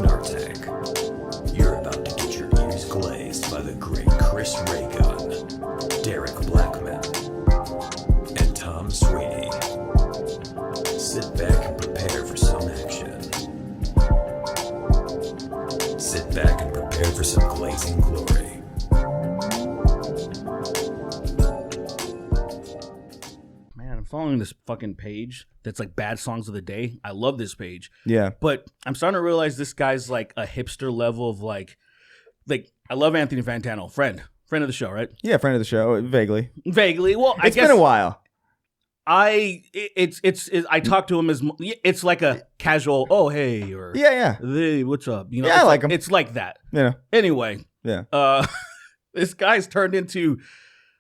Snark Tank. You're about to get your ears glazed by the great Chris Raygun, Derek Blackman, and Tom Sweeney. Sit back and prepare for some action. Sit back and prepare for some glazing glory. I'm following this fucking page that's like bad songs of the day. I love this page. Yeah. But I'm starting to realize this guy's like a hipster level of like I love Anthony Fantano. Friend of the show, right? Yeah, friend of the show, vaguely. Well, I guess it's been a while. I talk to him as it's like a casual, oh hey, or Yeah. hey, what's up? You know, yeah, I like him. It's like that. Yeah. Anyway, yeah. This guy's turned into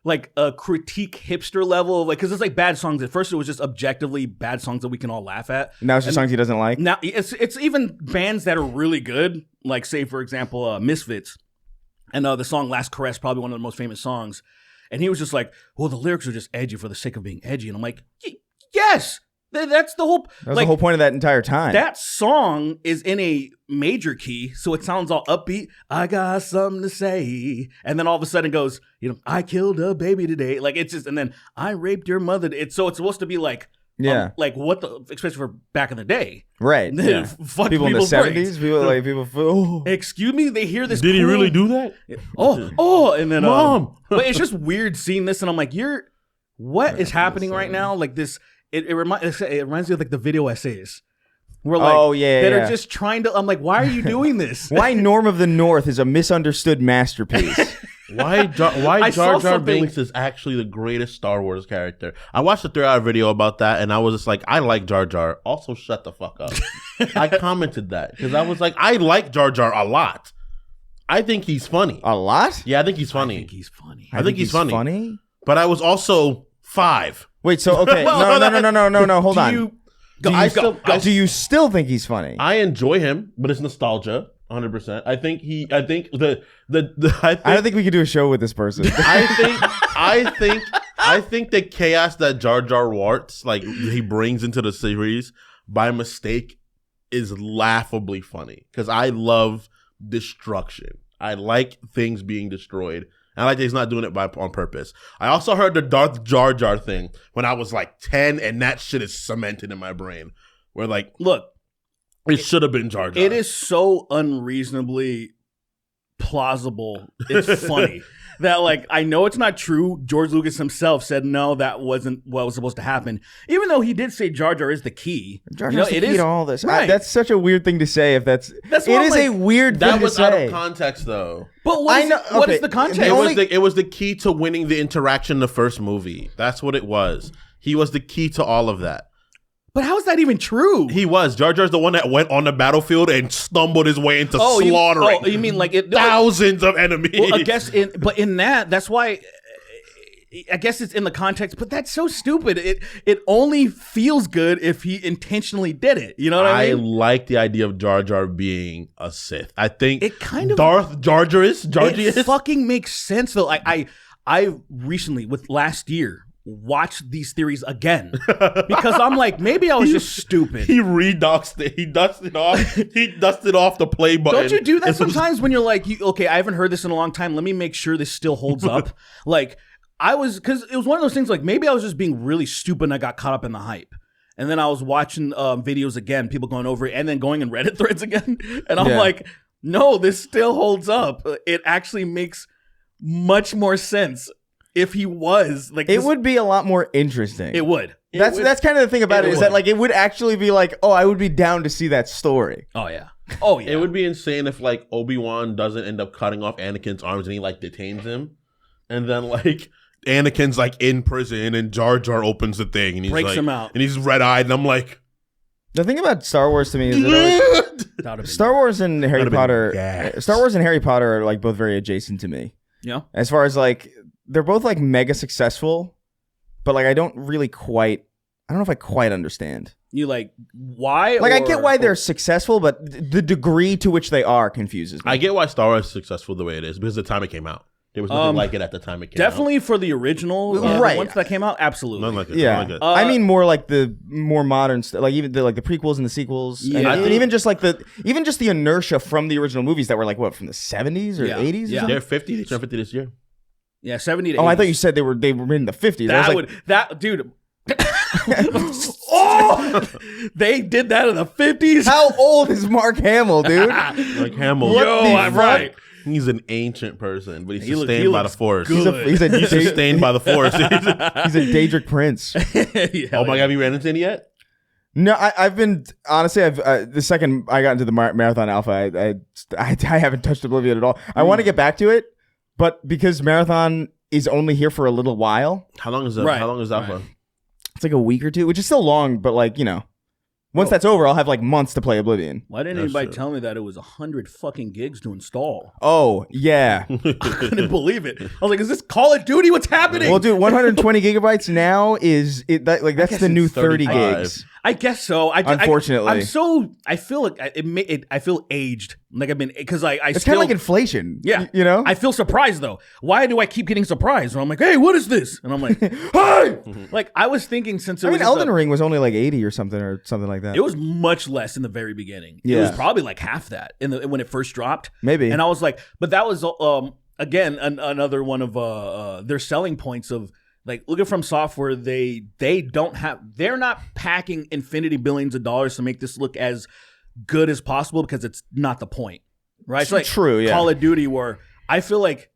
like a critique hipster level of like, because it's like bad songs. At first, it was just objectively bad songs that we can all laugh at. Now it's just songs he doesn't like. Now it's even bands that are really good, like say for example, Misfits, and the song "Last Caress," probably one of the most famous songs. And he was just like, well, the lyrics are just edgy for the sake of being edgy. And I'm like, yes, that's the whole... That was the whole point of that entire time. That song is in a major key, so it sounds all upbeat. I got something to say. And then all of a sudden it goes, I killed a baby today. Like, it's just... And then, I raped your mother. It's supposed to be like... like what the... Especially for back in the day. Right. Yeah. People in the 70s, people feel, excuse me, they hear this. Did he really do that? And then Mom. But it's just weird seeing this, and I'm like, what is happening right now? Like this, it reminds me of like the video essays. We're like, that are just trying to. I'm like, why are you doing this? Why Norm of the North is a misunderstood masterpiece. Why Jar Jar Binks is actually the greatest Star Wars character. I watched a 3-hour video about that, and I was just like, I like Jar Jar. Also, shut the fuck up. I commented that because I was like, I like Jar Jar a lot. I think he's funny. A lot? Yeah, I think he's funny. I think he's funny. But I was also 5. Wait, so okay, no. Hold on. Do you still think he's funny? I enjoy him, but it's nostalgia. 100%. I think the I don't think we could do a show with this person. I think the chaos that Jar Jar Warts like he brings into the series by mistake is laughably funny because I love destruction. I like things being destroyed. I like that he's not doing it on purpose. I also heard the Darth Jar Jar thing when I was like 10, and that shit is cemented in my brain. Where like, look. It should have been Jar Jar. It is so unreasonably plausible. It's funny that like I know it's not true. George Lucas himself said no, that wasn't what was supposed to happen. Even though he did say Jar Jar is the key. Jar Jar's the key to all this. Right. That's such a weird thing to say. If that's it is a weird thing to say. That was out of context, though. But what is the context? It was the key to winning the interaction in the first movie. That's what it was. He was the key to all of that. But how is that even true? He was. Jar Jar's the one that went on the battlefield and stumbled his way into slaughtering you mean like thousands of enemies. Well, I guess in that's why I guess it's in the context, but that's so stupid. It only feels good if he intentionally did it. You know what I mean? I like the idea of Jar Jar being a Sith. I think it kind of Darth Jar Jar is. It fucking makes sense though. I recently last year watch these theories again because I'm like, maybe I was just stupid. He redusted it. He dusted off. He dusted off the play button. Don't you do that sometimes when you're like, okay, I haven't heard this in a long time. Let me make sure this still holds up. Like because it was one of those things. Like maybe I was just being really stupid and I got caught up in the hype. And then I was watching videos again, people going over it, and then going in Reddit threads again. And I'm like, no, this still holds up. It actually makes much more sense. If he was like, it would be a lot more interesting. It would. That's kind of the thing about it is that like it would actually be like, oh, I would be down to see that story. Oh yeah. It would be insane if like Obi-Wan doesn't end up cutting off Anakin's arms and he like detains him, and then like Anakin's like in prison and Jar Jar opens the thing and he's breaks like, him out and he's red-eyed and I'm like, the thing about Star Wars to me is that Star Wars and Harry Potter are like both very adjacent to me. Yeah. As far as like. They're both like mega successful, but like I don't know if I quite understand. You like why? Like I get why they're successful, but the degree to which they are confuses me. I get why Star Wars is successful the way it is because of the time it came out. There was nothing like it at the time it came definitely for the original, Right. once that came out, absolutely. Nothing like it. Yeah, Nothing like it. I mean more like the more modern stuff, like even the prequels and the sequels, Yeah. and even just like the inertia from the original movies that were like what from the 70s or Yeah. 80s. Yeah. Or They're 50. They turned 50 this year. Yeah, 70 to 80. Oh, I thought you said they were in the 50s. Dude. Oh, they did that in the 50s. How old is Mark Hamill, dude? Like Hamill. Yo, I'm right. He's an ancient person, but he's He sustained by the looks force. good. He's a He's sustained by the force. he's a Daedric prince. Oh my god, have you ran into any yet? No, I've been honestly. The second I got into the Marathon Alpha, I haven't touched Oblivion at all. I want to get back to it, but because Marathon is only here for a little while, How long is that? Right. How long is Alpha? Right. it's like a week or two, which is still long, but like once that's over, I'll have like months to play Oblivion. Why didn't That's anybody true. tell me that it was 100 fucking gigs to install? Oh yeah. I couldn't believe it. I was like, is this Call of Duty? What's happening? Well, dude, 120 gigabytes now that's the new 30 35. gigs. I guess so. Unfortunately. I feel like I feel aged. Like I've been, because I It's still, kind of like inflation. yeah. You know? I feel surprised though. Why do I keep getting surprised? And I'm like, hey, what is this? And I'm like, Hey! like I was thinking since it I was mean, just Elden Ring was only like 80 or something like that. it was much less in the very beginning. It Yeah. was probably like half that when it first dropped. Maybe. And I was like, but that was again another one of their selling points of like, look at From Software. They're not packing infinity billions of dollars to make this look as good as possible because it's not the point, right? So like True, yeah. Call of Duty, where I feel like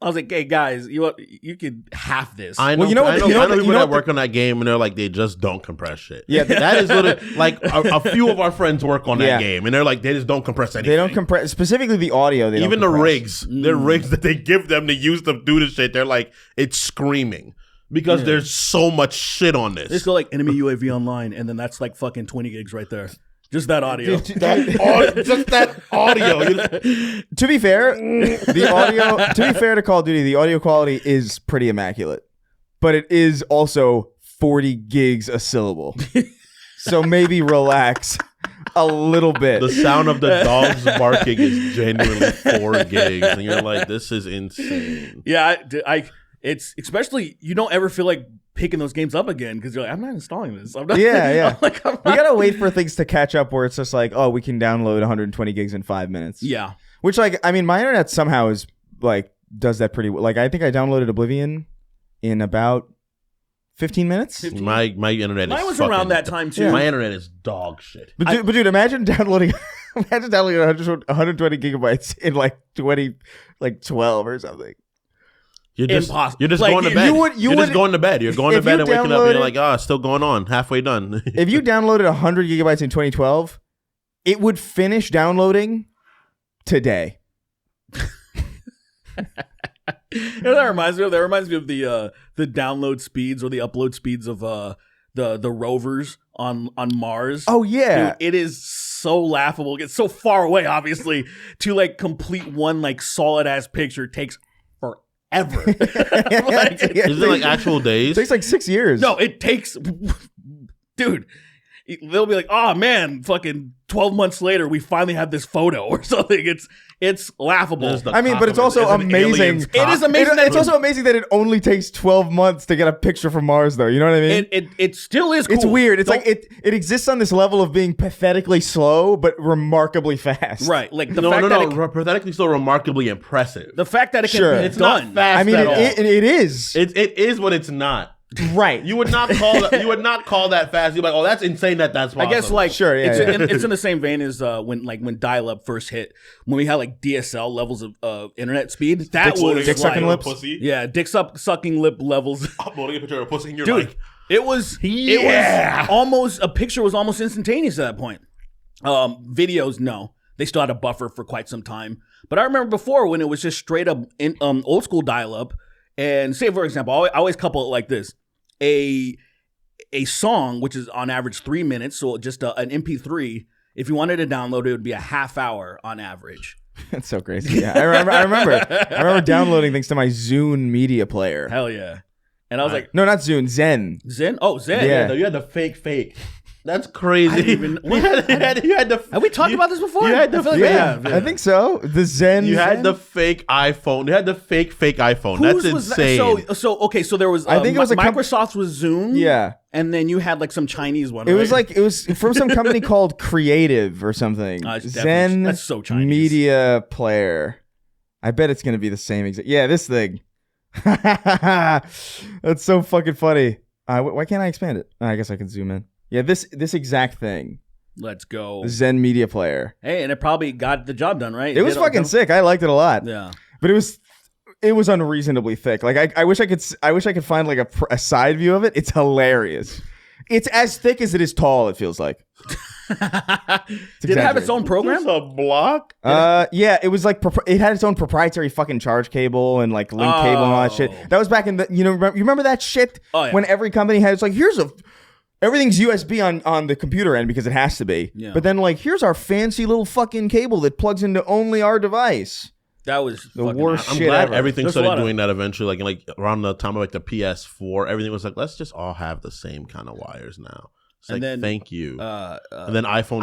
I was like, hey guys, you could half this. I know. Well, you know what- I know, you know I what- know you people know that what work on that game, and they're like, they just don't compress shit. Yeah. that is literally like a few of our friends work on that Yeah. game, and they're like, they just don't compress anything. They don't compress, specifically the audio. They Even don't the compress. rigs, their rigs that they give them to use to do this shit, they're like, it's screaming because there's so much shit on this. Just go like enemy UAV online, and then that's like fucking 20 gigs right there. Just that audio. just that audio. To be fair, the audio. To be fair to Call of Duty, the audio quality is pretty immaculate, but it is also 40 gigs a syllable. So maybe relax a little bit. The sound of the dogs barking is genuinely 4 gigs, and you're like, this is insane. Yeah, it's especially you don't ever feel like picking those games up again because you're like, I'm not installing this. I'm not, Yeah. I'm like, I'm We not- gotta wait for things to catch up where it's just like, oh, we can download 120 gigs in 5 minutes. yeah. Which, like, I mean, my internet somehow is like does that pretty well. Like, I think I downloaded Oblivion in about 15 minutes. My internet Mine is was fucking, around that time too. My internet is dog shit. But dude, imagine downloading 120 gigabytes in like 2012 or something. You're just, Impossible. You're just Like, going to you bed. would- Just going to bed. You're going to if bed you and waking up and you're downloaded- like, oh, it's still going on. Halfway done. If you downloaded 100 gigabytes in 2012, it would finish downloading today. You know what that reminds me of? That reminds me of the download speeds or the upload speeds of the rovers on Mars. Oh yeah. Dude, it is so laughable. It's so far away, obviously, to like complete one like solid ass picture takes forever. Like, Is it like actual days? It takes like 6 years. no, it takes, dude. They'll be like, oh man, fucking 12 months later, we finally have this photo or something. It's laughable. There's the I mean, cock but it's of also an alien's amazing. cock. It is amazing. It's also amazing that it only takes 12 months to get a picture from Mars, though. You know what I mean? It still is cool. It's weird. It's Don't- like it exists on this level of being pathetically slow, but remarkably fast. right. Like the No, fact no, that no. Pathetically still remarkably impressive. the fact that it can Sure. be It's not done. fast I mean, at all. it is. It is what it's not. Right. You would not call that. You would not call that fast. You're like, oh, that's insane. That's I possible. guess like Sure, yeah, it's, yeah. it's in the same vein as when dial-up first hit, when we had like DSL levels of internet speed. That was dick sucking like, lips? Pussy. Yeah, sucking lip levels. Uploading a picture of a pussy, and you're Dude, like, it was almost a picture was almost instantaneous at that point. Videos, no, they still had a buffer for quite some time. But I remember before when it was just straight up in old school dial up. And say for example, I always couple it like this: a song which is on average 3 minutes, so just an MP3. If you wanted to download it, it would be a half hour on average. That's so crazy. Yeah, I remember downloading things to my Zune media player. Hell yeah! And I was like, No, not Zune, Zen. Zen? Oh, Zen. Yeah. no, you had the fake. That's crazy. I didn't even- you had the. Have we talked about this before? You had the I feel like we have, I think so. The Zen. You had the fake iPhone. You had the fake iPhone. Whose That's was insane. that? So okay. So there was. I think it was a Microsoft's was Zoom. Yeah. And then you had like some Chinese one. It right? was like it was from some company called Creative or something. It's definitely- Zen that's so Chinese. Media Player. I bet it's gonna be the same exact. Yeah, this thing. That's so fucking funny. Why can't I expand it? I guess I can zoom in. Yeah, this exact thing. Let's go. The Zen Media Player. Hey, and it probably got the job done, right? It was fucking sick. I liked it a lot. Yeah. But it was unreasonably thick. Like I wish I could find like a side view of it. It's hilarious. It's as thick as it is tall. It feels like. Did it have its own program? Just a block. Yeah, it was like it had its own proprietary fucking charge cable and like link cable and all that shit. That was back in the you remember that shit when every company had it's like everything's USB on the computer end because it has to be. Yeah. But then like here's our fancy little fucking cable that plugs into only our device. That was The fucking worst I'm shit glad ever. everything There's a started lot of- doing that eventually. Like around the time of like the PS4, everything was like, let's just all have the same kind of wires now. It's And like, then, thank you. And then iPhone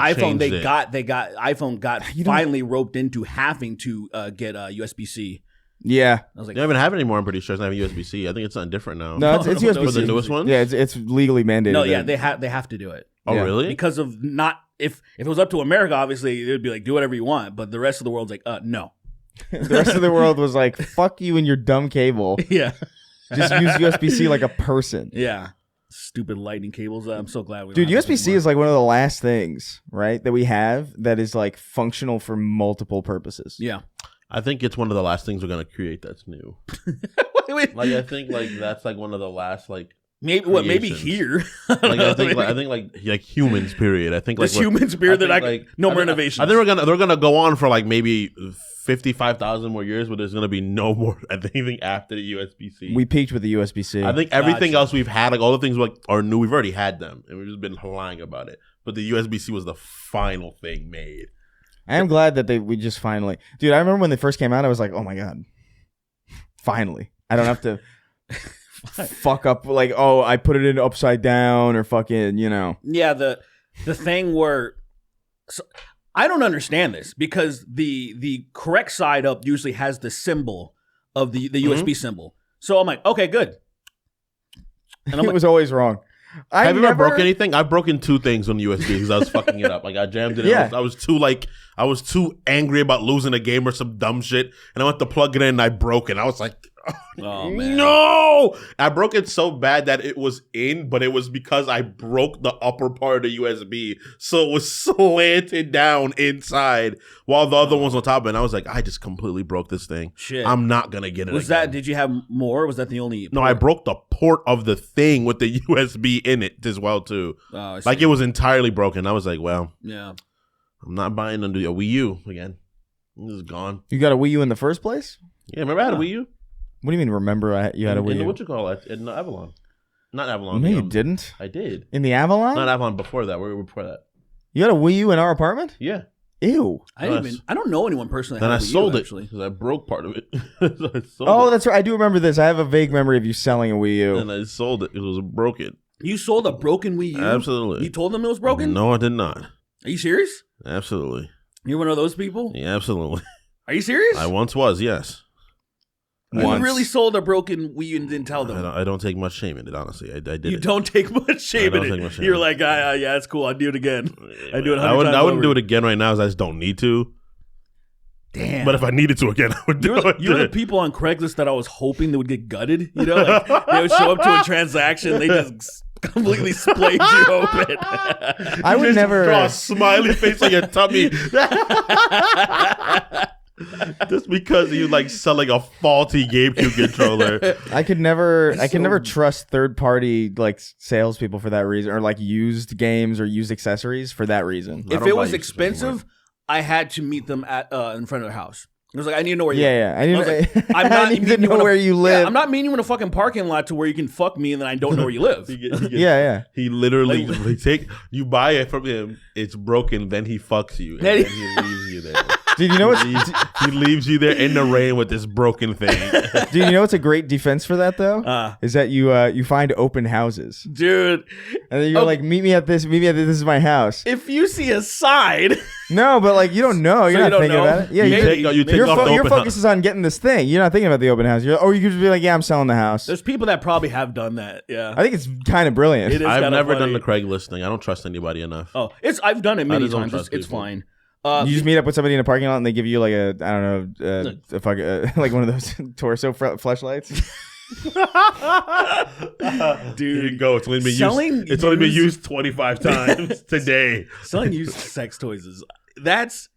got finally roped into having to get USB-C. Yeah. I was like, They don't even have it anymore. I'm pretty sure it's not even USB-C. I think it's something different now. No, it's no, USB-C. For the newest one? Yeah, it's legally mandated. no, yeah, that- they have to do it Oh, Yeah. really? because of not if it was up to America, obviously it would be like do whatever you want, but the rest of the world's like, no. the rest of the world was like, fuck you and your dumb cable. Yeah, Just use USB-C like a person. yeah. Stupid lightning cables. I'm so glad we. Dude, don't have this USB-C anymore. is like one of the last things, right, that we have that is like functional for multiple purposes. Yeah. I think it's one of the last things we're going to create that's new. Wait. Like, I think like that's like one of the last like Maybe what? Maybe creations. here. like I think like humans period. I think like this human spirit that no more innovation. I think they're gonna go on for like maybe 55,000 more years, but there's gonna be no more anything after the USB-C. We peaked with the USB-C. I think everything Gotcha. else we've had, like all the things like are new, we've already had them, and we've just been lying about it. But the USB-C was the final thing made. I am glad that we just finally... Dude, I remember when they first came out, I was like, oh my God. Finally. I don't have to fuck up like, oh, I put it in upside down or fucking, Yeah, the thing where I don't understand this because the correct side up usually has the symbol of the USB symbol. So I'm like, okay, good. And I'm it like, was always wrong. Have you ever broke anything? I've broken 2 things on USB because I was fucking it up. Like I jammed it. Yeah. I was too angry about losing a game or some dumb shit, and I went to plug it in and I broke it. I was like, oh man. no! I broke it so bad that it was in, but it was because I broke the upper part of the USB, so it was slanted down inside while the other one's on top of it. And I was like, I just completely broke this thing. Shit. I'm not gonna get it. Was again. that? Did you have more? Was that the only? No, I broke the port of the thing with the USB in it as well too. Oh, I see. Like it was entirely broken. I was like, well, Yeah. I'm not buying a Wii U again. This is gone. You got a Wii U in the first place? Yeah, remember I had a Wii U? What do you mean, remember you had a Wii In U? what you call it? In Avalon. Not Avalon. No, you didn't. I did. In the Avalon? Not Avalon before that. Where we were before that. You had a Wii U in our apartment? Yeah. Ew. I don't know anyone personally. Then that I had a Wii U, sold it actually. because I broke part of it. So I sold Oh, it. that's right. I do remember this. I have a vague memory of you selling a Wii U. And I sold it. It was broken. You sold a broken Wii U. Absolutely. You told them it was broken. No, I did not. Are you serious? Absolutely. You're one of those people. Yeah, absolutely. Are you serious? I once was, yes. You really sold a broken Wii U and didn't tell them. I don't take much shame in it, honestly. I did You it. don't take much shame I don't in take it. much shame You're in like, yeah, it's cool. I'll do it again. I do it 100 I wouldn't times do over. it again right now, as I just don't need to. Damn. But if I needed to again, I would do it. You're the people on Craigslist that I was hoping they would get gutted. You know, like they would show up to a transaction, they just completely splayed you open. I would Just never. draw a smiley face on your tummy. Just because you like selling a faulty GameCube controller. I could never trust third party like salespeople for that reason, or like used games or used accessories for that reason. If don't it buy was you expensive, I had to meet them at in front of their house. It was like I need to know where you Yeah, live. yeah. I was like, I'm I not need to meeting you know in a- where you live. Yeah, I'm not meeting you in a fucking parking lot to where you can fuck me and then I don't know where you live. Yeah. He literally Like- you buy it from him, it's broken, then he fucks you, and then he leaves you there. Dude, you know what's He leaves you there in the rain with this broken thing. Dude, you know what's a great defense for that though? Is that you find open houses. Dude. And then you're like, meet me at this, this is my house. If you see a sign. No, but like you don't know. You're So you not don't thinking know? about it. Yeah, You take your off the your open focus is on getting this thing. You're not thinking about the open house. Or you could just be like, yeah, I'm selling the house. There's people that probably have done that. Yeah. I think it's kind of brilliant. It is I've kinda never funny. done the Craigslist thing. I don't trust anybody enough. Oh, I've done it many just don't times. trust It's people. fine. You just meet up with somebody in a parking lot and they give you like a, I don't know, like one of those torso fleshlights. Dude, Here you go. It's only been selling used. It's only been used- used 25 times today. selling used sex toys that's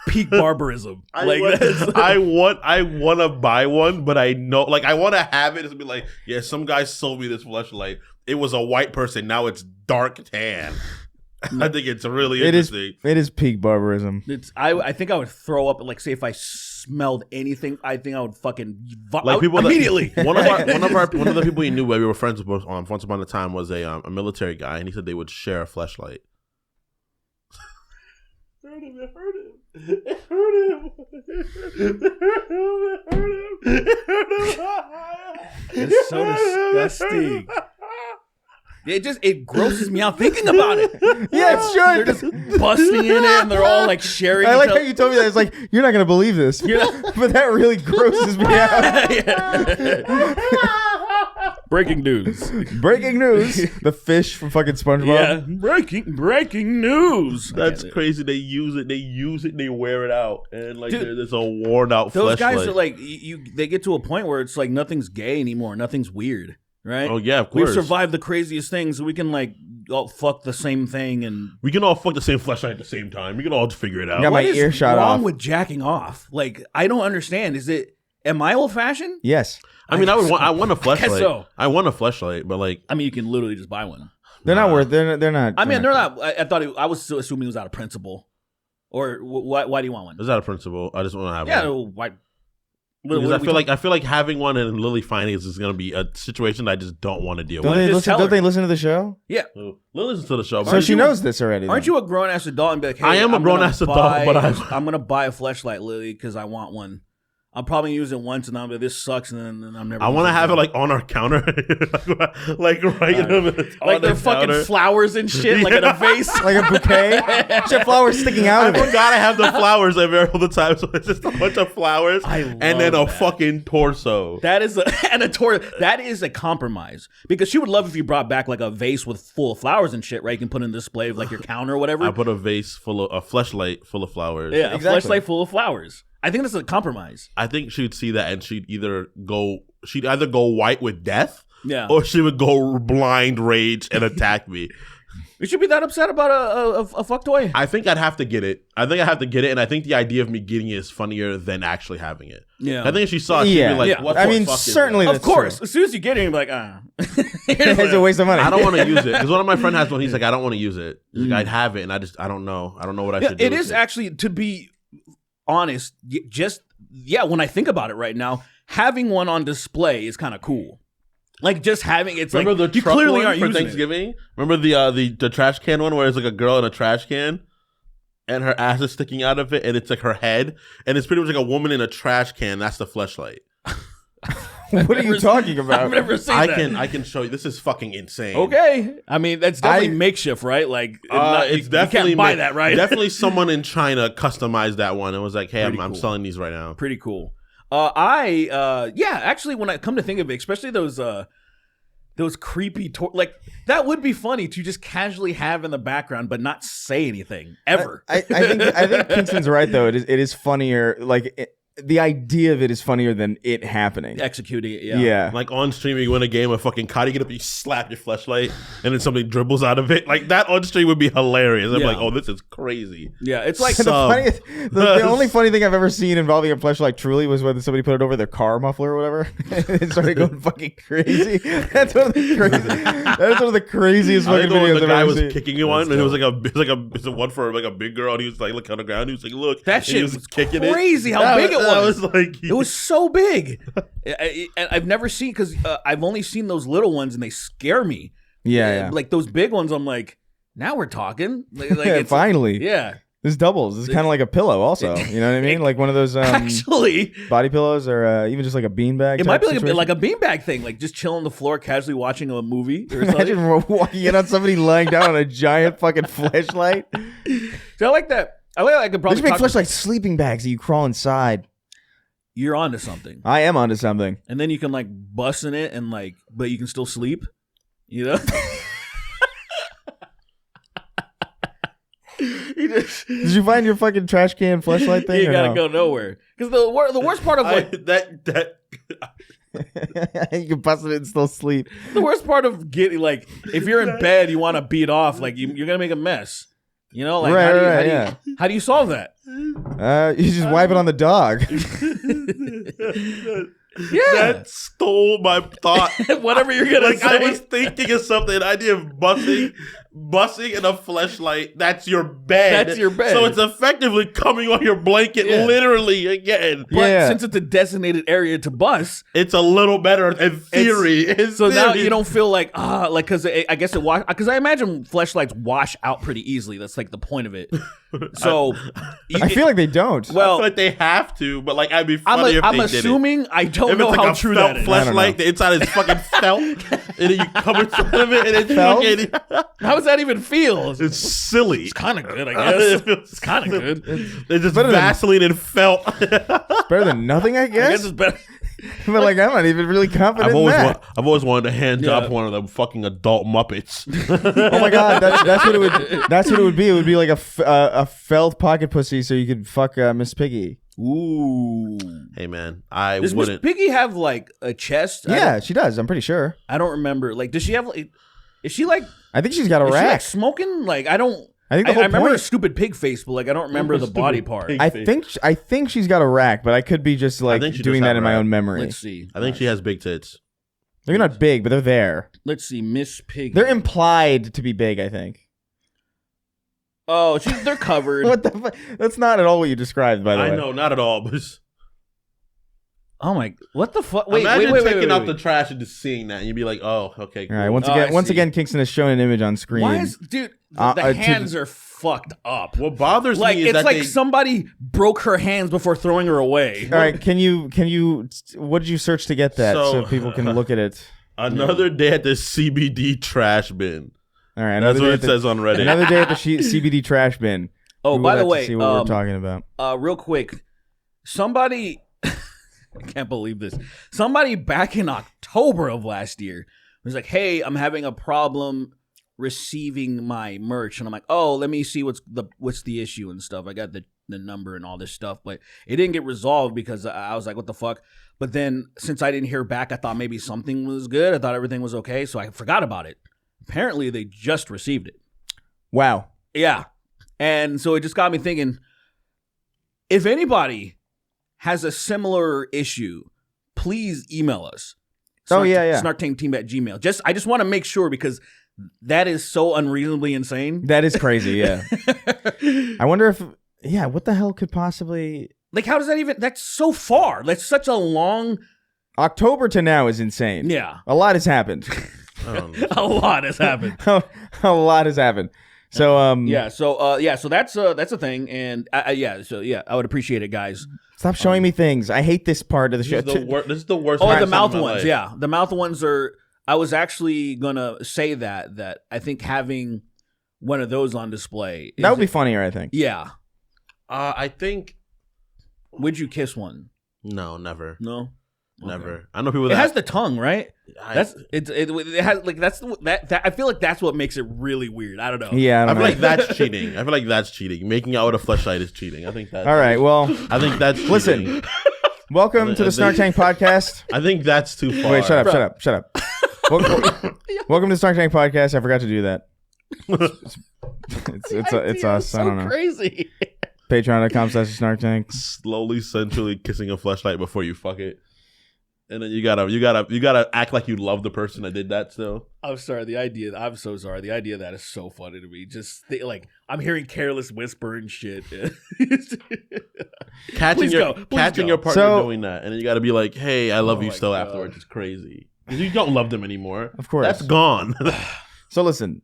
peak barbarism. I Like want, that's, I want to buy one, but I know, like, I want to have it. It's be like, yeah, some guy sold me this fleshlight. It was a white person. Now it's dark tan. I think it's really interesting. It is peak barbarism. I think I would throw up. Like, say if I smelled anything, I think I would fucking Like people immediately. One of the people he knew where we were friends with once upon a time was a military guy, and he said they would share a fleshlight. It hurt him. It hurt him. It's so disgusting. It grosses me out thinking about it. Yeah, it They're should. just busting in it and they're all like sharing. I like each how you told me that. It's like, you're not going to believe this. But that really grosses me out. Breaking news. Breaking news. The fish from fucking SpongeBob. Yeah, breaking news. That's crazy. They use it, and they wear it out, and like Dude, there's a worn out. Those fleshlight. guys are like, they get to a point where it's like nothing's gay anymore, nothing's weird, right? Oh yeah, of course. We've survived the craziest things, so we can like all fuck the same thing and. We can all fuck the same fleshlight at the same time. We can all just figure it out. Got my What is ear shot wrong off. with jacking off? Like, I don't understand. Am I old fashioned? Yes. I mean, I want a fleshlight. guess so. I want a fleshlight, but like, I mean, you can literally just buy one. They're not worth. They're not. I mean, they're not. I thought I was still assuming it was out of principle, or why do you want one? is that a principle? I just want to have Yeah, one. why? Because I feel like having one and Lily finding is going to be a situation that I just don't want to deal Don't with. they Just listen? tell Don't her. they listen to the show? Yeah. Lily listens to the show. So she knows this already. Aren't then. you a grown ass adult and be like, hey, I am a I'm gonna grown-ass adult, buy- but I'm gonna buy a fleshlight, Lily, because I want one. I'll probably use it once, and I'm like, this sucks, and then I'm never. I want to have it like on our counter, like right in the middle, like on they're the fucking counter. flowers and shit, like in a vase. like a bouquet? Shit, flowers sticking out I of it. forgot I have the flowers every all the time, so it's just a bunch of flowers I and then a love that. fucking torso. That is that is a compromise, because she would love if you brought back like a vase with full of flowers and shit, right? You can put in display of like your counter or whatever. I put a vase full of a fleshlight full of flowers. Yeah, Exactly. a fleshlight full of flowers. I think that's a compromise. I think she'd see that and she'd either go white with death, Yeah. or she would go blind rage and attack me. You should be that upset about a fuck toy. I think I'd have to get it. And I think the idea of me getting it is funnier than actually having it. Yeah. I think if she saw it, she'd Yeah. be like, Yeah. what I the mean, fuck is certainly that? Of course. As soon as you get it, you're like, It's a waste of money. I don't want to use it because one of my friends has one. He's like, I don't want to use it. He's like, I'd have it, and I don't know what I Yeah, should do. it with is actually, to be honest, when I think about it right now, having one on display is kind of cool. Like just having it's Remember like the you truck clearly one aren't for using Thanksgiving? Remember the trash can one where it's like a girl in a trash can and her ass is sticking out of it and it's like her head and it's pretty much like a woman in a trash can. That's the fleshlight. What are you talking I've about? never seen that. I can show you. This is fucking insane. Okay, I mean that's definitely makeshift, right? Like It's definitely you can't buy that, right? Definitely someone in China customized that one and was like, "Hey, I'm Pretty cool. selling these right now." Pretty cool. Actually, when I come to think of it, especially those creepy like that would be funny to just casually have in the background but not say anything ever. I think Kingston's right though. It is funnier. Like the idea of it is funnier than it happening. Executing it, Yeah. Like on stream, you win a game of fucking COD, you get up, you slap your fleshlight, and then something dribbles out of it. Like that on stream would be hilarious. I'm Yeah. like, oh, this is crazy. Yeah, it's like The only funny thing I've ever seen involving a fleshlight truly was when somebody put it over their car muffler or whatever. It started going fucking crazy. That's one of the craziest I fucking think the one videos the I've guy ever was seen. kicking you on, and it was it's a one for like a big girl, and he was like looking on the ground. He was like, "Look, that and he shit was was kicking crazy it. how big it That was. like It was so big. I've never seen, because I've only seen those little ones and they scare me. Yeah. Like those big ones, I'm like, now we're talking. Like it's, Finally. yeah. This doubles. This is kind of like a pillow, also. You know what I mean? Like one of those Actually, body pillows, or even just like a beanbag. it might be situation. like a beanbag thing, like just chilling on the floor, casually watching a movie or something. Imagine walking in on somebody lying down on a giant fucking fleshlight. So I like that. I could They probably should make talk. fleshlight sleeping bags that you crawl inside. You're onto something, I am onto something. and then you can like bust in it and like, but you can still sleep. You know. Did you find your fucking trash can fleshlight thing? You or gotta no? go nowhere because the worst part of like You can bust it and still sleep. the worst part of getting like if you're in bed you want to beat off like you're gonna make a mess. You know, like how do you solve that? You just wipe it on the dog. Yeah, that stole my thought. whatever you're gonna Like say. I was thinking of something. An idea of bussing in a fleshlight. That's your bed. That's your bed. So it's effectively coming on your blanket, Yeah. literally again. But Yeah. since it's a designated area to bust, It's a little better in theory. so now you don't feel like like because I guess it because I imagine fleshlights wash out pretty easily. That's like the point of it. So I feel like they don't. I well, feel like they have to, but like I'd be funny if I'm they assuming I did it. don't If know it's like how a true felt that is. I don't know. fleshlight, the inside is fucking felt, and then you come inside of it, and it's Felt? fucking. How does that even feel? It's silly. It's kind of good, I guess. It's kind of good. It's just better than- Vaseline and felt. Better than nothing, I I guess guess. it's better. But like, I'm not even really confident in that. I've always wanted to hand job Yeah. one of them fucking adult Muppets. Oh my god, that's what it would. That's what it would be. It would be like a felt pocket pussy, so you could fuck Miss Piggy. Ooh. Hey man, I Does Miss wouldn't. Piggy have like a chest? Yeah, she does. I'm pretty sure. I don't remember. Like, does she have like? Is she like? I think she's got a Is she like rack. smoking? Like, I don't. I think the whole I remember point- a stupid pig face, but like I don't remember the Stupid body part. pig. I think she's got a rack, but I could be just like think she doing does that have in a my rack. own memory. Let's see. I think she has big tits. They're not big, but they're there. Let's see, Miss Piggy. They're implied to be big, I think. Oh, they're covered. What the fuck? That's not at all what you described, by the way. I know, not at all. But Oh my! What the fuck? Wait, imagine wait, taking out wait. the trash and just seeing that, and you'd be like, "Oh, okay." Cool. All right, once Oh, I again, see. Kingston has shown an image on screen. Why is dude? The to- hands are fucked up. What bothers Like me is it's that like somebody broke her hands before throwing her away. All right, can you? What did you search to get that so, So- people can look at it? another day at the CBD trash bin. All right, That's another what day it at the, says on Reddit. another day at the CBD trash bin. Oh, We by will the have to way, see what we're talking about. real quick, somebody I can't believe this. Somebody back in October of last year was like, "Hey, I'm having a problem receiving my merch," and I'm like, "Oh, let me see what's the issue and stuff." I got the number and all this stuff, but it didn't get resolved because I was like, "What the fuck?" But then since I didn't hear back, I thought maybe something was good. I thought everything was okay, so I forgot about it. Apparently, they just received it. Wow. Yeah. And so it just got me thinking, if anybody has a similar issue, please email us. Oh, yeah. snarktankteam@gmail. I just want to make sure because that is so unreasonably insane. That is crazy, yeah. I wonder if, what the hell could possibly... Like, how does that even... That's so far. That's such a long... October to now is insane. Yeah. A lot has happened. A lot has happened. A lot has happened. So, So that's a thing. And, I would appreciate it, guys. stop showing me things. I hate this part of the show. This is the worst. Oh, part the of mouth my ones, life. yeah. The mouth ones are... I was actually going to say that I think having one of those on display... That would be funnier, I think. Yeah. I think Would you kiss one? no, never, No? never. Okay. I know people It that has the tongue, right? I It has like that I feel like that's what makes it really weird. I don't know. Yeah, I don't feel know. like that's cheating. I feel like that's cheating. Making out with a fleshlight is cheating. I think that. All right, well, I think that's cheating. listen. Welcome to the Snark Tank podcast. I think that's too far. Wait, shut up. Welcome to the Snark Tank podcast. I forgot to do that. It's us. I don't know. Crazy. Patreon.com/Snark Tank. Slowly, sensually kissing a fleshlight before you fuck it, and then you gotta act like you love the person that did that. Still, I'm sorry. I'm so sorry. The idea of that is so funny to me. Just like I'm hearing careless whisper and shit. catching Please your go. partner So- doing that, and then you gotta be like, "Hey, I love Oh you my still." God. Afterwards, it's crazy. 'Cause you don't love them anymore. Of course. That's gone. So listen,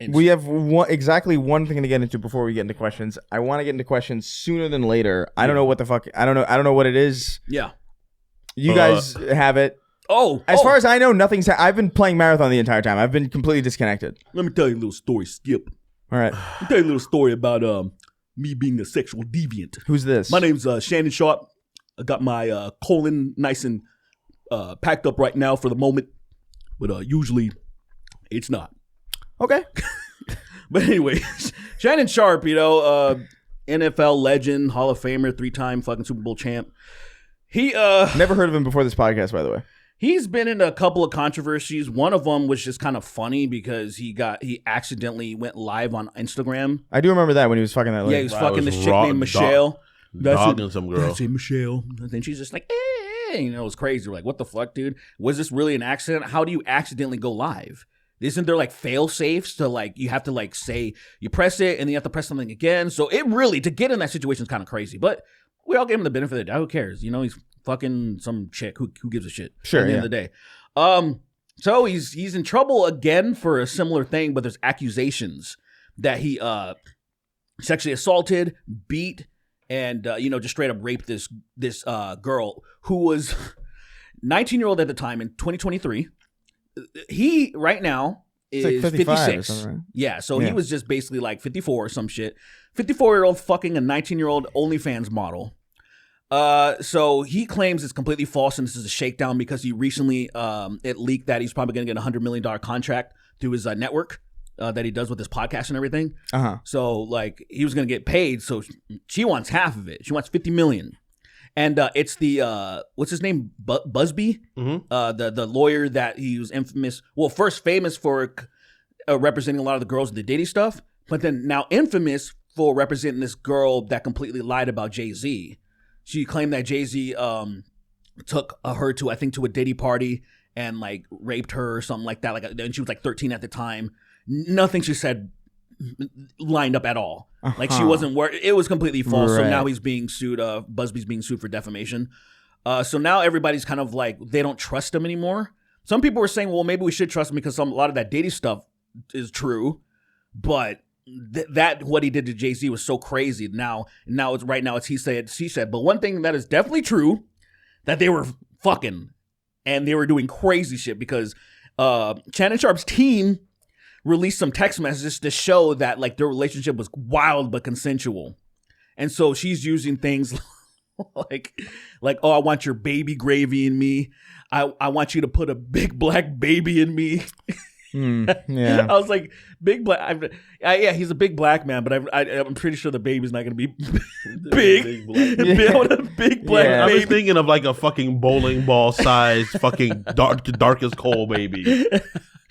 We have exactly one thing to get into before we get into questions. I want to get into questions sooner than later. I don't know what the fuck. I don't know what it is. Yeah. You guys have it. As far as I know, nothing's. I've been playing Marathon the entire time. I've been completely disconnected. Let me tell you a little story, Skip. All right. Let me tell you a little story about me being a sexual deviant. Who's this? My name's Shannon Sharpe. I got my colon nice and packed up right now for the moment, but usually it's not. Okay. But anyway, Shannon Sharpe, NFL legend, Hall of Famer, 3-time fucking Super Bowl champ. He never heard of him before this podcast, by the way. He's been in a couple of controversies. One of them was just kind of funny because he accidentally went live on Instagram. I do remember that when he was fucking that lady. Yeah, he was fucking this chick named Michelle. Dogging some girl. That's it, Michelle. And then she's just like, it was crazy. We're like, what the fuck, dude? Was this really an accident? How do you accidentally go live? Isn't there like fail safes to like, you have to like say, you press it and then you have to press something again. So it really, to get in that situation is kind of crazy. But we all gave him the benefit of the doubt. Who cares? He's fucking some chick. Who gives a shit? Sure, at the end of the day. So he's in trouble again for a similar thing, but there's accusations that he sexually assaulted, beat, and just straight up raped this girl who was 19-year-old at the time in 2023. He right now is like 55 or 56. something, right? Yeah, so he was just basically like 54 or some shit. 54-year-old fucking a 19-year-old OnlyFans model. So he claims it's completely false and this is a shakedown because he recently it leaked that he's probably going to get a $100 million contract through his network that he does with his podcast and everything. So like he was going to get paid. So she wants half of it. She wants $50 million. And it's the what's his name, Busby, the lawyer that he was first famous for representing a lot of the girls in the Diddy stuff, but then now infamous for representing this girl that completely lied about Jay-Z. She claimed that Jay-Z took her to a Diddy party and like raped her or something like that. Like, and she was like 13 at the time. Nothing she said lined up at all. Like she wasn't it was completely false. Right. So now he's being sued. Busby's being sued for defamation. So now everybody's kind of like, they don't trust him anymore. Some people were saying, well, maybe we should trust him because a lot of that Diddy stuff is true, but that what he did to Jay-Z was so crazy. Now it's he said, she said. But one thing that is definitely true, that they were fucking and they were doing crazy shit because Shannon Sharpe's team released some text messages to show that like their relationship was wild but consensual. And so she's using things like, oh, I want your baby gravy in me. I want you to put a big black baby in me. Yeah. I was like, big black. Yeah, he's a big black man, but I'm pretty sure the baby's not going to be big. Big black Yeah. I was baby. thinking of like a fucking bowling ball size fucking dark as coal baby.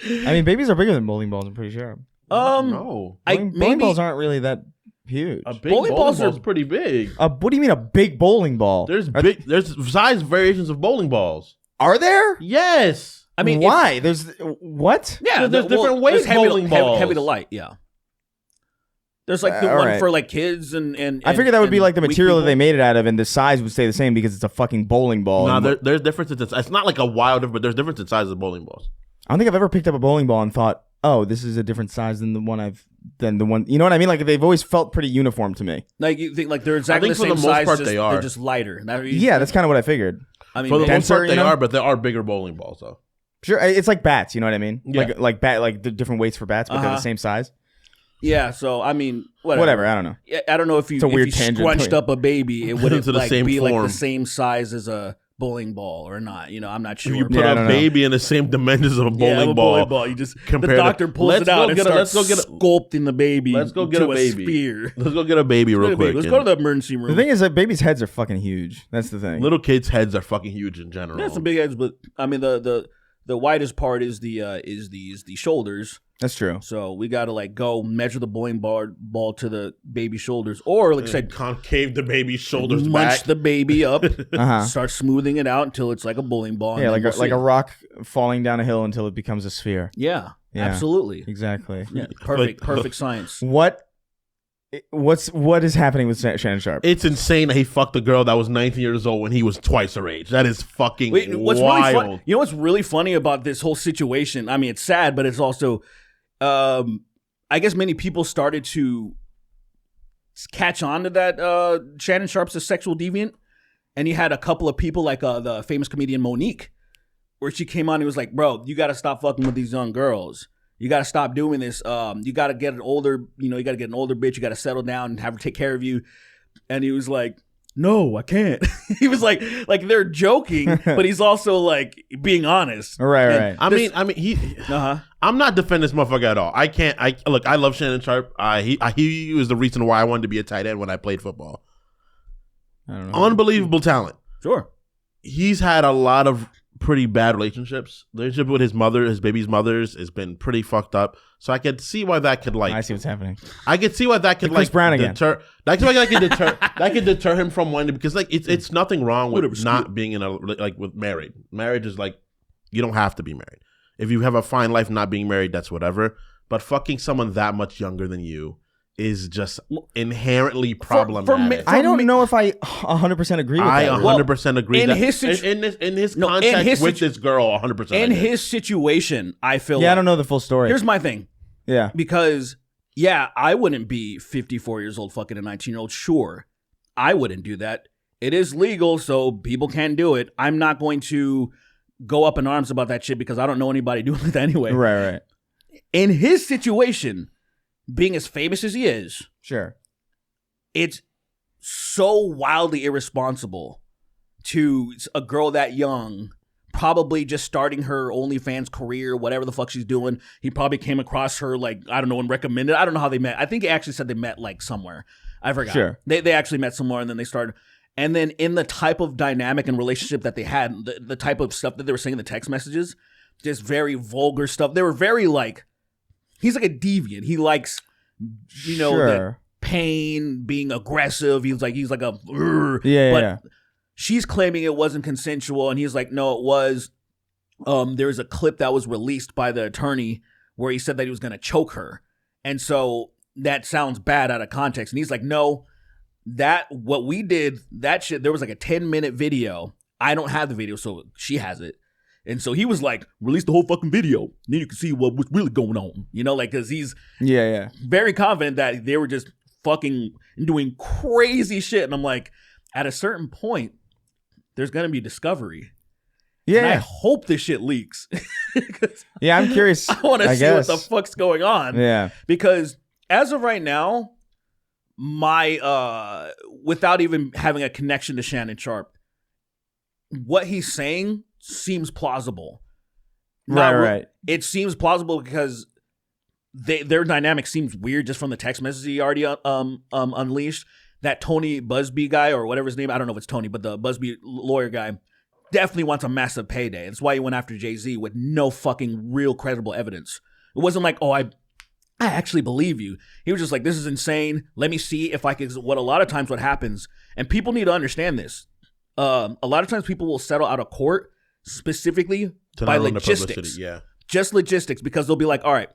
I mean, babies are bigger than bowling balls, I'm pretty sure. No. Bowling balls aren't really that huge. A big Bowling balls ball's are- pretty big. What do you mean a big bowling ball? There's size variations of bowling balls. Are there? Yes. I mean, why? There's what? Yeah, There's different weight there's heavy bowling balls. heavy to light. Yeah. There's like the all one right. for like kids and I figured that would be like the weak material that people. they made it out of, and the size would stay the same because it's a fucking bowling ball. No, And there's differences. It's not like a wild difference, but there's difference in size of bowling balls. I don't think I've ever picked up a bowling ball and thought, oh, this is a different size than the one. You know what I mean? Like they've always felt pretty uniform to me. Like you think like they're exactly the think for same the most size. part just, they are. They're just lighter. Yeah, that's kind of what I figured. I mean, For the most denser, part, they you know? are, but there are bigger bowling balls though. Sure, it's like bats. You know what I mean? Yeah. Like the different weights for bats, but they're the same size. yeah. So I mean, Whatever. I don't know. Yeah, I don't know if you It's a weird if you tangent, scrunched but- up a baby, it wouldn't To the like same be like form. the same size as a bowling ball or not. I'm not sure. If you but- put Yeah, I a don't know. baby in the same dimensions of a bowling yeah, a ball, bowling ball. You just the compared to- doctor pulls Let's it out go and get a- starts let's go get a- sculpting the baby. let's go get to a baby. sphere. Let's go get a baby real quick. Let's go to the emergency room. The thing is that babies' heads are fucking huge. That's the thing. Little kids' heads are fucking huge in general. Yeah, some big heads, but I mean the widest part is the shoulders. That's true. So we got to like go measure the bowling ball to the baby's shoulders, or like I said, concave the baby's shoulders munch back. the baby up, Uh-huh. start smoothing it out until it's like a bowling ball. and Yeah, then like we'll a see. rock falling down a hill until it becomes a sphere. Yeah, Yeah. absolutely. Exactly. Yeah, perfect science. What is happening with Shannon Sharpe? It's insane that he fucked a girl that was 19 years old when he was twice her age. That is fucking What's wild. really fun? You know what's really funny about this whole situation? I mean, it's sad, but it's also I guess many people started to catch on to that Shannon Sharpe's a sexual deviant. And you had a couple of people like the famous comedian Monique, where she came on and was like, bro, you got to stop fucking with these young girls. You got to stop doing this. You got to get an older, you got to get an older bitch. You got to settle down and have her take care of you. And he was like, no, I can't. He was like they're joking, but he's also like being honest. Right. I mean, he. I'm not defending this motherfucker at all. I can't. Look. I love Shannon Sharpe. He was the reason why I wanted to be a tight end when I played football. I don't know. Unbelievable talent. Sure. He's had a lot of pretty bad relationships. The relationship with his mother, his baby's mother's, has been pretty fucked up. So I could see why that could I see what's happening. I could see why that could Chris Brown again. deter. That could deter him from wanting to, because like it's nothing wrong with not being in a with married. Marriage is like, you don't have to be married. If you have a fine life not being married, that's whatever. But fucking someone that much younger than you is just inherently problematic. I don't know if I 100% agree with that. I 100% agree. In that his contact with this girl, 100%. In his situation, I feel I don't know the full story. Here's my thing. Yeah. Because, I wouldn't be 54 years old fucking a 19-year-old. Sure. I wouldn't do that. It is legal, so people can do it. I'm not going to go up in arms about that shit because I don't know anybody doing it anyway. Right. In his situation, being as famous as he is, Sure. it's so wildly irresponsible to a girl that young, probably just starting her OnlyFans career, whatever the fuck she's doing. He probably came across her, like, I don't know, and recommended. I don't know how they met. I think he actually said they met, like, somewhere. I forgot. Sure. They actually met somewhere, and then they started. And then in the type of dynamic and relationship that they had, the type of stuff that they were saying in the text messages, just very vulgar stuff. They were very, like, he's like a deviant. He likes, that pain, being aggressive. He's like a, but she's claiming it wasn't consensual, and he's like, no, it was. There was a clip that was released by the attorney where he said that he was going to choke her, and so that sounds bad out of context. And he's like, no, what we did, that shit. There was like a 10-minute video. I don't have the video, so she has it. And so he was like, release the whole fucking video. Then you can see what was really going on. Because he's very confident that they were just fucking doing crazy shit. And I'm like, at a certain point, there's going to be discovery. Yeah. And I hope this shit leaks. I'm curious. I want to see what the fuck's going on. Yeah. Because as of right now, my, without even having a connection to Shannon Sharpe, what he's saying seems plausible. Right. It seems plausible because their dynamic seems weird just from the text message he already unleashed. That Tony Busby guy, or whatever his name, I don't know if it's Tony, but the Busby lawyer guy definitely wants a massive payday. That's why he went after Jay-Z with no fucking real credible evidence. It wasn't like, I actually believe you. He was just like, this is insane. Let me see if I can. What a lot of times what happens, and people need to understand this. A lot of times people will settle out of court specifically by logistics. Just logistics, because they'll be like, all right,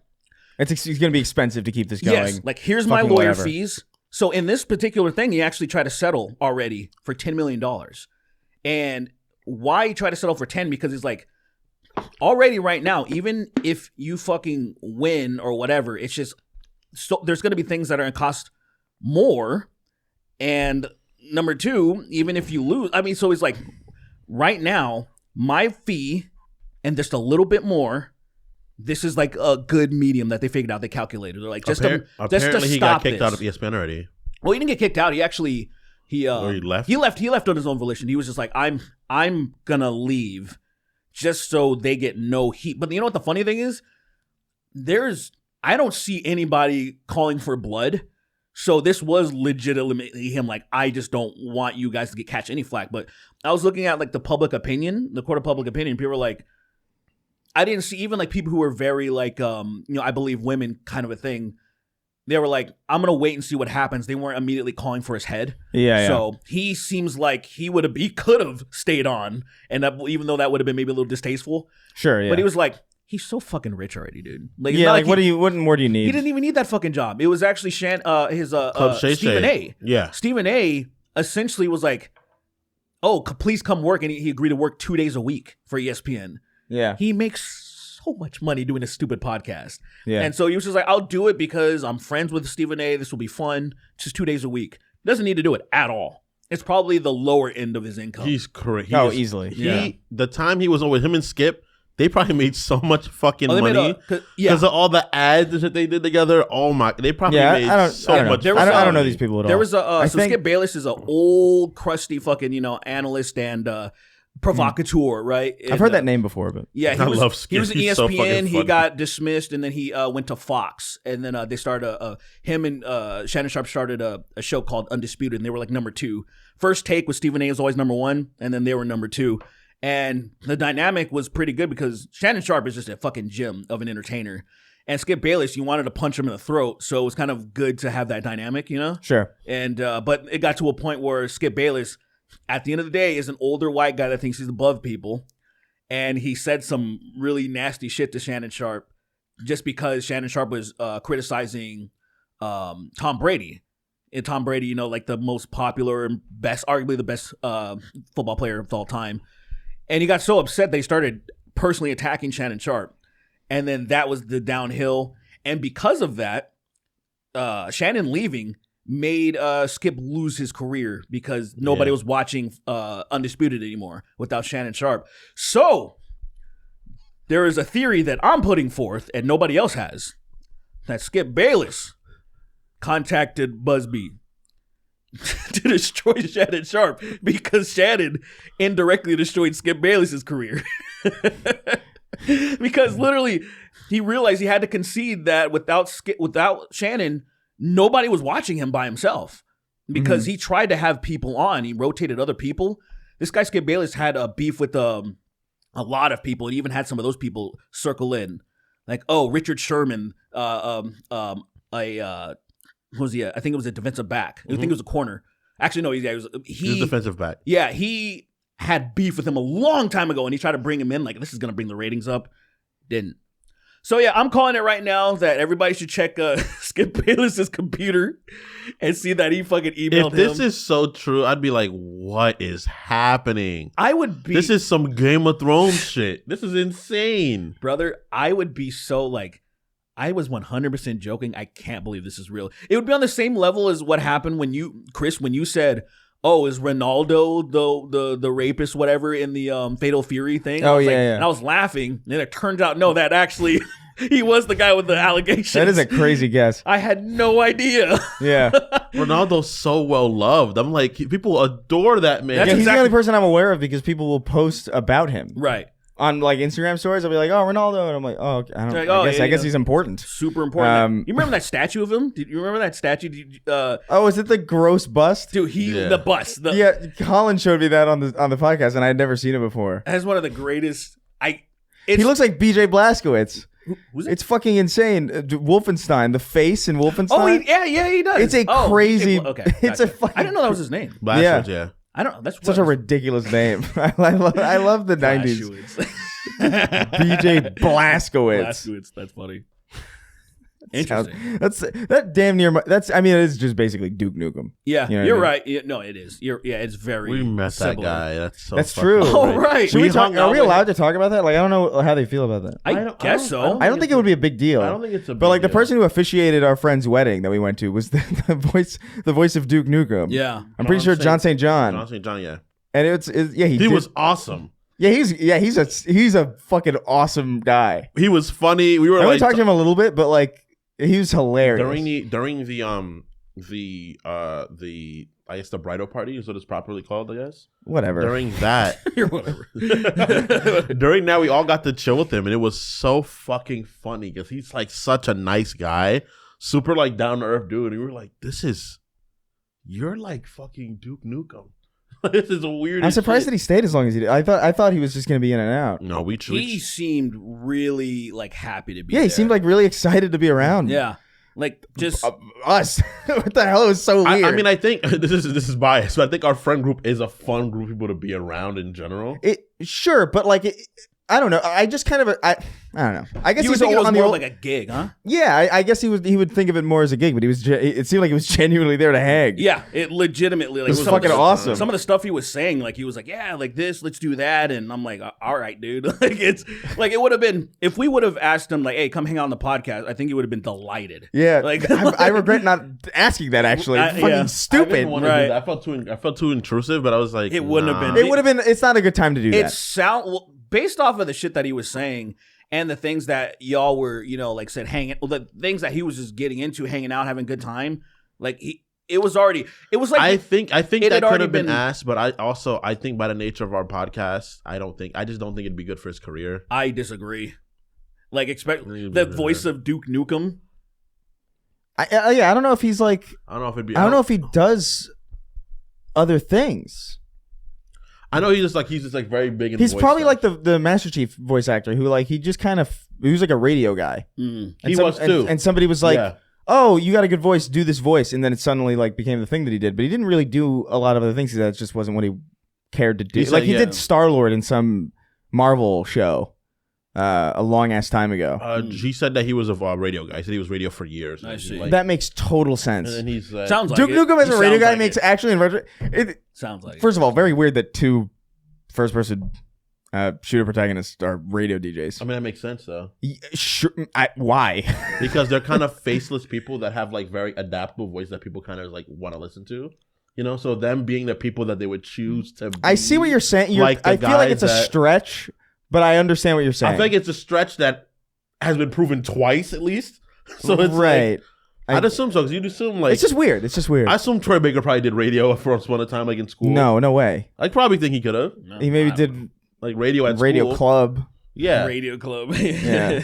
it's going to be expensive to keep this going. Yes, like here's my lawyer fees. So in this particular thing, he actually tried to settle already for $10 million. And why he tried to settle for 10? Because he's like, already right now, even if you fucking win or whatever, it's just, so there's going to be things that are going to cost more. And number two, even if you lose, so he's like, right now, my fee and just a little bit more, this is like a good medium that they figured out. They calculated. They're like, apparently he got kicked out of ESPN already. Well, he didn't get kicked out. He actually he left. He left on his own volition. He was just like, I'm gonna leave, just so they get no heat. But you know what the funny thing is? I don't see anybody calling for blood. So this was legitimately him like, I just don't want you guys to catch any flack. But I was looking at like the public opinion, the court of public opinion. People were like, I didn't see even like people who were very like, I believe women kind of a thing. They were like, I'm going to wait and see what happens. They weren't immediately calling for his head. So he seems like he could have stayed on. And that, even though that would have been maybe a little distasteful. Sure, yeah. But he was like, he's so fucking rich already, dude. Like, what more do you need? He didn't even need that fucking job. It was actually Stephen A. Yeah. Stephen A. essentially was like, oh, please come work. And he agreed to work 2 days a week for ESPN. Yeah. He makes so much money doing a stupid podcast. Yeah. And so he was just like, I'll do it because I'm friends with Stephen A. This will be fun. Just 2 days a week. Doesn't need to do it at all. It's probably the lower end of his income. He's crazy. Easily. The time he was on with him and Skip, they probably made so much fucking money because of all the ads that they did together. Oh my! They probably made so much. I don't know these people at all. There was Skip Bayless is an old crusty fucking analyst and provocateur, right? I've heard that name before, but yeah, I love Skip. He was at He's so fucking ESPN. He funny. got dismissed, and then he went to Fox, and then they started him and Shannon Sharpe started a show called Undisputed, and they were like number 2. First Take with Stephen A. was always number 1, and then they were number 2. And the dynamic was pretty good because Shannon Sharpe is just a fucking gem of an entertainer. And Skip Bayless, you wanted to punch him in the throat. So it was kind of good to have that dynamic, Sure. And but it got to a point where Skip Bayless, at the end of the day, is an older white guy that thinks he's above people. And he said some really nasty shit to Shannon Sharpe just because Shannon Sharpe was criticizing Tom Brady. And Tom Brady, like the most popular and best, arguably the best football player of all time. And he got so upset they started personally attacking Shannon Sharpe. And then that was the downhill. And because of that, Shannon leaving made Skip lose his career because nobody was watching Undisputed anymore without Shannon Sharpe. So there is a theory that I'm putting forth and nobody else has, that Skip Bayless contacted Busby to destroy Shannon Sharpe because Shannon indirectly destroyed Skip Bayless's career. Because literally he realized he had to concede that without Shannon, nobody was watching him by himself because he tried to have people on. He rotated other people. This guy Skip Bayless had a beef with a lot of people. He even had some of those people circle in, like Richard Sherman, who was he? I think it was a defensive back. I think it was a corner. Actually, no, he was a defensive back. Yeah, he had beef with him a long time ago, and he tried to bring him in like, this is going to bring the ratings up. Didn't. So, yeah, I'm calling it right now that everybody should check Skip Bayless's computer and see that he fucking emailed If this is so true, I'd be like, what is happening? I would be... This is some Game of Thrones shit. This is insane. Brother, I would be so like... I was 100% joking. I can't believe this is real. It would be on the same level as what happened when you said, "Oh, is Ronaldo the rapist, whatever, in the Fatal Fury thing?" Oh, yeah. yeah. And I was laughing, and then it turns out, no, that actually he was the guy with the allegations. That is a crazy guess. I had no idea. Yeah. Ronaldo's so well loved. I'm like, people adore that man. He's the only person I'm aware of because people will post about him. Right. On like Instagram stories, I'll be like, "Oh, Ronaldo," and I'm like, "Oh, okay. I guess he's important." Super important. You remember that statue of him? Did you remember that statue? Is it the gross bust? Dude, the bust. Yeah, Colin showed me that on the podcast, and I had never seen it before. That's one of the greatest. He looks like BJ Blazkowicz. Who's it? It's fucking insane. Wolfenstein, the face in Wolfenstein. Oh, he does. It's a crazy. Okay, it's a gotcha. fucking. I didn't know that was his name. Blazkowicz, yeah. I don't know. That's such a ridiculous name. I love the 90s. BJ Blazkowicz. That's funny. Interesting. That damn near. It is just basically Duke Nukem. Yeah, you know you're right. Yeah, no, it is. It's very. We met similar. that guy. That's true. Oh, right. Should we talk? Are we allowed to talk about that? Like, I don't know how they feel about that. I guess so. I don't think it would be a big deal. I don't think it's a big But like the deal. person who officiated our friend's wedding that we went to was the voice of Duke Nukem. Yeah, I'm pretty sure John St. John. John St. John, yeah. And he was awesome. Yeah, he's a fucking awesome guy. He was funny. We were I only talked to him a little bit, but like he was hilarious. During the I guess the bridal party is what it's properly called, I guess. Whatever. During that, whatever. During that, we all got to chill with him, and it was so fucking funny because he's like such a nice guy, super like down to earth dude. And we were like, you're like fucking Duke Nukem. This is weird. I'm surprised that he stayed as long as he did. I thought he was just gonna be in and out. No, he seemed really like happy to be. Yeah, he seemed like really excited to be around. Yeah, like just us. What the hell? It was so weird. I mean, I think this is biased, but I think our friend group is a fun group of people to be around in general. Sure, but like I don't know. I just kind of I don't know. I guess You would he's think it was on the more old, like a gig, huh? yeah. I guess he would think of it more as a gig, but it seemed like he was genuinely there to hang. Yeah, it legitimately like It was some of fucking the- awesome. Some of the stuff he was saying, like he was like, "Yeah, like this, let's do that," and I'm like, "All right, dude." Like it's like it would have been if we would have asked him like, "Hey, come hang out on the podcast." I think he would have been delighted. Yeah, like I regret not asking that. Actually, I- fucking yeah. I stupid. didn't want to Right. do that. I felt too intrusive, but I was like, It wouldn't have nah. been. It would have been. It's not a good time to do It that. based off of the shit that he was saying and the things that y'all were, like said, the things that he was just getting into, hanging out, having a good time. Like it was like I think it had that could already have been been- asked, but I think by the nature of our podcast, I just don't think it'd be good for his career. I disagree. Like expect Maybe the better. voice of Duke Nukem. I don't know if he's like. I don't know if it'd be. I don't know if he does other things. I know he's just like very big. In He's voice probably stuff. like the Master Chief voice actor who like he was like a radio guy. Mm. And He was too. And somebody was like, Yeah. "Oh, you got a good voice. Do this voice," and then it suddenly like became the thing that he did. But he didn't really do a lot of other things. That just wasn't what he cared to do. He's Like like, he yeah. did Star-Lord in some Marvel show a long ass time ago. He said that he was a radio guy. He said he was radio for years. I see. Like, That makes total sense. and then he's like, Sounds like Duke it. Nukem as He a radio sounds guy like makes it. actually in retro. Sounds like First of all, very weird that two first-person shooter protagonists are radio DJs. I mean, that makes sense though, Sure, why? because they're kind of faceless people that have like very adaptable voice that people kind of like want to listen to. So them being the people that they would choose to. I see what you're saying. Like the I feel like it's a guys that- stretch, but I understand what you're saying. I think it's a stretch that has been proven twice at least. So it's right. I'd assume so because you'd assume like It's just weird. I assume Troy Baker probably did radio for once upon a time, like in school. no way. I probably think he could have No, He maybe I- did like radio at Radio school. Club. Yeah, Radio Club. Yeah.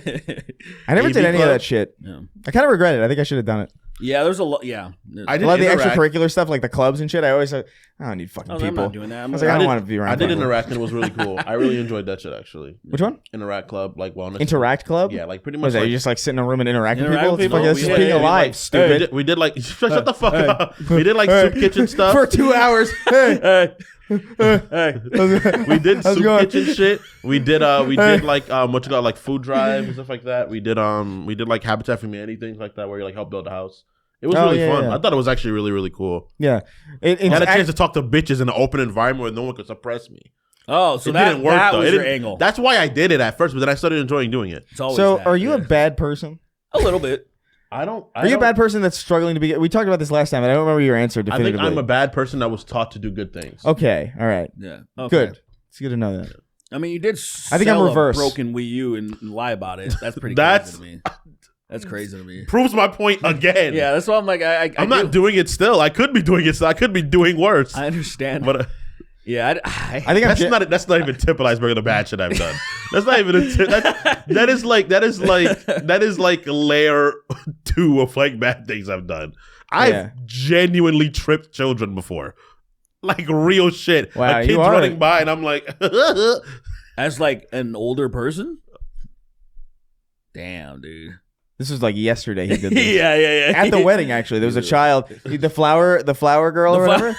I never AV did any Club? of that shit. Yeah. I kind of regret it. I think I should have done it. Yeah, there's a lot. Yeah, I A did lot of the interact. extracurricular stuff, like the clubs and shit. I always said, I don't need fucking I'm people. not doing that. I was like, I don't want to be around. I did people. interact and it was really cool. I really enjoyed that shit actually. Which one? Interact Club, like wellness. Interact Club. Yeah, like pretty What much. is that? Like, You just like sit in a room and interact with Interact people? with It's fucking- people? That's just Yeah, being yeah, alive, like- stupid. we did like shut the fuck up. We did like soup kitchen stuff. For 2 hours. Hey. Hey, We did How's it soup going? kitchen shit. We did like what you got like food drive and stuff like that. We did like Habitat for Humanity things like that where you like help build a house. It was Oh, really yeah, fun. yeah. I thought it was actually really really cool. Yeah. I had a chance to talk to bitches in an open environment where no one could suppress me. oh, so It that didn't work that though. was It your didn't- angle. That's why I did it at first, but then I started enjoying doing it. It's always So, that, are you a yeah. bad person? A little bit. Are you a bad person that's struggling to be? We talked about this last time, and I don't remember your answer I think definitively. I'm a bad person that was taught to do good things. Okay, all right, Yeah. Okay. good. It's good to know that. I mean, you did. I think I'm sell a reverse. broken Wii U and lie about it. That's pretty That's- crazy to me. That's crazy to me. Proves my point again. Yeah, that's why I'm like, I'm not doing it still. I could be doing it still. I could be doing worse. I understand. But yeah, I think I'm. that's not even tip of the iceberg of the bad shit I've done. That's not even a tip. That is like layer 2 of like bad things I've done. I've Yeah. genuinely tripped children before. Like real shit. Wow, A kid's you are- running by and I'm like as like an older person. Damn, dude. This was like yesterday. He did this. yeah. At the wedding, actually, there was a child. The flower girl, or whatever.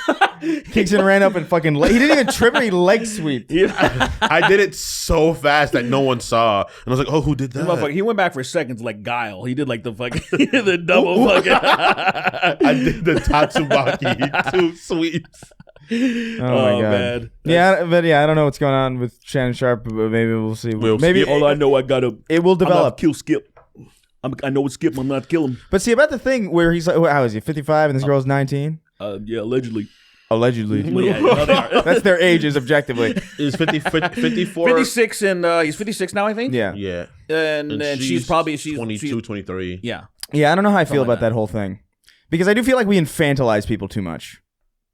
Kingston ran up and fucking. He didn't even trip her. He leg sweeped. I did it so fast that no one saw. And I was like, oh, who did that? Motherfucker, he went back for seconds like Guile. He did like the fucking the double fucking. I did the Tatsumaki 2 sweeps. Oh my god. Man. Yeah, but yeah, I don't know what's going on with Shannon Sharpe, but maybe we'll see. Maybe All I know, I gotta. it will I'm not develop. kill Skip. I know it's Skip. I'm not kill him. But see about the thing where he's like, how is he? 55 and this girl's 19. Yeah, allegedly. Allegedly. Well, yeah, no, they are. That's their ages, objectively. Is 54? 56 and he's 56 now, I think. Yeah. Yeah. and she's probably 22, 23. yeah. Yeah, I don't know how I feel Something like about that whole thing. Because I do feel like we infantilize people too much.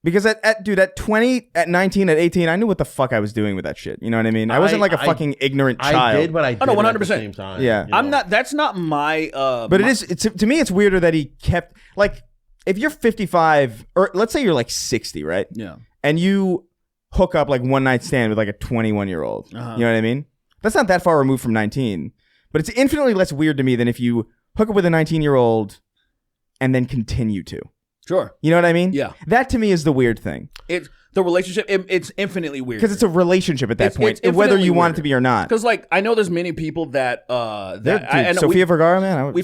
Because at 20, at 19, at 18, I knew what the fuck I was doing with that shit. You know what I mean? I wasn't like a fucking ignorant child. I did, but I did no, it at 100%. the same time. Yeah. you know? I'm not. That's not my. But it is to me. It's weirder that he kept like if you're 55 or let's say you're like 60, right? Yeah. And you hook up like one night stand with like a 21-year-old. Uh-huh. You know what I mean? That's not that far removed from 19, but it's infinitely less weird to me than if you hook up with a 19-year-old and then continue to. Sure. You know what I mean? Yeah. That to me is the weird thing. It's the relationship. It's infinitely weird Because it's a relationship at that It's- point, it's whether you infinitely want weirder. it to be or not. Because like I know there's many people that Dude, I know Sofia Vergara, man. I would,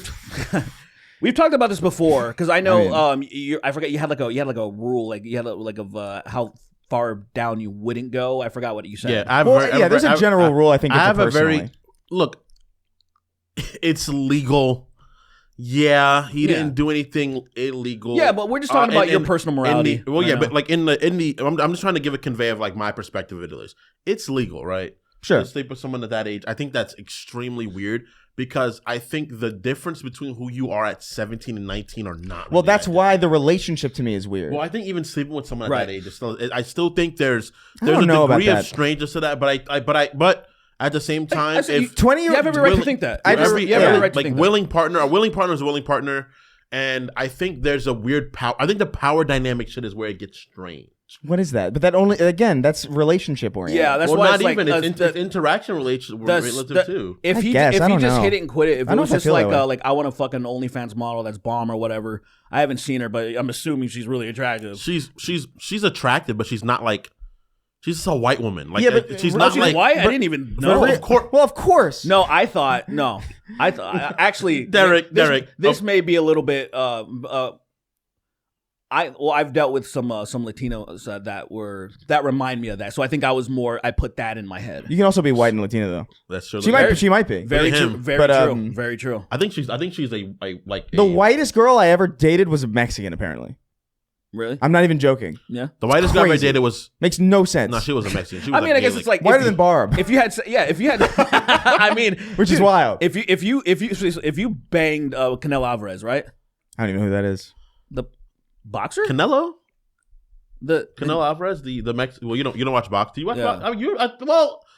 we've talked about this before because I know I forget you had like a rule like you had like of how far down you wouldn't go. I forgot what you said. Yeah, I have well, very- yeah, there's a general rule I think. I have a personally. very look. It's legal. Yeah, he didn't do anything illegal. Yeah, but we're just talking about your personal morality. But like in the, I'm just trying to give a convey of like my perspective of it is. It's legal, right? Sure. To sleep with someone at that age, I think that's extremely weird because I think the difference between who you are at 17 and 19 are not. Well, really that's that why the relationship to me is weird. Well, I think even sleeping with someone at Right. that age is still. I still think there's don't a know about degree of that. strangeness to that, but at the same time, if 20 You have every right to think that. You have every right to like think that. willing partner, a willing partner is a willing partner, and I think there's a weird power. I think the power dynamic shit is where it gets strange. What is that? But that only again, that's relationship oriented. Yeah, that's well, why not it's like even it's interaction relative too. If I he guess, I if he don't just know. hit it and quit it, if I it don't was know if I just feel like that way. like I want to fuck an OnlyFans model that's bomb or whatever. I haven't seen her, but I'm assuming she's really attractive. She's attractive, but she's not like she's just a white woman. Like Yeah, but- she's Oh, not She's like white? I didn't even know. of course. Well, of course. No, I thought actually Derek, This may be a little bit. I've dealt with some Latinos that remind me of that. So I think I put that in my head. You can also be white and Latino though. That's true. She might be. Very Look at true. him. Very But, true. Very true. I think she's a like The whitest girl I ever dated was a Mexican. Apparently, Really? I'm not even joking. Yeah. the whitest girl I crazy. dated was Makes no sense. no, she was a Mexican. She was I mean, I guess Gaelic. it's like Whiter than Barb, if you had, I mean, which is wild. if you banged Canelo Alvarez, right? I don't even know who that is. The boxer? Canelo. The Canelo Alvarez, the Mexican. Well, you don't watch box. Do you watch Yeah. box?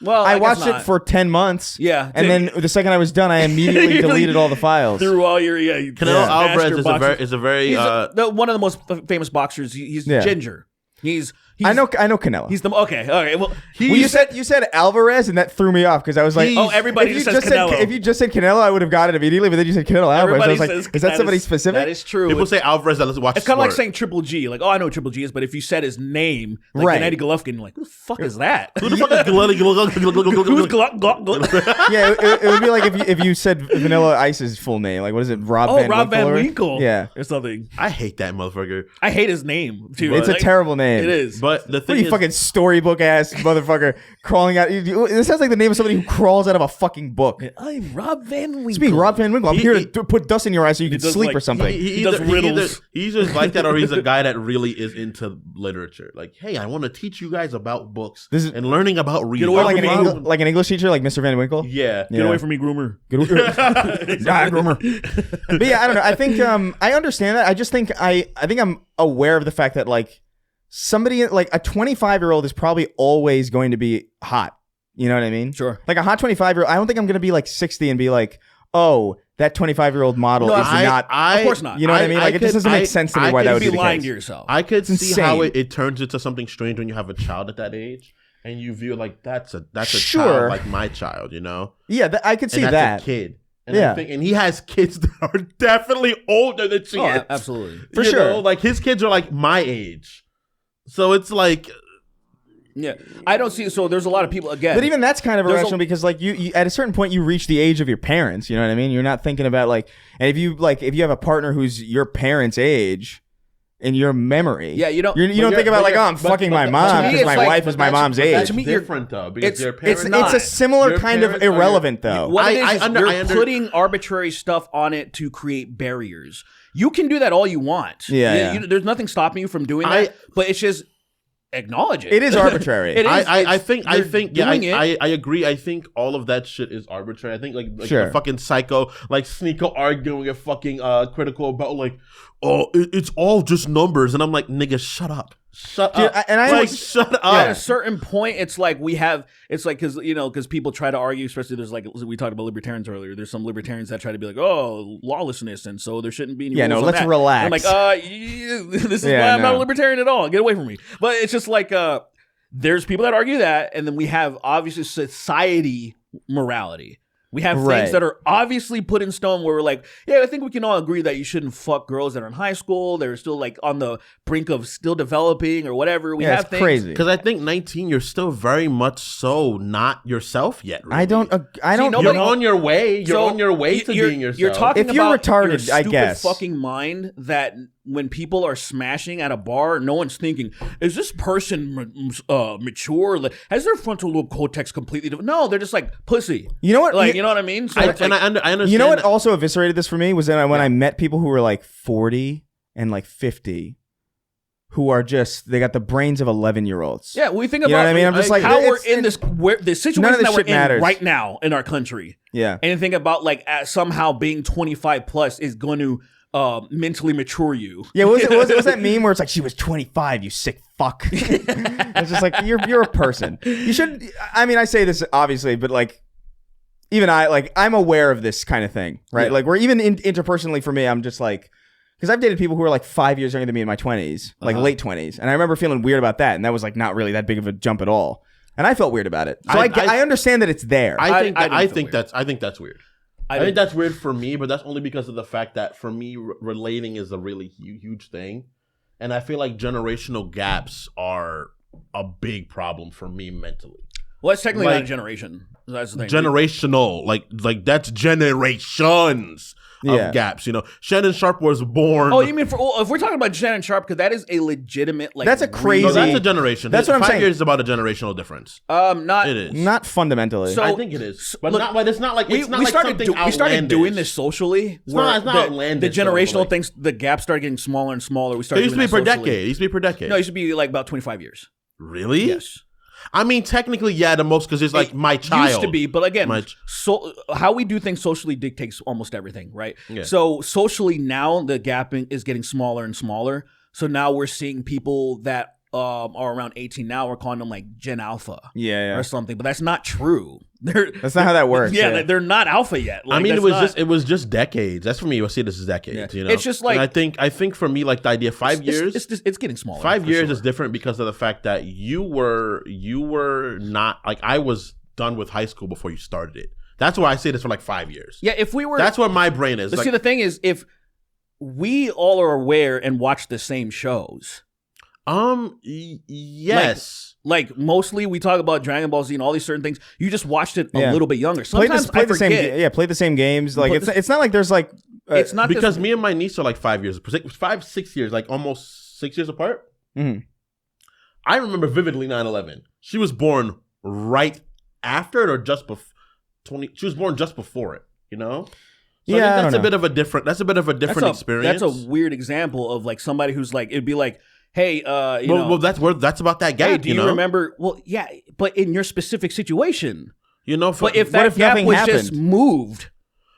Well, I guess watched it not. for 10 months. Yeah, And then the second I was done, I immediately You deleted all the files. through all your Canelo Alvarez is a very He's one of the most famous boxers. He's Yeah. ginger. He's I know Canelo. He's the okay. Well, Well, you said Alvarez, and that threw me off because I was like, He's- oh, everybody if you just says Canelo. if you just said Canelo, I would have got it immediately. But then you said Canelo Alvarez. I Everybody was like, says is that somebody is- specific? That is true. people say Alvarez that watch. It's kind of like sport. saying Triple G. Like, oh, I know what Triple G is, but if you said his name, like Right. Gennady Golovkin, you're like, who the fuck is that? Who the fuck is Who's Gluck? Yeah, it would be like if you said Vanilla Ice's full name. Like, what is it? Rob Oh, Van Rob Winkle Van or- Winkle. Yeah. Or something. I hate that motherfucker. I hate his name, too. It's a terrible name. It is. But the What thing are you, is, fucking storybook ass motherfucker crawling out? This sounds like the name of somebody who crawls out of a fucking book. I'm Rob Van Winkle. Speaking of Rob Van Winkle, I'm He- here he- to put dust in your eyes so you can does, sleep like, or something. He does riddles. He's just like that, or he's a guy that really is into literature. Like, hey, I want to teach you guys about books This is- and learning about reading. away Or like from an English teacher, like Mr. Van Winkle. Yeah. Get away from me, groomer. But yeah, I don't know. I think I understand that. I just think I think I'm aware of the fact that like somebody like a 25-year-old is probably always going to be hot. You know what I mean? Sure. Like a hot 25-year-old. I don't think I'm going to be like 60 and be like, oh, that 25-year-old model No, is not. Of course not. You know what I mean? Like it just doesn't make sense to me why that would You'd be be the lying case. to yourself. I could It's see how insane. it turns into something strange when you have a child at that age, and you view like that's a Sure. child like my child, you know? Yeah, I could see and that's that. a kid. And Yeah. and he has kids that are definitely older than she Oh, is. absolutely. For You sure. know, like his kids are like my age. So it's like Yeah. I don't see. So there's a lot of people, again. But even that's kind of There's irrational because like you at a certain point you reach the age of your parents, you know what I mean? You're not thinking about like, and if you have a partner who's your parents' age in your memory, Yeah, you don't- you don't think about like, oh, I'm but- fucking my but- mom to me, because it's my like- wife is my mom's That's age. to me, you're- different though because it's- your it's parents It's a similar your kind of parents are your- irrelevant though. What it is, I is under- you're I under- putting arbitrary stuff on it to create barriers. You can do that all you want. Yeah. There's nothing stopping you from doing I- that. But it's just acknowledge it. It is arbitrary. It is. I It's- think you're doing it. I agree. I think all of that shit is arbitrary. I think like Sure. a fucking psycho like Sneeko arguing a fucking critical about like it's all just numbers and I'm like nigga shut up. Shut Dude, up. and I like, was- shut up. At a certain point, it's like it's like because people try to argue, especially there's like we talked about libertarians earlier. There's some libertarians that try to be like, oh, lawlessness, and so there shouldn't be any. Yeah, rules no, on let's that. relax. I'm like, this is Yeah, why I'm not a no. libertarian at all. Get away from me. But it's just like there's people that argue that, and then we have obviously society morality. We have Right. things that are obviously put in stone where we're like, yeah, I think we can all agree that you shouldn't fuck girls that are in high school. They're still like on the brink of still developing or whatever. We have it's things. crazy. Because I think 19, you're still very much so not yourself yet. Really. I don't. nobody- You're on your way. You're So, on your way to you're- being yourself. You're talking If you're about retarded, your I stupid guess. fucking mind that when people are smashing at a bar, no one's thinking, is this person mature? Like, has their frontal lobe cortex completely different? No, they're just like pussy. You know what? Like, you know what I mean? So I it's like, understand. You know what also eviscerated this for me was that when I met people who were like 40 and like 50, who are just they got the brains of 11-year-olds. yeah, we think You know about what I mean? I'm just like, how we're it's- in this situation none of this that we're shit in matters. right now in our country. Yeah. And think about like somehow being 25 plus is going to mentally mature you. Yeah, what was that meme where it's like she was 25, you sick fuck? It's just like you're a person. You should. I mean, I say this obviously, but like even I'm aware of this kind of thing, right? Yeah. Like, where even interpersonally for me, I'm just like, because I've dated people who are like 5 years younger than me in my 20s, like late 20s, and I remember feeling weird about that, and that was like not really that big of a jump at all, and I felt weird about it. So I understand that it's there. I didn't feel weird. that's weird. I think that's weird for me, but that's only because of the fact that for me, relating is a really huge thing. And I feel like generational gaps are a big problem for me mentally. Well, it's technically Like, not a generation. That's the thing. Generational, like that's generations of gaps. You know, Shannon Sharpe was born. Oh, you mean if we're talking about Shannon Sharpe, because that is a legitimate like. That's a crazy- No, that's a generation. That's what I'm 5 saying. years is about a generational difference. not It is. Not fundamentally. So- I think it is, but look, not. But it's not like it's not we like started something we started outlandish. doing this socially. It's where not the outlandish, though, generational like- things, the gap started getting smaller and smaller. We It started used to be doing per that socially. decade. It used to be per decade. No, it used to be like about 25 years. Really? Yes. I mean, technically, yeah, the most because it's like my child. Used to be, but again, My- so how we do things socially dictates almost everything, right? Yeah. So socially now the gap is getting smaller and smaller. So now we're seeing people that are around 18 now. We're calling them like Gen Alpha, Yeah. or something. But that's not true. That's not how that works. Yeah, they're not alpha yet. Like, I mean, that's it was just decades. That's for me. I see this as decades. Yeah. You know, It's just like- And I think for me, like the idea of 5 years. It's getting smaller. 5 for years sure. is different because of the fact that you were not like I was done with high school before you started it. That's why I say this for like 5 years. Yeah, if we were. That's where my brain is. But Like, see, the thing is, if we all are aware and watch the same shows, yes. like mostly we talk about Dragon Ball Z and all these certain things. You just watched it a Yeah. little bit younger. Sometimes I the same. forget. Yeah, play the same games. Like But it's not like there's like. It's not Because this, me and my niece are like 5 years, 6 years, like almost 6 years apart. Mhm. I remember vividly 9/11. She was born right after it or just before 20. She was born just before it. You know. So Yeah, I I think don't that's a know. bit of a different. That's a bit of a different experience. That's a weird example of like somebody who's like it'd be like, hey, you know, well, that's about that gap. hey, do you know? remember? Well, yeah, but in your specific situation. You know, But if what that if gap nothing was just happened? moved,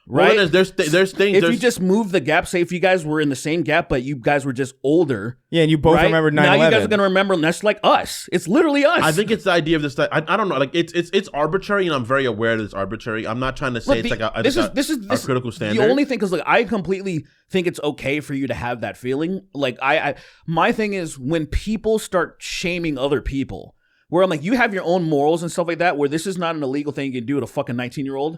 well, right? there's things. If you just move the gap, say if you guys were in the same gap, but you guys were just older, Yeah, and you both right? remembered 9/11. Now you guys are gonna remember, and that's like us. It's literally us. I think it's the idea of this. I don't know. Like it's arbitrary, and I'm very aware that it's arbitrary. I'm not trying to say Look, it's like this is a critical standard. The only thing, because like I completely think it's okay for you to have that feeling. Like I my thing is when people start shaming other people, where I'm like, you have your own morals and stuff like that. Where this is not an illegal thing you can do to a fucking 19-year-old.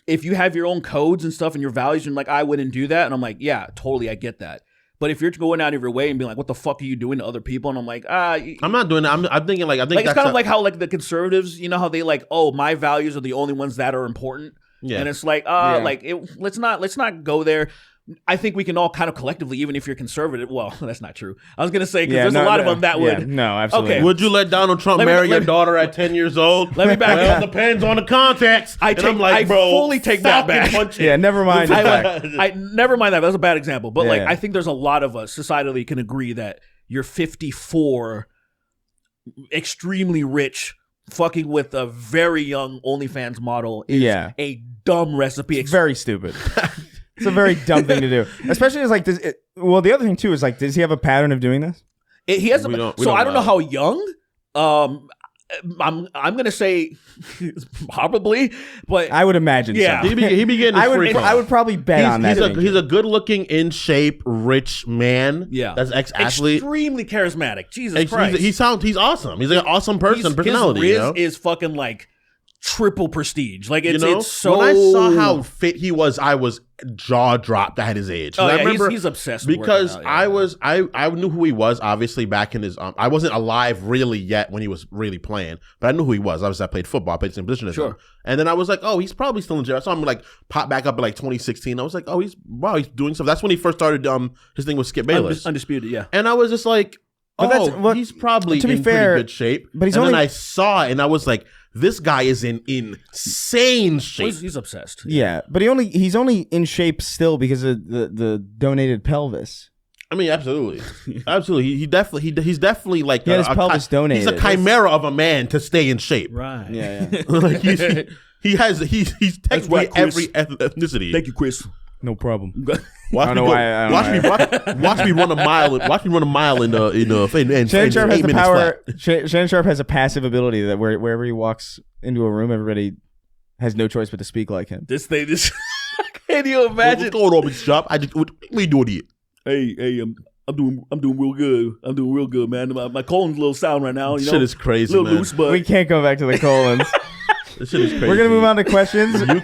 If you have your own codes and stuff and your values, and like I wouldn't do that, and I'm like, yeah, totally, I get that. But if you're going out of your way and being like, what the fuck are you doing to other people? And I'm like, I'm not doing that. I'm thinking like I think like it's that's kind of like how like the conservatives, you know how they like, oh, my values are the only ones that are important. Yeah. And it's like, let's not go there. I think we can all kind of collectively, even if you're conservative. Well, that's not true. I was gonna say because there's a lot of them that would. No, absolutely. Okay. Would you let Donald Trump marry your daughter at 10 years old? Let me back Well, up. it depends on the context. I And take- I'm like, I bro, fully take that fucking back. punch it. Yeah, never mind. the fact. I never mind that. That was a bad example. But like, Yeah. I think there's a lot of us societally can agree that you're 54, extremely rich, fucking with a very young OnlyFans model is Yeah. a dumb recipe. It's very stupid. It's a very dumb thing to do, especially as like this. Well, the other thing too is like, does he have a pattern of doing this? He has. We don't I don't know know. how young. I'm gonna say probably, but I would imagine. Yeah. so. He be getting I his would. free I would probably bet on that. He's a good looking, in shape, rich man. yeah, That's ex-athlete. extremely charismatic. Jesus Christ, He's awesome. He's like an awesome person, His personality. Riz You know? is fucking like triple prestige. Like it's you know, it's so. when I saw how fit he was, I was jaw dropped at his age. Oh, I yeah, remember he's obsessed with because working out, I knew who he was obviously back in his I wasn't alive really yet when he was really playing, but I knew who he was. Obviously, I played football, I played the same position as him, and then I was like, oh, he's probably still in jail. I saw him like pop back up in like 2016. I was like, oh, he's doing stuff. That's when he first started. His thing with Skip Bayless, Undisputed, yeah. and I was just like, he's probably to be in fair, pretty good shape. but he's and only. then I saw it, and I was like, this guy is in insane shape. He's obsessed. Yeah, but he's only in shape still because of the donated pelvis. I mean, absolutely, absolutely. He's definitely like He had his pelvis donated. He's a chimera of a man to stay in shape. Right. Yeah. Like he's technically right, Chris. every ethnicity. Thank you, Chris. No problem. Watch me run a mile. Watch me run a mile in Shannon Sharpe has 8 the minutes power. flat. Shannon Sharpe has a passive ability that wherever he walks into a room, everybody has no choice but to speak like him. This can you imagine? What's going on, Mr. Sharpe? What are you doing here? Hey, I'm doing real good. I'm doing real good, man. My colon's a little sound right now. Shit is crazy, a little man. loose, but We can't go back to the colons. This shit is crazy. We're gonna move on to questions. You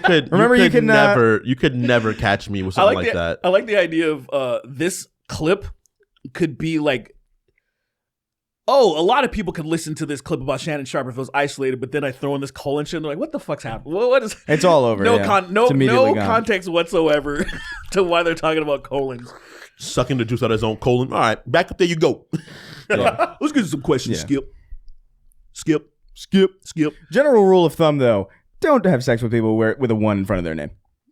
could never catch me with something like that. I like the idea of this clip could be like, oh, a lot of people could listen to this clip about Shannon Sharpe if it was isolated, but then I throw in this colon shit and they're like, what the fuck's happening? What is It's all over. no yeah. It's immediately no gone. context whatsoever to why they're talking about colons. Sucking the juice out of his own colon. All right, back up there you go. Yeah. Let's get to some questions, Yeah. Skip. General rule of thumb, though: don't have sex with people with a 1 in front of their name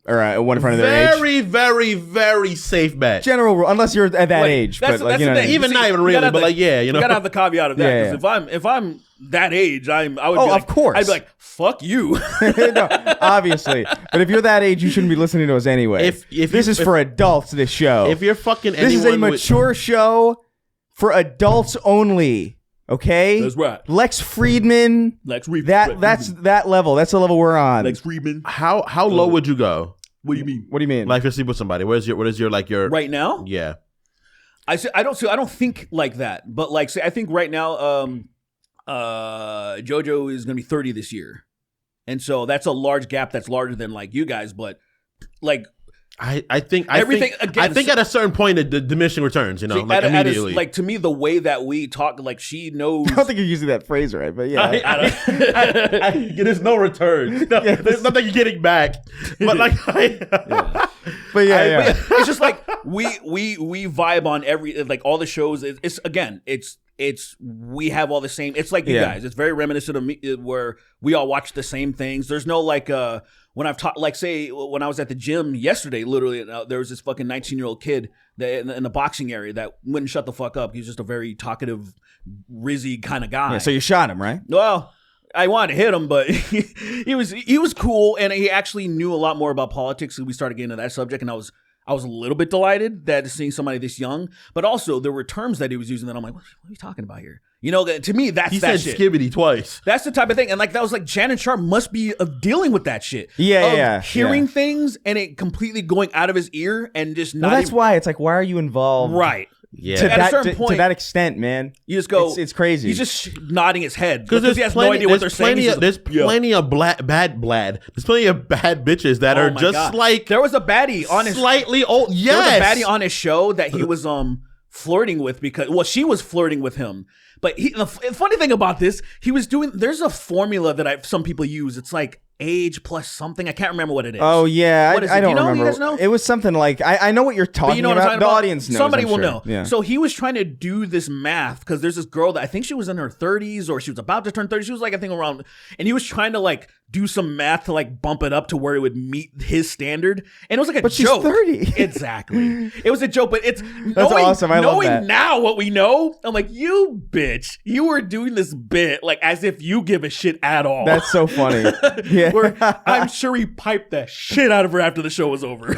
or a 1 in front of their age. Very, very, very safe bet. General rule, unless you're at that age. That's But like, the you know, thing. Even See, not even you really, gotta have but like, yeah, you know. You gotta have the caveat of that Yeah, because if I'm that age, I would. Oh, be like, of course. I'd be like, fuck you. no, obviously. But if you're that age, you shouldn't be listening to us anyway. If this is for adults, this show. If you're fucking this is a anyone mature show for adults only. Okay, That's right. Lex Friedman. Lex Friedman. That's that level. That's the level we're on. Lex Friedman. how low would you go? What do you mean? What do you mean? Like if you sleep with somebody, what is your Right now? yeah. I don't think like that. But like, say, I think right now, JoJo is gonna be 30 this year, and so that's a large gap. That's larger than like you guys, but like. I think Everything again, I think at a certain point the diminishing returns, you know, See, like immediately. like to me, the way that we talk, like she knows. I don't think you're using that phrase right, but yeah. There's no return. No, there's nothing you're getting back. But like, But yeah. It's just like we vibe on every like all the shows. It's we have all the same. It's like you guys. It's very reminiscent of me, where we all watch the same things. There's no like when I've taught, like say when I was at the gym yesterday, literally there was this fucking 19-year-old kid that in the boxing area that wouldn't shut the fuck up. He's just a very talkative, rizzy kind of guy. Yeah, so you shot him, right? Well, I wanted to hit him, but he was cool, and he actually knew a lot more about politics. So we started getting into that subject, and I was a little bit delighted that seeing somebody this young, but also there were terms that he was using that I'm like, what are you talking about here? You know, to me, that's he that said shit. skibbity twice. That's the type of thing, and like that was like Shannon Sharpe must be dealing with that shit. Hearing things and it completely going out of his ear and just not. Well, that's why it's like, why are you involved? Right. Yeah. To At a that, certain point, to that extent, man. You just go. It's crazy. He's just nodding his head Because he has no idea what they're saying. There's plenty of bad bitches that are my just God. like There was a baddie on his slightly old. There was Yes, a baddie on his show that he was flirting with because she was flirting with him. But the funny thing about this, he was doing. There's a formula that some people use. It's like age plus something. I can't remember what it is. Oh yeah, What is I it? don't You know? remember. You guys know? It was something like I know what you're But talking you know what about. I'm talking The about? audience knows. Somebody I'm will sure. know. Yeah. So he was trying to do this math because there's this girl that I think she was in her 30s or she was about to turn 30. She was like I think around, and he was trying to like do some math to like bump it up to where it would meet his standard, and it was like a But she's joke. 30. Exactly. It was a joke, but it's That's awesome. I love knowing that. now what we know. I'm like, you bitch, you were doing this bit like as if you give a shit at all. That's so funny. Yeah. Where I'm sure he piped the shit out of her after the show was over.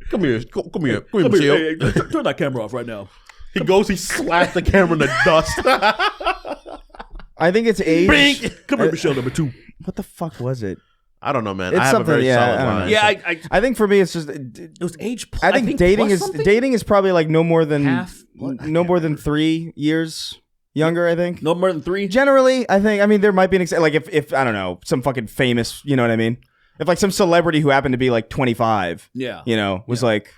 come here, Michelle. Hey, turn that camera off right now. He goes, he slaps the camera in the dust. I think it's age. Bing! Come here, Michelle number 2. What the fuck was it? I don't know, man. It's I have something, a very yeah, solid I don't line. know. Yeah, I think for me, it's just. it was age plus. I think dating plus is something? dating is probably like no more than Half? no more than 3 years. younger, I think. No more than 3? Generally, I think. I mean, there might be an like if I don't know, some fucking famous. You know what I mean? If like some celebrity who happened to be like 25. Yeah. You know, was like.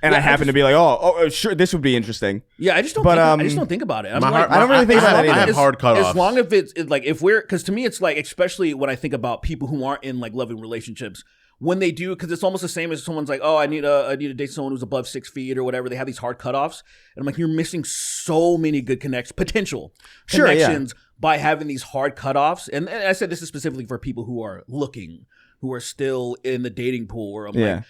And Yeah, I happen to be like, sure, this would be interesting. Yeah, I just don't. I just don't think about it. I don't really think about that either. I have hard cutoffs. As long as it's like because to me it's like, especially when I think about people who aren't in like loving relationships, when they do, because it's almost the same as someone's like, oh, I need to date someone who's above 6 feet or whatever. They have these hard cutoffs, and I'm like, you're missing so many good potential connections by having these hard cutoffs. And I said this is specifically for people who are looking, who are still in the dating pool. Where I'm like,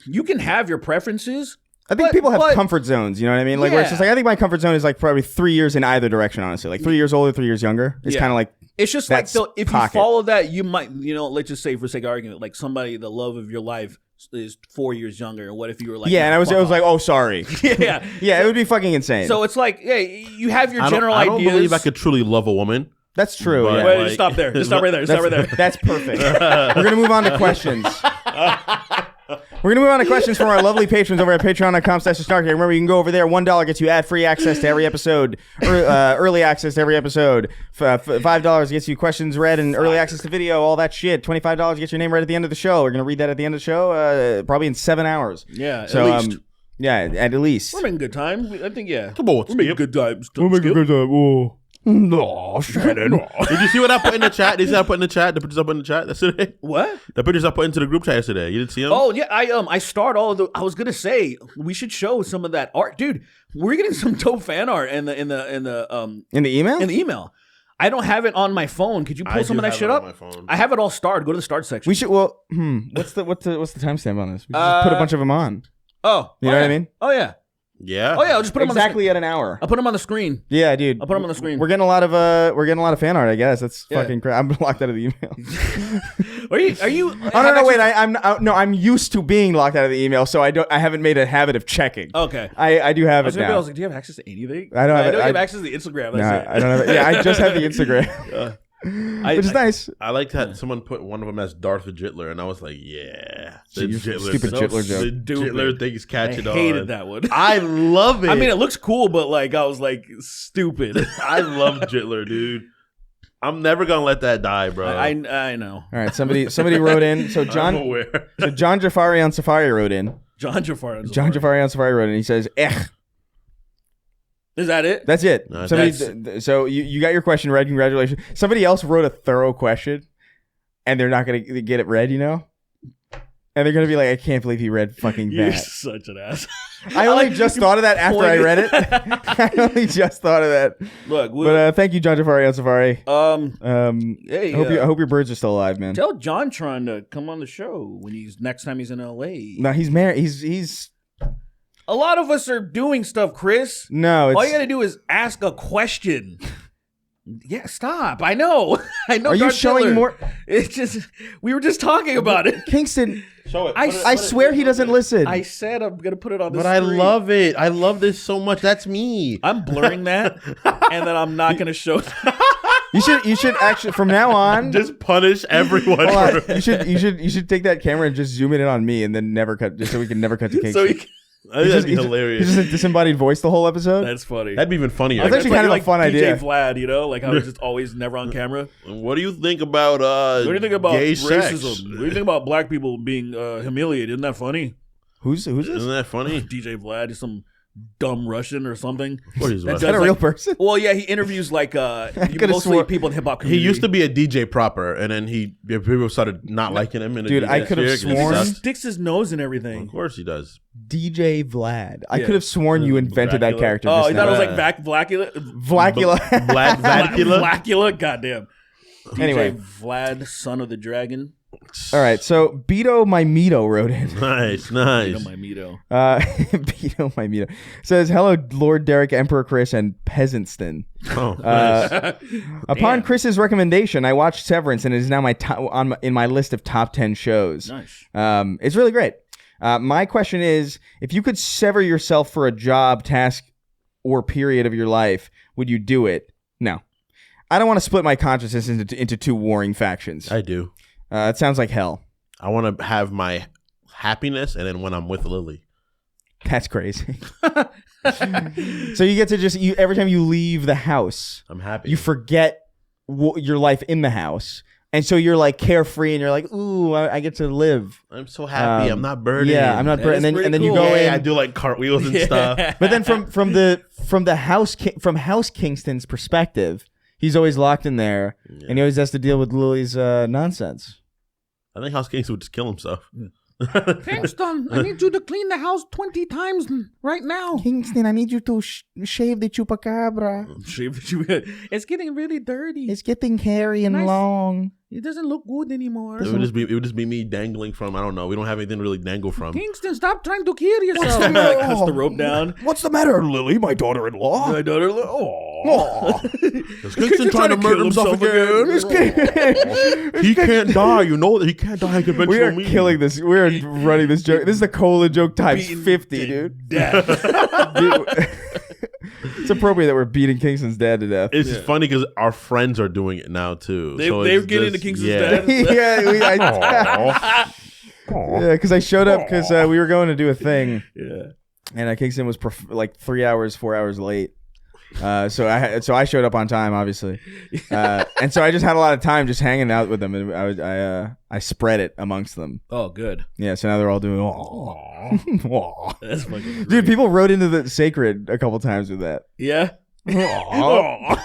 you can have your preferences. I think people have comfort zones, you know what I mean? Like, where it's just like, I think my comfort zone is like probably 3 years in either direction, honestly. Like 3 years older, 3 years younger. It's kind of like, it's just like, so if you follow that, you might, let's just say for sake of argument, like somebody, the love of your life is 4 years younger. And what if you were like, and I was like, oh, sorry. Yeah, it would be fucking insane. So it's like, you have your general ideas. I don't believe I could truly love a woman. That's true. But, Wait, just stop there. Just stop right there. Stop right there. That's perfect. We're going to move on to questions. We're going to move on to questions from our lovely patrons over at patreon.com/Snark. Remember, you can go over there. $1 gets you ad-free access to every episode, early access to every episode. $5 gets you questions read and early access to video, all that shit. $25 gets your name right at the end of the show. We're going to read that at the end of the show, probably in 7 hours. Yeah, so, at least. At least. We're making good time. I think, Come on, we're making good times. We're making good time. Oh. No, Shannon. Did you see what I put in the chat? Did you see what I put in the chat? The pictures I put in the chat yesterday? What? The pictures I put into the group chat yesterday. You didn't see them? Oh, yeah. I starred all of the... I was going to say, we should show some of that art. Dude, we're getting some dope fan art in the email? In the email. I don't have it on my phone. Could you pull some of that shit up? My phone. I have it all starred. Go to the start section. We should... Well, what's the timestamp on this? We should just put a bunch of them on. Oh. You know what I mean? Oh, yeah. Yeah. Oh yeah, I'll just put them exactly on at an hour. I'll put them on the screen. Yeah, dude. I'll put them on the screen. We're getting a lot of fan art, I guess. That's fucking crazy. I'm locked out of the email. Are you? Oh no, wait. I'm used to being locked out of the email, so I haven't made a habit of checking. Okay. I do have it now. I was like, do you have access to anything? I don't have it. I know you have access to the Instagram. No, I don't have it. Yeah, I just have the Instagram. Which is nice. I like that someone put one of them as Darth Jittler, and I was like, yeah. The stupid Jittler joke. The Jittler thing is catching on. I hated that one. I love it. I mean, it looks cool, but like, I was like, stupid. I love Jittler, dude. I'm never gonna let that die, bro. I know. All right, somebody wrote in. So John Jafari on Safari wrote in. John Jafari on Safari wrote in. He says, Is that it? That's it. So you got your question read. Congratulations. Somebody else wrote a thorough question, and they're not going to get it read, and they're going to be like, I can't believe he read fucking that. You're such an ass. I only just thought of that after I read it. I only just thought of that. Look, but thank you, John Jafari on Safari. Hey, I hope your birds are still alive, man. Tell John trying to come on the show when next time he's in LA. No, he's married. He's. A lot of us are doing stuff, Chris. No, all you gotta do is ask a question. Yeah, stop. I know. Are you showing more? It's just we were just talking about it. Kingston, show it. I swear he doesn't listen. I said I'm gonna put it on the But screen. I love it. I love this so much. That's me. I'm blurring that, and then I'm not gonna show. You should actually from now on just punish everyone. You should take that camera and just zoom it in on me, and then never cut, just so we can never cut to Kingston. That'd be hilarious. He's just a disembodied voice the whole episode. That's funny. That'd be even funnier. That's actually kind of a fun idea. DJ Vlad, like how he's just always never on camera. What do you think about what do you think about gay racism? sex? What do you think about black people being humiliated? Isn't that funny? Who's this? Isn't that funny? DJ Vlad is some dumb Russian or something. What is that a real person? Well, yeah, he interviews like mostly people in hip hop community. He used to be a DJ proper, and then people started not liking him. Dude, I could have sworn he sticks his nose in everything. Of course he does. DJ Vlad. I could have sworn you invented that character. Oh, I thought it was like Vlacula. Vlacula. Vlacula. Goddamn. Anyway, DJ Vlad, son of the dragon. All right, so Beto My Mito wrote in. Nice. Beto My Mito. Beto My Mito says, "Hello, Lord Derek, Emperor Chris, and Peasantston. Oh, nice. Upon Chris's recommendation, I watched Severance, and it is now in my list of top 10 shows. Nice. It's really great. My question is, if you could sever yourself for a job, task, or period of your life, would you do it? No. I don't want to split my consciousness into two warring factions. I do. It sounds like hell. I want to have my happiness, and then when I'm with Lily. That's crazy. So you get to just every time you leave the house, I'm happy. you forget your life in the house. And so you're like carefree, and you're like, "Ooh, I get to live." I'm so happy. I'm not burning. Yeah, I'm not burning. And then you go in. I do like cartwheels and stuff. But then from House Kingston's perspective, he's always locked in there, and he always has to deal with Lily's nonsense. I think House Kingston would just kill himself. Kingston, I need you to clean the house 20 times right now. Kingston, I need you to shave the chupacabra. It's getting really dirty. It's getting hairy and long. It doesn't look good anymore. It would just be me dangling from, I don't know. We don't have anything to really dangle from. Kingston, stop trying to kill yourself. He like cuts the rope down. What's the matter, Lily, my daughter-in-law? My daughter. Oh. Is Kingston trying to murder himself again? He can't die. You know that he can't die. We are killing this. We are running this joke. This is the cola joke times 50, dude. Death. It's appropriate that we're beating Kingston's dad to death. It's funny because our friends are doing it now too. They're getting into Kingston's dad. Yeah, because I showed up because we were going to do a thing. Yeah. And Kingston was 4 hours late. So I showed up on time, obviously, and so I just had a lot of time just hanging out with them, and I spread it amongst them. Oh, good. Yeah, so now they're all doing. That's fucking great. Dude, people wrote into the sacred a couple times with that. Yeah. I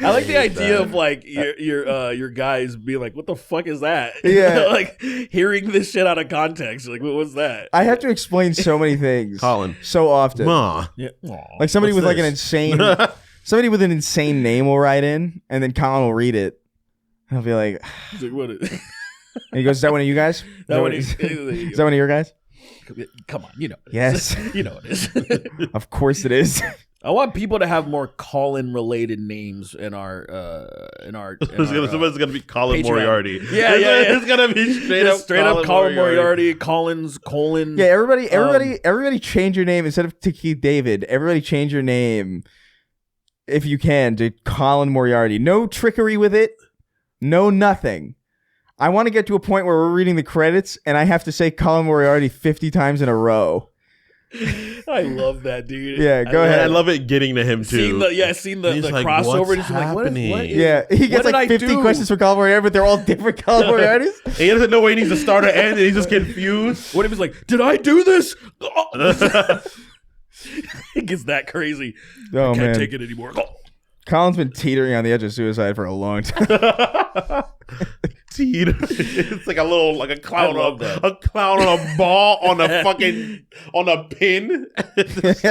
like the idea of like your guys being like, "What the fuck is that?" Yeah, like hearing this shit out of context. Like, what was that? I have to explain so many things, Colin, so often. Ma. Yeah. Like somebody What's with this? somebody with an insane name will write in, and then Colin will read it. And I'll be like, He's like, what is and he goes, "Is that one of you guys? Is that one of your guys?" Come on, you know. Yes. You know it is. Of course it is. I want people to have more Colin related names in our Somebody's gonna be Colin Patreon. Moriarty. Yeah. It's gonna be straight up Colin Moriarty, Collins, Colin. Yeah, everybody change your name instead of to Keith David. Everybody change your name if you can to Colin Moriarty. No trickery with it. No nothing. I want to get to a point where we're reading the credits and I have to say Colin Moriarty 50 times in a row. I love that, dude. Yeah, go ahead. I love it getting to him too. Seeing the He's like, crossover. what's Just like, what happening? is, Yeah, he gets what like did I 50 do? questions for Colin Moriarty, but they're all different Colin Moriartys. He doesn't know where he needs to start or end, and he's just confused. What if he's like, did I do this? It gets that crazy. Oh, I can't man. take it anymore. Colin's been teetering on the edge of suicide for a long time. It's like a clown I love that. a clown on a ball on a fucking on a pin. It's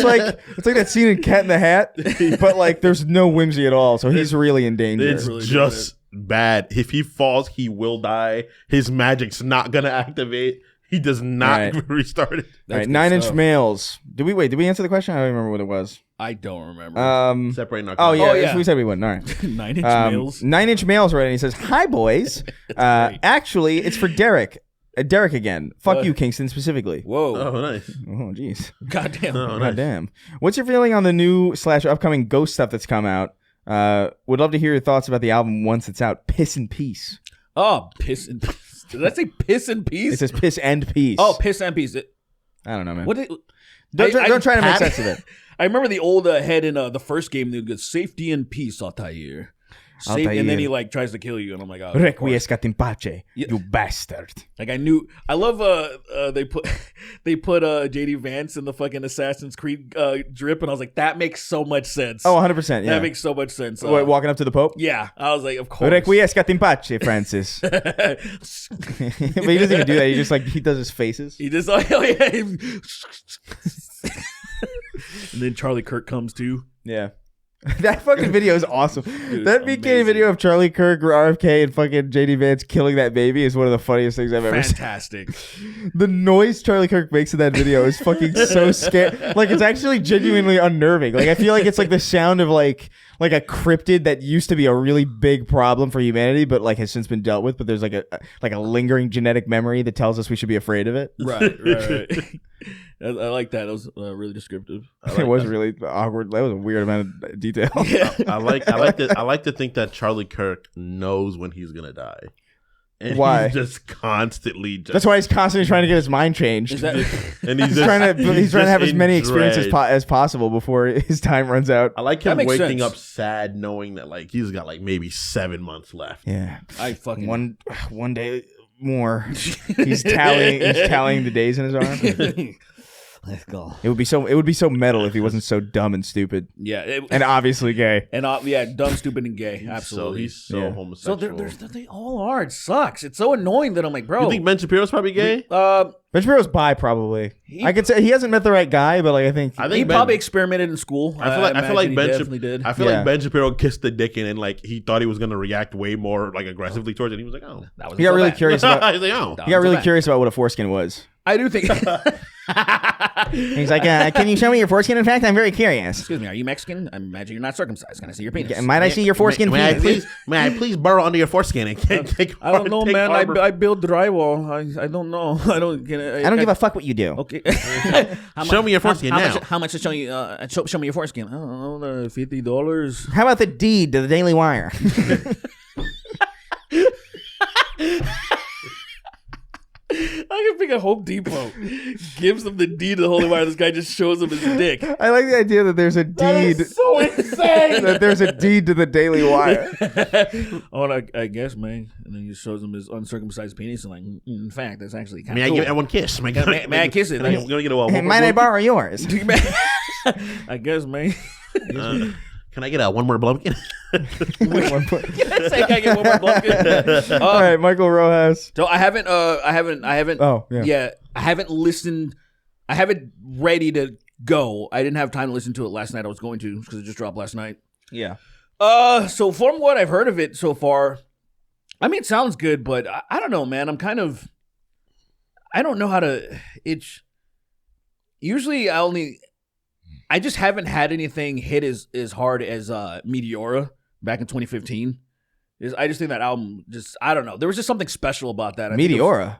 like that scene in Cat in the Hat, but like there's no whimsy at all. So he's really in danger. It's really just bad. If he falls, he will die. His magic's not gonna activate. He does not restart it. All right, 9-inch males. Did we answer the question? I don't remember what it was. I don't remember. Separating our Oh yeah, yeah. we said we wouldn't. All right. 9-inch males. 9-inch males right, and he says, "Hi boys. Actually, it's for Derek. Derek again. Fuck you, Kingston specifically. Whoa. Oh, nice. Oh jeez. Goddamn. Oh, nice. Goddamn. What's your feeling on the new / upcoming Ghost stuff that's come out? Would love to hear your thoughts about the album once it's out. Piss and Peace. Oh, piss and peace. Did that say piss and peace? It says Piss and Peace. Oh, piss and peace. I don't know, man. What did, Don't try to make sense of it. I remember the old head in the first game. They go safety and peace, Altair. Altair. And then he like tries to kill you, and I'm like, oh, of course. Requiescat in pace, you bastard. Like I knew. I love they put JD Vance in the fucking Assassin's Creed drip, and I was like, that makes so much sense. Oh, 100%. Yeah. That makes so much sense. What, walking up to the Pope? Yeah, I was like, of course. Requiescat in pace, Francis. But he doesn't even do that. He just he does his faces. He just like, oh yeah. And then Charlie Kirk comes too. Yeah. That fucking video is awesome. Dude, That BK amazing. video of Charlie Kirk, RFK, and fucking JD Vance killing that baby is one of the funniest things I've ever seen. Fantastic. The noise Charlie Kirk makes in that video is fucking so scary. Like, it's actually genuinely unnerving. Like, I feel like it's like the sound of like a cryptid that used to be a really big problem for humanity, but like has since been dealt with. But there's like a lingering genetic memory that tells us we should be afraid of it. Right. I like that. It was really descriptive. It was really awkward. That was a weird amount of detail. Yeah. I like to think that Charlie Kirk knows when he's gonna die. And Why? He's just constantly. That's why he's constantly trying to get his mind changed. Is that and He's trying to have as many experiences dread. as possible before his time runs out. I like That him makes waking sense. up sad, knowing that like he's got like maybe 7 months left. Yeah, I fucking one day more. He's tallying the days in his arm. Let's go. It would be so metal if he wasn't so dumb and stupid Yeah, and obviously gay. and yeah, dumb, stupid, and gay. Absolutely. He's so Yeah. So homosexual. they all are. It sucks. It's so annoying that I'm like, bro. You think Ben Shapiro's probably gay? Ben Shapiro's bi, probably. I could say he hasn't met the right guy, but like I think he Ben- probably experimented in school. I feel like imagine Ben he definitely did. I feel Yeah. like Ben Shapiro kissed the dick and like he thought he was gonna react way more like aggressively towards it. And he was like, oh, That was he got really curious about. he's like, oh. He got really curious about what a foreskin was. I do think. He's like, "Can you show me your foreskin? In fact, I'm very curious. Excuse me, are you Mexican? I imagine you're not circumcised. Can I see your penis? Might I see your foreskin? May penis?" I please burrow under your foreskin and take I don't know, take man. harbor- I build drywall. I don't know. I don't. I don't give a fuck what you do. Okay. Show me your foreskin now. How much to show you? Show me your foreskin. I don't know. $50. How about the deed to the Daily Wire? I can pick a Home Depot. Gives them the deed to the Holy Wire. This guy just shows him his dick. I like the idea that there's a deed. So insane. That there's a deed to the Daily Wire. Oh, I guess, man. And then he shows him his uncircumcised penis, and like, in fact, that's actually kind May of I cool. give everyone kiss? May I kiss it? I'm gonna get a one Might I more borrow yours? I guess, man. Can I get a one more blumpkin? Yes, I gotta get one more blumpkin. All right, Michael Rojas. So I haven't. Oh, yeah. I haven't listened. I haven't ready to go. I didn't have time to listen to it last night. I was going to because it just dropped last night. Yeah. So from what I've heard of it so far, I mean, it sounds good, but I don't know, man. I don't know how to. It's usually I just haven't had anything hit as hard as Meteora back in 2015. I just think that album I don't know. There was just something special about that. Meteora.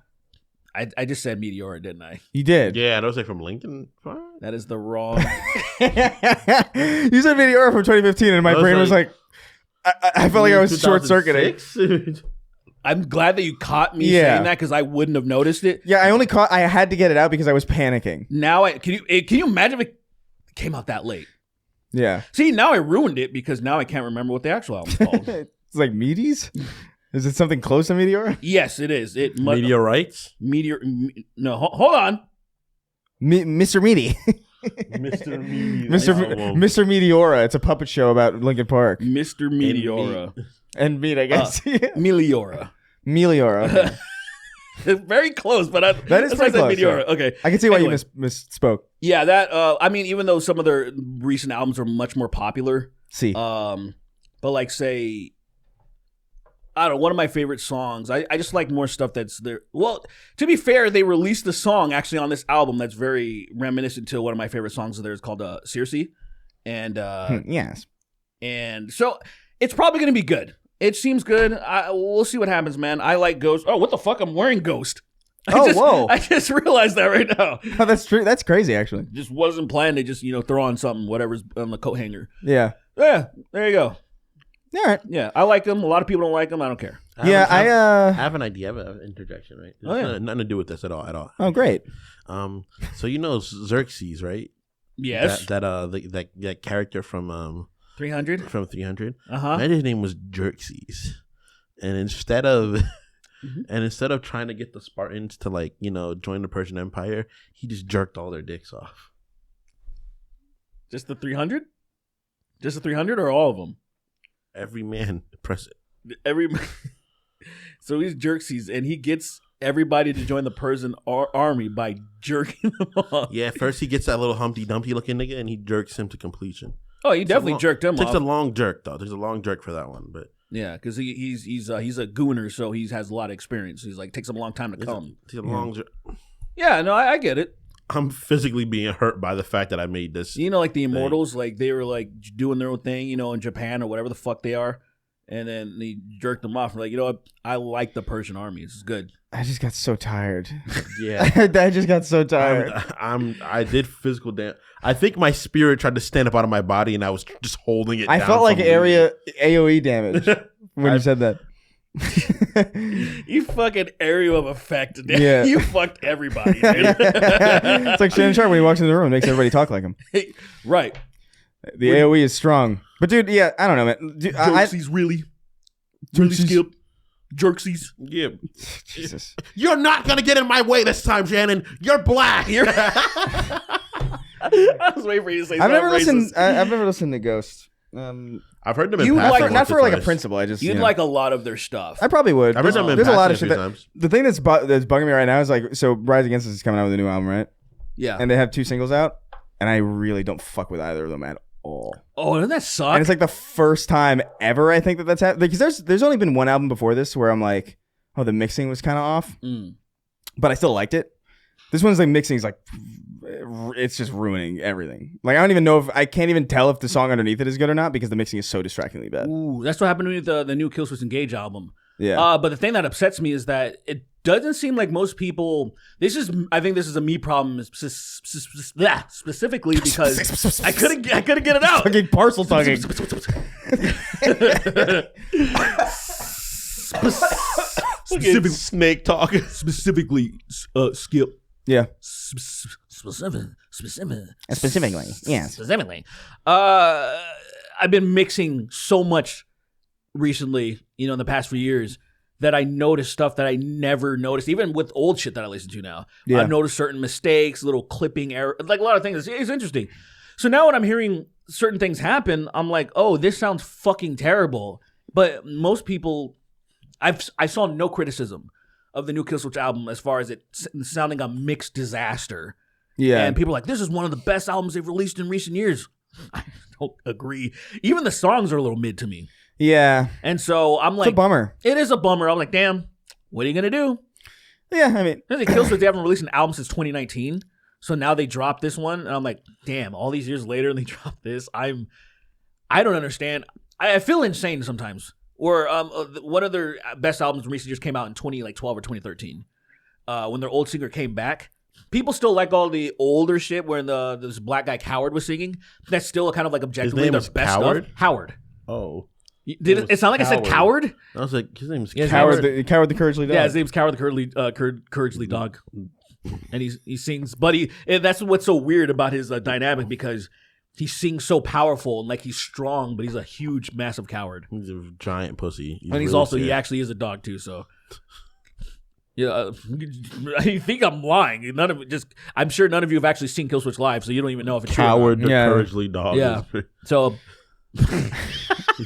I just said Meteora, didn't I? You did. Yeah, those are from Lincoln. That is the wrong. You said Meteora from 2015, and my I was brain was like- like, I felt like I was short circuiting. 2006? I'm glad that you caught me Yeah. saying that because I wouldn't have noticed it. Yeah, I had to get it out because I was panicking. Now, can you imagine if it came out that late? Yeah. See, now I ruined it because now I can't remember what the actual album's called. It's like Meaties? Is it something close to Meteora? Yes, it is. Meteorites? No, hold on. Mr. Meaty. Mr. Meteor. Mr. Meteora. It's a puppet show about Lincoln Park. Mr. Meteora. And meat, I guess. Meliora. Meliora. Okay. It's very close, but That is pretty close, Meteora. yeah. Okay. I can see why Anyway. you misspoke. Yeah, that I mean, even though some of their recent albums are much more popular, See. but like say I don't know, one of my favorite songs. I just like more stuff that's there. Well, to be fair, they released the song actually on this album that's very reminiscent to one of my favorite songs of theirs called Circe. And Yes. and so it's probably gonna be good. It seems good. We'll see what happens, man. I like Ghost. Oh, what the fuck? I'm wearing Ghost. Whoa. I just realized that right now. Oh, that's true. That's crazy, actually. Just wasn't planned. They just, throw on something, whatever's on the coat hanger. Yeah. Yeah, there you go. All right. Yeah, I like them. A lot of people don't like them. I don't care. I I have an idea. I have an interjection, right? Oh, yeah. Nothing to do with this at all. Oh, great. So you know Xerxes, right? Yes. That character from 300? from 300. Uh-huh. I his name was Xerxes, and instead of trying to get the Spartans to join the Persian Empire, he just jerked all their dicks off. Just the 300? Just the 300 or all of them? Every man press it. So he's Xerxes, and he gets everybody to join the Persian army by jerking them off. Yeah, first he gets that little Humpty Dumpty looking nigga, and he jerks him to completion. Oh, he definitely jerked him Takes off. a long jerk though. There's a long jerk for that one, but Yeah, because he's a gooner, so he has a lot of experience. He's like takes him a long time to come. it's a long jerk. Yeah, no, I get it. I'm physically being hurt by the fact that I made this. Like the Immortals, like they were like doing their own thing, in Japan or whatever the fuck they are, and then he jerked them off. Like, what? I like the Persian army. This is good. I just got so tired. Yeah, I just got so tired. I did physical damage. I think my spirit tried to stand up out of my body, and I was just holding it. I down felt like from area AOE damage when you said that. You fucking area of effect. Dude. Yeah. You fucked everybody. Dude. It's like Shannon Sharpe when he walks in the room, makes everybody talk like him. Right. The AOE is strong. But dude, yeah, I don't know, man. Dude, Jerksies, really skip. Jerksies. Yeah. Jesus. You're not gonna get in my way this time, Shannon. You're black. I was waiting for you to say something racist. I've never listened to Ghost. I've heard them in You passing like- once Not or for like a twice. principle. I just You'd like a lot of their stuff. I probably would. I've heard them in There's a lot of passing shit. a few times. The thing that's bugging me right now is like, so Rise Against Us is coming out with a new album, right? Yeah. And they have 2 singles out, and I really don't fuck with either of them at all. Oh, doesn't that suck? And it's like the first time ever I think that's happened. Because there's only been one album before this where I'm like, oh, the mixing was kind of off, but I still liked it. This one's like mixing is like, it's just ruining everything. Like I don't even know if I can't even tell if the song underneath it is good or not because the mixing is so distractingly bad. Ooh, that's what happened with the new Killswitch Engage album. Yeah. But the thing that upsets me is that it doesn't seem like most people. I think this is a me problem specifically because I couldn't get it out. Fucking parcel talking. Specific snake talk. Specifically, Skip. Yeah. Specifically, yes. Specifically, I've been mixing so much recently, in the past few years, that I noticed stuff that I never noticed, even with old shit that I listen to now. Yeah. I've noticed certain mistakes, little clipping error, like a lot of things. It's interesting. So now when I'm hearing certain things happen, I'm like, oh, this sounds fucking terrible. But most people, I saw no criticism of the new Killswitch album as far as it sounding a mixed disaster. Yeah. And people are like, this is one of the best albums they've released in recent years. I don't agree. Even the songs are a little mid to me. Yeah. And so I'm like, It's a bummer. It is a bummer. I'm like, damn, what are you going to do? Yeah, I mean, Killswitch, they haven't released an album since 2019. So now they dropped this one. And I'm like, damn, all these years later, they dropped this. I don't understand. I feel insane sometimes. Or one of their best albums in recent years came out in 2012 or 2013. When their old singer came back. People still like all the older shit where this black guy Coward was singing. That's still kind of like objectively name their was best Coward? stuff. Howard. Oh. Did it sound like I said Coward? I was like, his name's Yeah, his Coward. Coward the Couragely Dog. Yeah, his name's Coward the Couragely Dog. And he sings, but that's what's so weird about his dynamic because he sings so powerful and like he's strong, but he's a huge, massive coward. He's a giant pussy. And he's really also, scared. he actually is a dog too, so. Yeah, I think I'm lying. I'm sure none of you have actually seen Killswitch live, so you don't even know if it's Coward the Yeah. Couragely Dog. Yeah. So,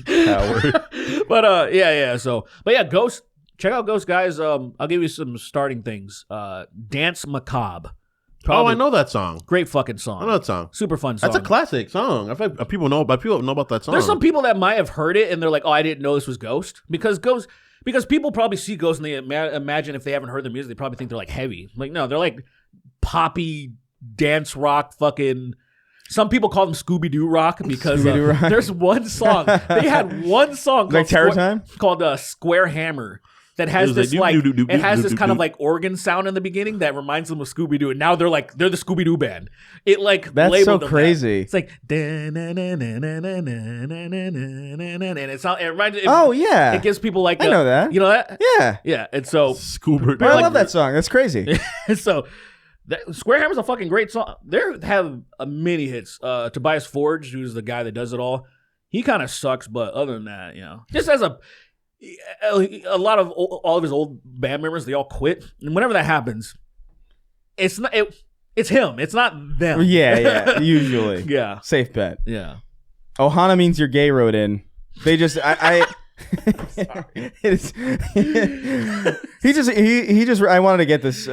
Coward. but yeah. So, but yeah, Ghost. Check out Ghost, guys. I'll give you some starting things. Dance Macabre. Oh, I know that song. Great fucking song. I know that song. Super fun song. That's a classic song. I feel like people know about that song. There's some people that might have heard it and they're like, "Oh, I didn't know this was Ghost," because people probably see Ghost and they imagine if they haven't heard the music, they probably think they're like heavy. Like, no, they're like poppy dance rock fucking. Some people call them Scooby Doo rock because Scooby-Doo rock. there's one song. They had one song Like Terror Time? called Square Hammer. That has It was this like, like do-do-do-do, it has this kind of do-do-do. like organ sound in the beginning that reminds them of Scooby Doo, and now they're the Scooby Doo band. It like That's labeled so them crazy. that. It's like and it's not. It reminds. Oh, yeah. It gives people like I know that. You know that? Yeah. Yeah. And so Scoober. But I love that song. That's crazy. so Square Hammer's a fucking great song. They have many hits. Tobias Forge, who's the guy that does it all, he kind of sucks, but other than that, just as a lot of all of his old band members, they all quit, and whenever that happens, it's not it's him. It's not them. Yeah. Usually. Yeah. Safe bet. Yeah. Ohana means you're gay wrote in. They just I he just I wanted to get this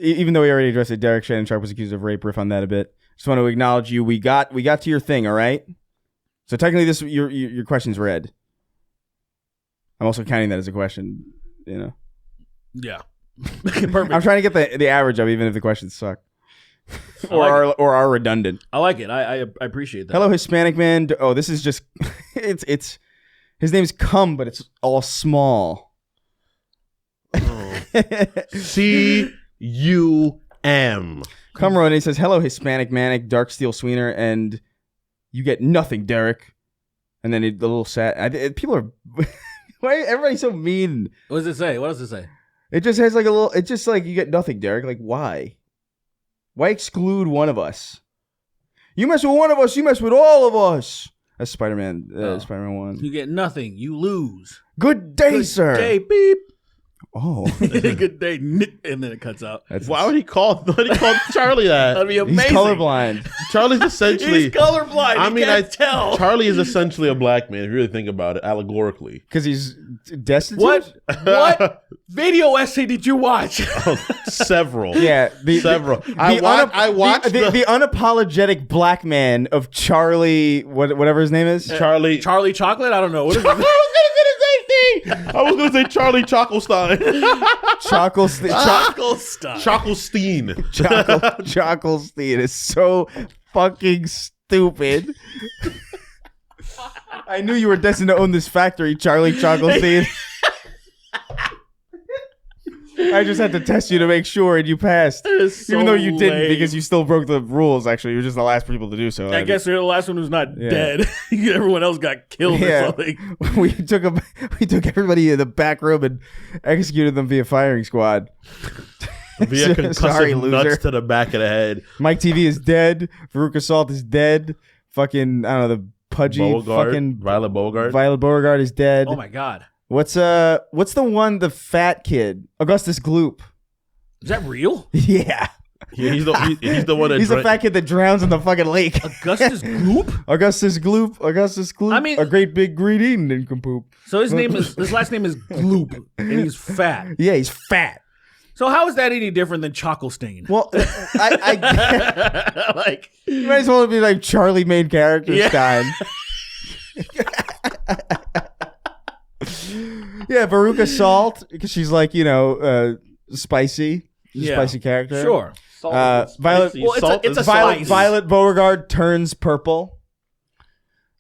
even though we already addressed it. Derek Shannon Sharpe was accused of rape. Riff on that a bit. Just want to acknowledge you. We got to your thing. All right. So technically, this your question's read. I'm also counting that as a question. Yeah. Perfect. I'm trying to get the average of even if the questions suck or are redundant. I like it. I appreciate that. Hello, Hispanic man. Oh, this is just it's his name's Cum, but it's all small. CUM. Cum wrote and he says, "Hello, Hispanic manic dark steel sweener," and you get nothing, Derek. And then the little sad. People are Why everybody so mean? What does it say? What does it say? It just has like a little. It's just like you get nothing, Derek. Like why? Why exclude one of us? You mess with one of us, you mess with all of us. That's Spider-Man. Spider-Man 1. You get nothing. You lose. Good day, Good sir. day, beep. Oh, Good day, and then it cuts out. Why would he call Charlie that? That'd be amazing. he's colorblind. Charlie's essentially. He's colorblind. I mean, I tell. Charlie is essentially a black man if you really think about it, allegorically. Because he's destitute. What video essay did you watch? Several. Yeah, several. I watched the unapologetic black man of Charlie, whatever his name is. Charlie Chocolate? I don't know. What is it? I was gonna say Charlie Chockelstein. Chockelstein is so fucking stupid. I knew you were destined to own this factory, Charlie Chockelstein. I just had to test you to make sure, and you passed. So even though you didn't, lame. because you still broke the rules. Actually, you were just the last people to do so. I guess you're the last one who's not dead. Everyone else got killed or something. We took everybody in the back room and executed them via firing squad. Via concussive Sorry, loser. nuts to the back of the head. Mike TV is dead. Veruca Salt is dead. Fucking, I don't know, the pudgy fucking Violet Beauregard. Violet Beauregard is dead. Oh my god. What's the one, the fat kid? Augustus Gloop. Is that real? Yeah. He's the one that He's the fat kid that drowns in the fucking lake. Augustus Gloop? Augustus Gloop. I mean, a great big green eating nincompoop. So his last name is Gloop, and he's fat. Yeah, he's fat. So how is that any different than Chocklestein? Well, I like you might as well be like Charlie main character Stein. Yeah, Veruca Salt, because she's like, spicy. She's a spicy character. Sure. Violet. Well, it's a Violet, spice. Violet Beauregard turns purple.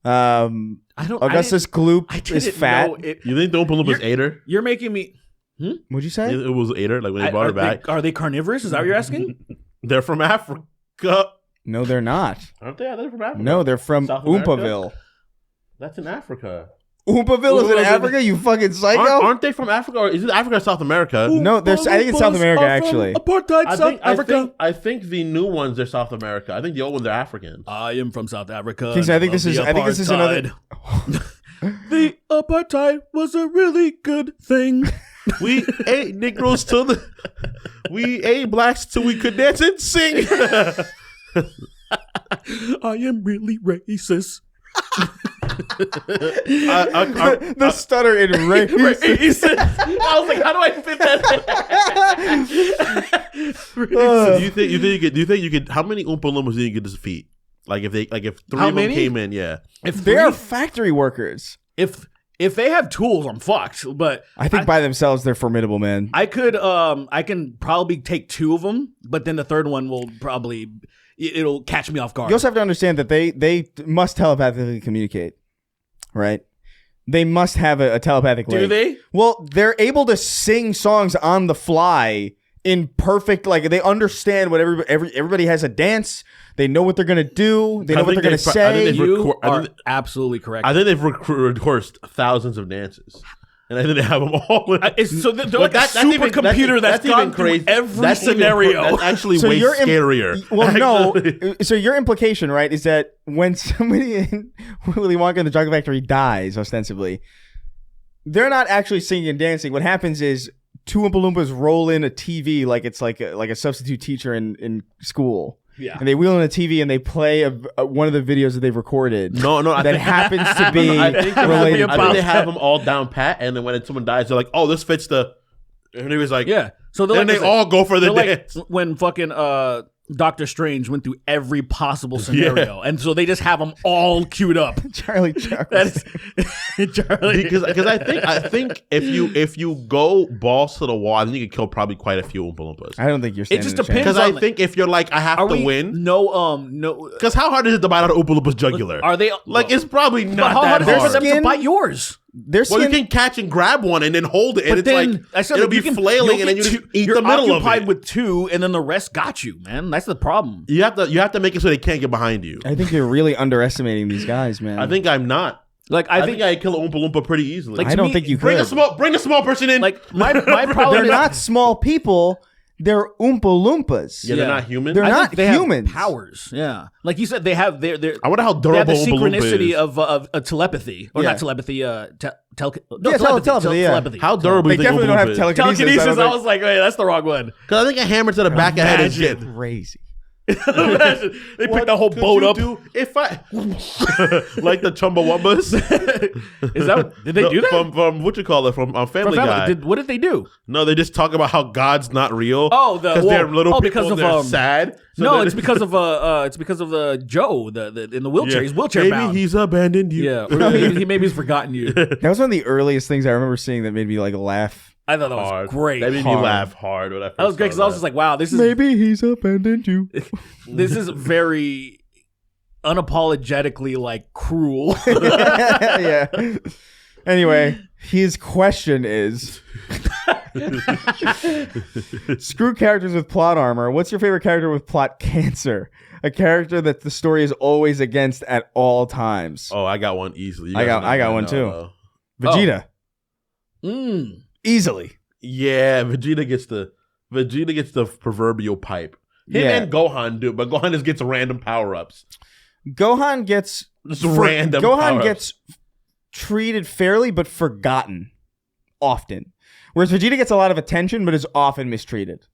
Augustus Gloop is fat. You think the Oompa Loompas ate her? You're making me. What'd you say? It was ate her, like when they brought her back. Are they carnivorous? Is that what you're asking? They're from Africa. No, they're not. Aren't they? Are they from Africa? No, they're from South America? Oompaville. That's in Africa. Oompaville is in Africa, you fucking psycho? Aren't they from Africa? Or is it Africa or South America? No, I think it's South America, actually. Apartheid South Africa. I think the new ones are South America. I think the old ones are African. I am from South Africa. Kingston, I think this is another. The apartheid was a really good thing. We ate Negroes we ate blacks till we could dance and sing. I am really racist. The stutter in racist. I was like, how do I fit that in? Do you think you could? How many Oompa Loompas do you get to defeat? If three How of them many? came in, yeah. If They're factory workers. If they have tools, I'm fucked. But I think by themselves they're formidable, man. I can probably take two of them, but then the third one will probably it'll catch me off guard. You also have to understand that they must telepathically communicate, right? They must have a telepathic link. Do they? Well, they're able to sing songs on the fly in perfect, they understand what everybody has a dance. They know what they're gonna do. They know what they're gonna say. You are absolutely correct. I think they've rehearsed thousands of dances, and I think they have them all. So they're like a supercomputer that's gone through every scenario. That's actually So way you're scarier. Well, no. So your implication, right, is that when somebody in Willy Wonka and the Chocolate Factory dies, ostensibly, they're not actually singing and dancing. What happens is two Oompa Loompas roll in a TV like it's like a substitute teacher in school. Yeah. And they wheel in a TV and they play one of the videos that they've recorded. No, that happens to be related. I think they have them all down pat, and then when someone dies, they're like, "Oh, this fits the." And he was like, "Yeah." So then they all go for the dance. Like when fucking Doctor Strange went through every possible scenario, and so they just have them all queued up. Charlie Charlie. Because I think if you go balls to the wall, I think you could kill probably quite a few Oompa Loompas. I don't think you're standing It just a chance. depends. Because I think if you're like, I have to win. No. Because how hard is it to bite out an Oompa Loompa's jugular? Are they it's probably not how hard that is it hard. for them to bite yours? Well, you can catch and grab one and then hold it, and But then, it's like it'll be flailing, and then you just eat the middle of You're it. occupied with two, and then the rest got you, man. That's the problem. You have to make it so they can't get behind you. I think you're really underestimating these guys, man. I think I'm not. Like I think I kill a Oompa Loompa pretty easily. Like, I to don't me, think you bring could. bring a small person in. like my problem They're is not small people. They're Oompa Loompas. yeah, they're not human. They're I not think they humans. have powers. Yeah, like you said, they have their. I wonder how They have the durable Oompa Loompa synchronicity is. of telepathy, or Yeah. not telepathy. Telepathy, yeah. How durable They do you think definitely Oompa don't have Loompa is? telekinesis. telekinesis. I was like, wait, that's the wrong one. Because I think a hammer to the back of the head is Imagine. good. Crazy. Imagine, they picked the whole Could boat you up. do if I like the Chumbawambas? Is that did they do that? From what you call it from Family Guy? What did they do? No, they just talk about how God's not real. Oh, because they're little people. because of They're sad. So no, then it's because of Joe the in the wheelchair. He's wheelchair Maybe bound. he's abandoned you. Yeah, or maybe he's forgotten you. That was one of the earliest things I remember seeing that made me like laugh. I thought that was Hard. great. That made me Hard. laugh hard when I first That was great because I was just like, wow, this is Maybe he's abandoned you. this is very unapologetically like cruel. Yeah. Anyway, his question is screw characters with plot armor. What's your favorite character with plot cancer? A character that the story is always against at all times. Oh, I got one easily. You I guys got know one now, too. though. Vegeta. Easily. Yeah, Vegeta gets the proverbial pipe. Him Yeah. and Gohan do, but Gohan just gets random power ups. Gohan gets Just random. Gohan power-ups. gets treated fairly but forgotten often. Whereas Vegeta gets a lot of attention but is often mistreated.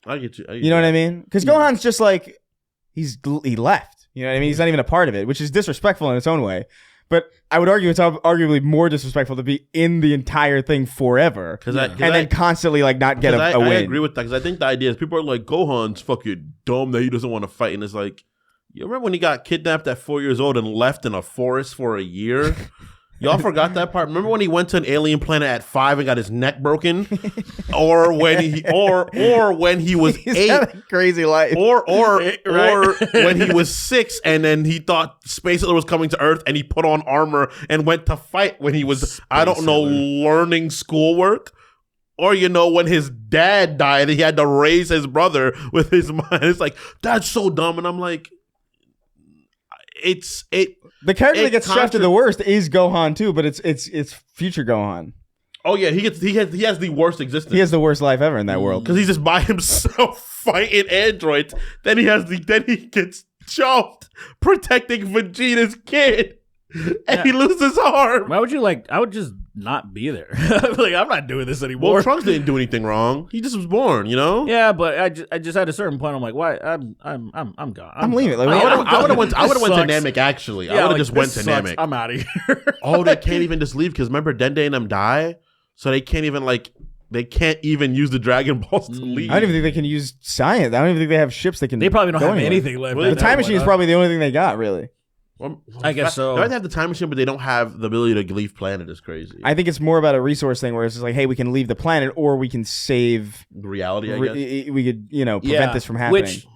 I get you. You know what I mean? Because Gohan's just like he left. You know what I mean? He's not even a part of it, which is disrespectful in its own way. But I would argue it's arguably more disrespectful to be in the entire thing forever and then constantly like not get a win. I agree with that because I think the idea is people are like Gohan's fucking dumb that he doesn't want to fight, and it's like, you remember when he got kidnapped at 4 years old and left in a forest for a year? Y'all forgot that part. Remember when he went to an alien planet at 5 and got his neck broken, or when he was He's 8, had a crazy life. or when he was 6 and then he thought Space Hitler was coming to Earth and he put on armor and went to fight when he was learning schoolwork. Or, when his dad died, he had to raise his brother with his mind. It's like, that's so dumb. And I'm like, The character that gets shafted the worst is Gohan too, but it's future Gohan. Oh yeah, he has the worst existence. He has the worst life ever in that world because he's just by himself fighting androids. Then he gets jumped protecting Vegeta's kid, and he loses his arm. Why would you I would just not be there. Like, I'm not doing this anymore. Well, Trunks didn't do anything wrong. He just was born, Yeah, but I just at a certain point, I'm like, why? I'm gone. I'm leaving. Like, I would have went to Namek actually. I would have just went to sucks. Namek. I'm out of here. Oh, they can't even just leave because remember Dende and them die, so they can't even use the Dragon Balls to leave. I don't even think they can use science. I don't even think they have ships that can. They probably don't go have anywhere. anything left. Really? The time machine is probably the only thing they got, really. Well, I guess so. They might have the time machine, but they don't have the ability to leave planet. Is crazy. I think it's more about a resource thing where it's just like, hey, we can leave the planet or we can save reality. I guess. we could, prevent this from happening. Which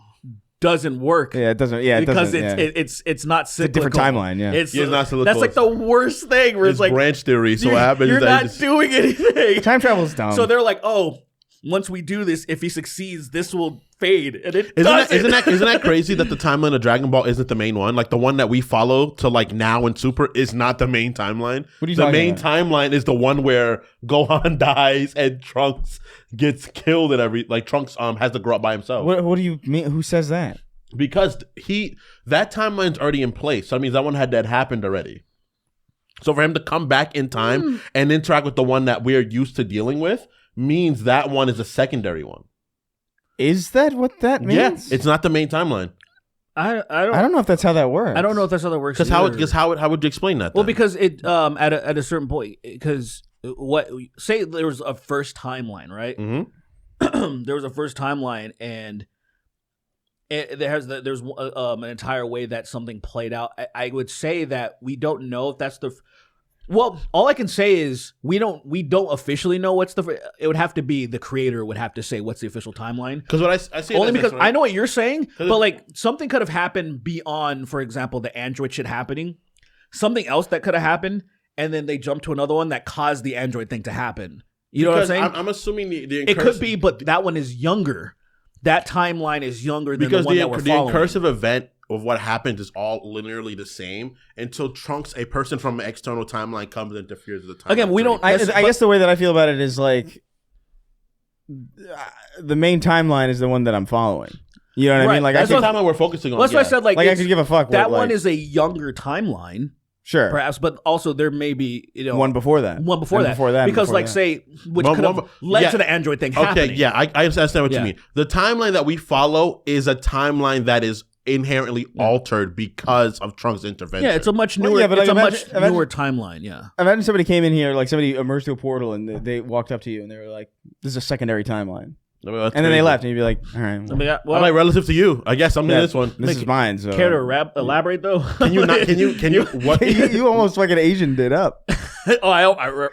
doesn't work. Yeah, it doesn't. Yeah, it because doesn't. it's not cyclical. It's a different timeline. Yeah, It's not cyclical. That's like the worst thing. Where it's like branch theory. So what happens you're is that not doing anything. Time travel's dumb. So they're like, oh, once we do this, if he succeeds, this will fade, and it doesn't. Isn't that crazy that the timeline of Dragon Ball isn't the main one? Like the one that we follow to like now and Super is not the main timeline. What are you the talking main about? timeline is the one where Gohan dies and Trunks gets killed and Trunks has to grow up by himself. What do you mean? Who says that? Because that timeline's already in place. So that means that one had happened already. So for him to come back in time and interact with the one that we're used to dealing with means that one is a secondary one. Is that what that means? Yeah, it's not the main timeline. I don't know if that's how that works. I don't know if that's how that works. Because how would you explain that? Well, then? because it at a certain point, because say there was a first timeline, right? Mm-hmm. There was a first timeline, and there's an entire way that something played out. I would say that we don't know if that's the. Well, all I can say is we don't officially know what's the. It would have to be the creator would have to say what's the official timeline. Because what I see Only it as because this, right? I know what you're saying, but like something could have happened beyond, for example, the android shit happening. Something else that could have happened, and then they jump to another one that caused the android thing to happen. You know what I'm saying? I'm assuming the It could be, but that one is younger. That timeline is younger than the one that we're following. Incursive event of what happens is all linearly the same until Trunks, a person from an external timeline, comes and interferes with the timeline. Again, we don't. I guess the way that I feel about it is like the main timeline is the one that I'm following. You know what I mean? Like that's I the timeline we're focusing on. That's why I said like I could give a fuck. that what, one like, is a younger timeline. Sure. Perhaps, but also there may be one before that. One before and that. Before that. Because, before like, that. say, which could have led to the android thing happening. Okay, yeah, I understand what you mean. The timeline that we follow is a timeline that is inherently altered because of Trunks' intervention. Yeah, it's a much newer. Well, yeah, but it's like, a much newer timeline. Yeah. Imagine somebody came in here, like somebody emerged through a portal, and they walked up to you, and they were like, "This is a secondary timeline." I mean, and then they left, and you'd be like, "All right, well, I'm like relative to you. I guess I'm in this one. This is mine." So care to elaborate though? Can you not? Can you? What? you almost fucking Asian did up. Oh, I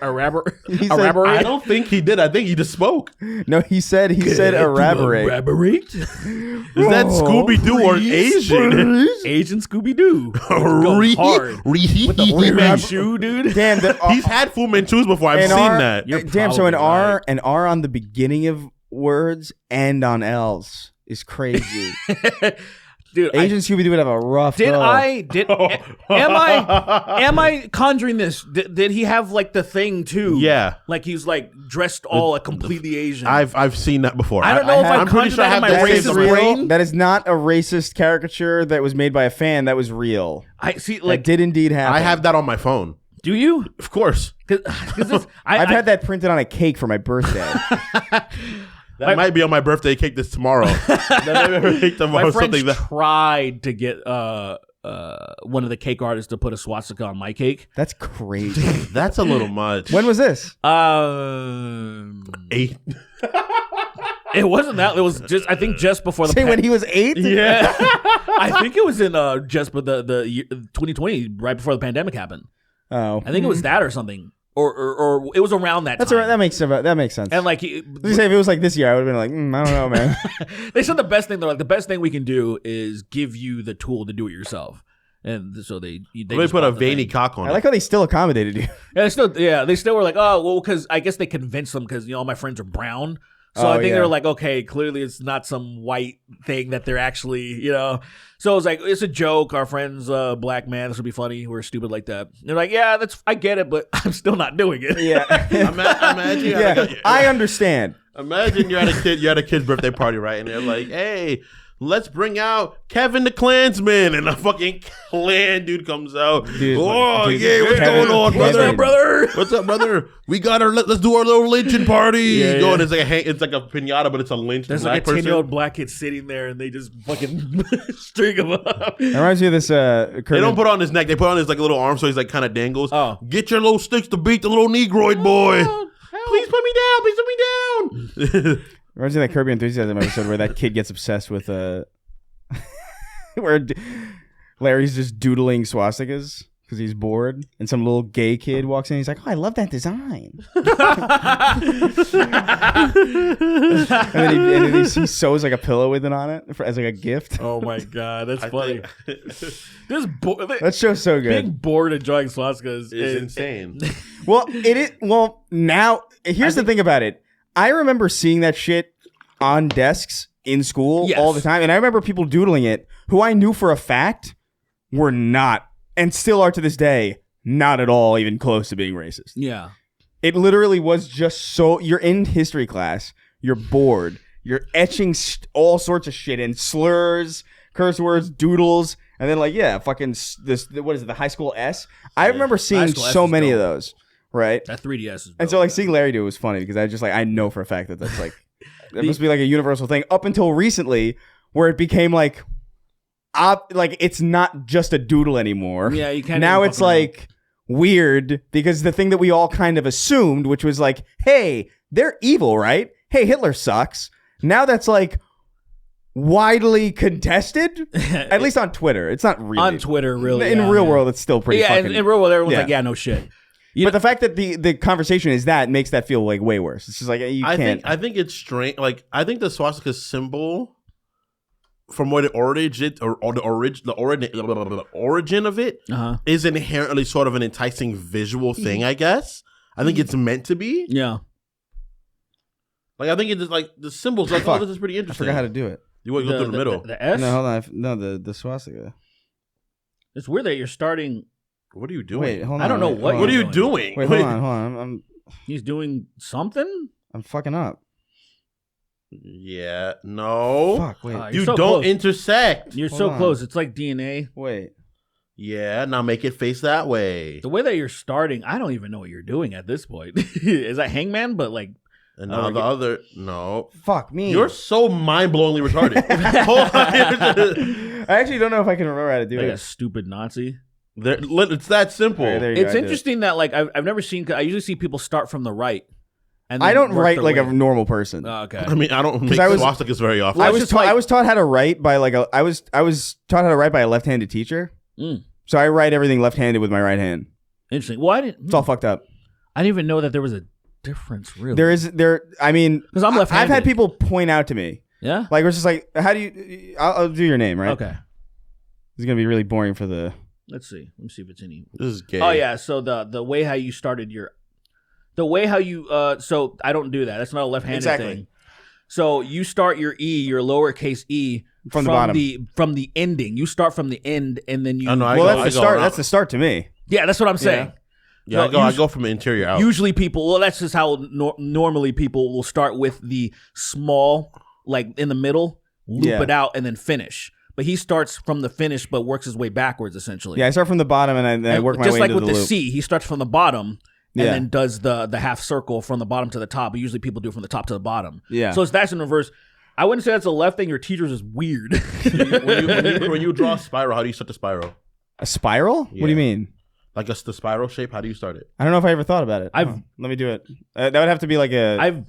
elaborate. I don't think he did. I think he just spoke. No, he said elaborate. Elaborate. Is that Scooby Doo or Asian? Asian Scooby Doo. Hard with the Fu Manchu, dude. Damn, he's had Fu Manchus before. I've seen that. Damn, so an R on the beginning of words and on L's is crazy. Dude, Asian Scooby Doo would have a rough. Am I conjuring this? Did he have like the thing too? Yeah, like he's like dressed all like completely Asian. I've seen that before. I don't know if I'm pretty sure I have my racist brain. That is not a racist caricature that was made by a fan. That was real. I see. Like, that did indeed happen. I have that on my phone. Do you? Of course. I've had that printed on a cake for my birthday. That might be on my birthday cake this tomorrow. My friends tried to get one of the cake artists to put a swastika on my cake. That's crazy. That's a little much. When was this? 8. It wasn't that. It was just, I think, just before the. Say when he was 8. Yeah, I think it was in just the year 2020, right before the pandemic happened. Oh, I think it was that or something. Or it was around that time. That makes sense. And like, say if it was like this year, I would have been like, I don't know, man. They said the best thing. They're like, the best thing we can do is give you the tool to do it yourself. And so they put a veiny cock on. I like how they still accommodated you. Yeah, they still were like, oh well, because I guess they convinced them because all my friends are brown. So I think they're like, okay, clearly it's not some white thing that they're actually, So I was like, it's a joke. Our friend's black man. This would be funny. We're stupid like that. And they're like, yeah, I get it, but I'm still not doing it. Yeah. Imagine. I understand. Imagine you're at a kid's birthday party, right? And they're like, hey, let's bring out Kevin the Klansman, and a fucking Klan dude comes out. What's going on, brother? What's up, brother? We got let's do our little lynching party. It's like a pinata, but it's a lynch. There's like a 10-year-old black kid sitting there, and they just fucking string him up. It reminds me of this. They don't put on his neck; they put on his like little arm, so he's like kind of dangles. Oh, get your little sticks to beat the little Negroid boy. Please put me down. Please put me down. Reminds me of that Curb Your Enthusiasm episode where that kid gets obsessed with where Larry's just doodling swastikas because he's bored, and some little gay kid walks in. He's like, "Oh, I love that design." and then he sews like a pillow with it on it as like a gift. Oh my god, that's funny. That show's so good. Being bored and drawing swastikas is insane. Well, it is. Well, now here's the thing about it. I remember seeing that shit on desks in school all the time. And I remember people doodling it who I knew for a fact were not, and still are to this day, not at all even close to being racist. Yeah. It literally was just so, you're in history class, you're bored, you're etching all sorts of shit in, slurs, curse words, doodles, and then fucking this, what is it, the high school S? I remember seeing so many of those. Right, that 3DS is dope. And so seeing Larry do it was funny because I know for a fact that's like that must be like a universal thing up until recently where it became like it's not just a doodle anymore. Yeah, you can't. Now it's like weird because the thing that we all kind of assumed, which was like, hey, they're evil, right? Hey, Hitler sucks. Now that's like widely contested, at least on Twitter. It's not really on Twitter, really. In real world, it's still pretty. Yeah, in real world, everyone's like, yeah, no shit. But the fact that the conversation is that makes that feel like way worse. It's just like you can't. I think it's strange. Like I think the swastika symbol, from what it origin or the origin of it, is inherently sort of an enticing visual thing. I guess. I think it's meant to be. Yeah. Like I think it's like the symbols. Like, oh, this is pretty interesting. I forgot how to do it. You want to go through the middle. The S? No, hold on. No, the swastika. It's weird that you're starting. What are you doing? Wait, hold on. I don't know wait, what hold What are on. you doing? Wait, hold on. He's doing something? I'm fucking up. Yeah. No. Fuck, wait. You're You so don't close. intersect. You're Hold so on. close. It's like DNA. Wait. Yeah. Now make it face that way. The way that you're starting, I don't even know what you're doing at this point. Is that Hangman? But like, And now the other. No. Fuck me. You're so mind-blowingly retarded. Hold on. I actually don't know if I can remember how to do like a it. stupid Nazi. It's that simple. Alright, there you go, It's I did it. interesting that like I've never seen. I usually see people start from the right. And I then don't work write their like way. a normal person. Oh, okay. I mean, I don't make I was- swastikas very often. Well, I it's was just taught. like- I was taught how to write by like a. I was taught how to write by a left-handed teacher. Mm. So I write everything left-handed with my right hand. Interesting. Well, It's all fucked up. I didn't even know that there was a difference. Really, I mean, 'Cause I'm I've left-handed. had people point out to me, Yeah. like, it's just like, how do you? I'll do your name, right? Okay. This is gonna be really boring for the. Let's see. Let me see if it's any. This is gay. Oh yeah. So the way how you started so I don't do that. That's not a left-handed Exactly. thing. So you start your your lowercase e From the bottom. from the ending. You start from the end and then you. Oh, no, I Well, go- that's the I go start. out. That's the start to me. Yeah, that's what I'm saying. Yeah, No, I go from the interior out. Usually people. Well, that's just how normally people will start with the small, like in the middle, loop Yeah. it out, and then finish. But he starts from the finish, but works his way backwards essentially. Yeah, I start from the bottom and I work my just way like into with the the loop. C, he starts from the bottom and Yeah. then does the half circle from the bottom to the top. But usually people do it from the top to the bottom. Yeah. So it's that's in reverse. I wouldn't say that's a left thing. Your teacher's is weird. when you draw a spiral, how do you start the spiral? A spiral? What do you Yeah. mean? Like the spiral shape, how do you start it? I don't know if I ever thought about it. I've- Let me do it. That would have to be like a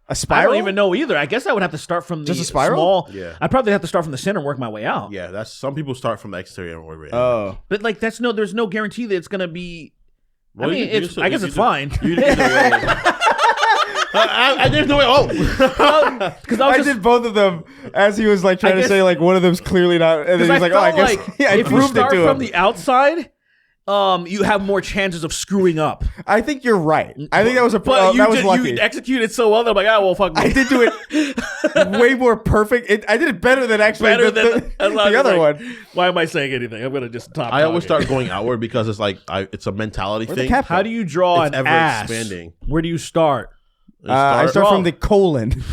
I spiral. don't even know either. I guess I would have to start from the Just a spiral? small. Yeah. I'd probably have to start from the center and work my way out. Yeah, that's some people start from the exterior and work it. Oh, But like there's no guarantee that it's gonna be. Well, I mean, you- it's. you- I guess you- it's you- fine. You did I didn't do it. Oh, Because I was I just, did both of them as he was like trying to guess- say like one of them's clearly not, and then because he's like, oh, I felt guess like yeah, I if you proved it start to from him. the outside, you have more chances of screwing up. I think you're right. I think that was a But that was you lucky. executed so well that I'm like, oh well, fuck me. I did do it way more perfect. I did it better than actually Better the, than the, that's why I the was other like, one. Why am I saying anything? I'm gonna just stop. I always talking. start going outward because it's like it's a mentality Where'd the thing. cap How do you draw It's an ever ass? expanding. Where do you start? I start from the colon.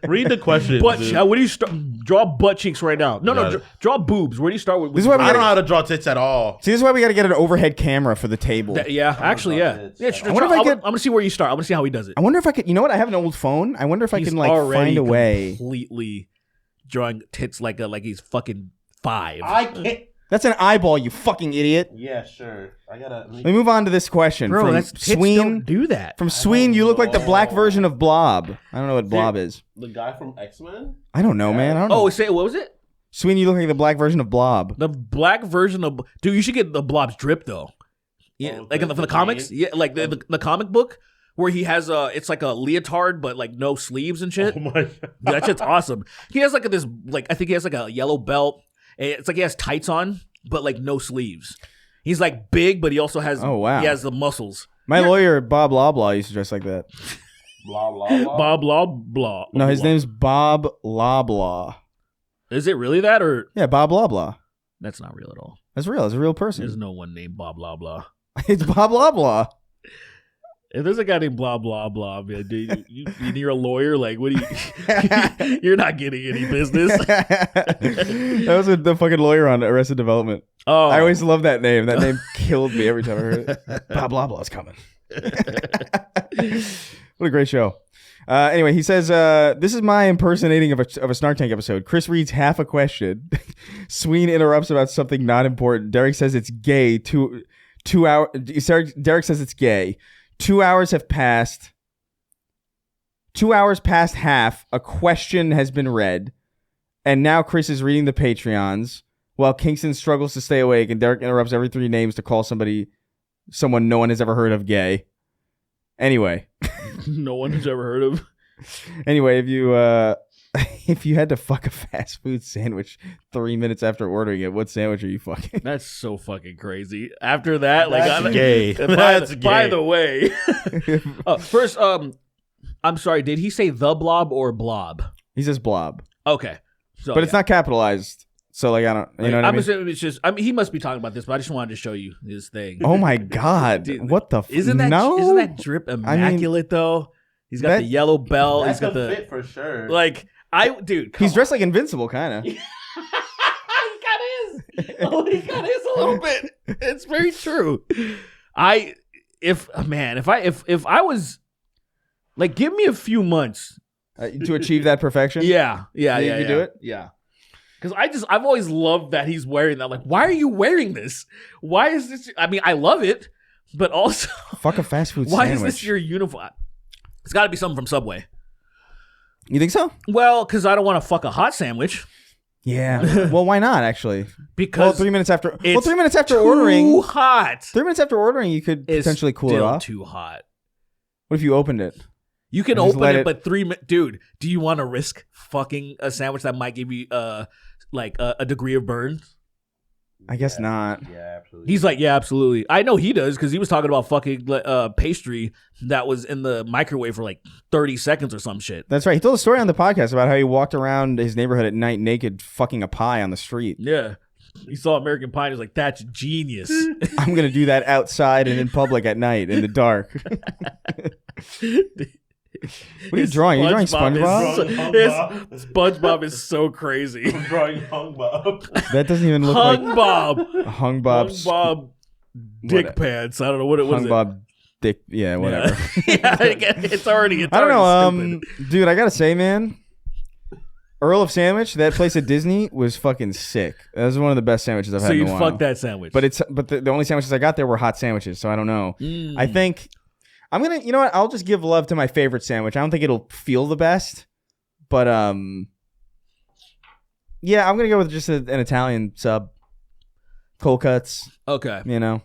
Read the question. Butt. dude. What do you start? Draw butt cheeks right now. No, Got no. it. Draw boobs. Where do you start with? This is why we I don't know gotta, how to draw tits at all. see. This is why we got to get an overhead camera for the table. Yeah, actually, yeah. Yeah, sure, I wonder if I I'm could- gonna see where you start. I'm gonna see how he does it. I wonder if I could. You know what? I have an old phone. I wonder if I He's can like already find a way. completely drawing tits like he's fucking 5. I can't. That's an eyeball, you fucking idiot. Yeah, sure. I gotta. Let me move on to this question. Bro, from that's tits Sween. don't do that. From Sween, you look like the black version of Blob. I don't know what Blob is. The guy from X-Men. I don't know, man. I don't know. Oh, say what was it? Sween, you look like the black version of Blob. The black version of dude. You should get the Blob's drip though. Yeah, Oh, like in the comics. Yeah, like the comic book where he has it's like a leotard but like no sleeves and shit. Oh my god. That shit's awesome. He has like this like I think he has like a yellow belt. It's like he has tights on but like no sleeves. He's like big, but he also has Oh, wow. he has the muscles. My lawyer, Bob Loblaw, used to dress like that. Blah blah blah. Blah blah blah. No, his name's Bob Loblaw. Is it really that or Yeah, Bob Loblaw. that's not real at all? That's real. It's a real There's person. no one named blah blah blah. It's Bob Loblaw. If there's a guy named blah blah blah, man, dude, you're a lawyer. Like, what do you? You're not getting any business. That was the fucking lawyer on Arrested Development. Oh, I always loved that name. That name killed me every time I heard it. Bob Loblaw's coming. What a great show. Anyway, he says, this is my impersonating of a Snark Tank episode. Chris reads half a question. Sween interrupts about something not important. Derek says it's gay. 2 hours. Derek says it's gay. 2 hours have passed. 2 hours past half. A question has been read. And now Chris is reading the Patreons while Kingston struggles to stay awake and Derek interrupts every 3 names to call someone no one has ever heard of gay. Anyway. no one has ever heard of. Anyway, if you had to fuck a fast food sandwich 3 minutes after ordering it, what sandwich are you fucking? That's so fucking crazy. After that, like, That's gay. That's by gay. the way, first, I'm sorry. Did he say the blob or blob? He says blob. Okay. So, But it's not capitalized. So like I don't, you know what I mean? Assuming it's just. I mean, he must be talking about this, but I just wanted to show you his thing. Oh my god! Dude, what the? Isn't that drip immaculate though? He's got the yellow belt. He's got the fit for sure. like. Dude, He's dressed like Invincible, kind of. he got his. Oh, he got his a little bit. It's very true. If I was like, give me a few months To achieve that perfection. Yeah. You do it? Yeah. Because I've always loved that he's wearing that. Like, why are you wearing this? Why is this? I mean, I love it, but also, Fuck a fast food why sandwich. is this your uniform? It's got to be something from Subway. You think so? Well, because I don't want to fuck a hot sandwich. Yeah. Well, why not actually? Because 3 minutes after. it's 3 minutes after too ordering. hot. 3 minutes after ordering, you could It's potentially cool it still off. too hot. What if you opened it? You can And just open let it, it- but 3 minutes, dude. Do you want to risk fucking a sandwich that might give you a degree of burn? I guess not. Yeah, absolutely. He's like, yeah, absolutely. I know he does because he was talking about fucking pastry that was in the microwave for like 30 seconds or some shit. That's right. He told a story on the podcast about how he walked around his neighborhood at night naked, fucking a pie on the street. Yeah. He saw American Pie and he was like, that's genius. I'm gonna do that outside and in public at night in the dark. What are you drawing? Are you drawing SpongeBob? His SpongeBob is so crazy. I'm drawing Hung Bob. That doesn't even look Hung like Bob. Hung Bob. Bob dick What- pants. I don't know what it was. Hung Bob dick. Yeah, whatever. Yeah, it's already. I don't know. already Dude, I gotta say, man, Earl of Sandwich, that place at Disney was fucking sick. That was one of the best sandwiches I've So had in you a while. fucked that sandwich. But the only sandwiches I got there were hot sandwiches, so I don't know. I think I'm gonna, you know what? I'll just give love to my favorite sandwich. I don't think it'll feel the best, but yeah, I'm gonna go with just an Italian sub, cold cuts. Okay. You know,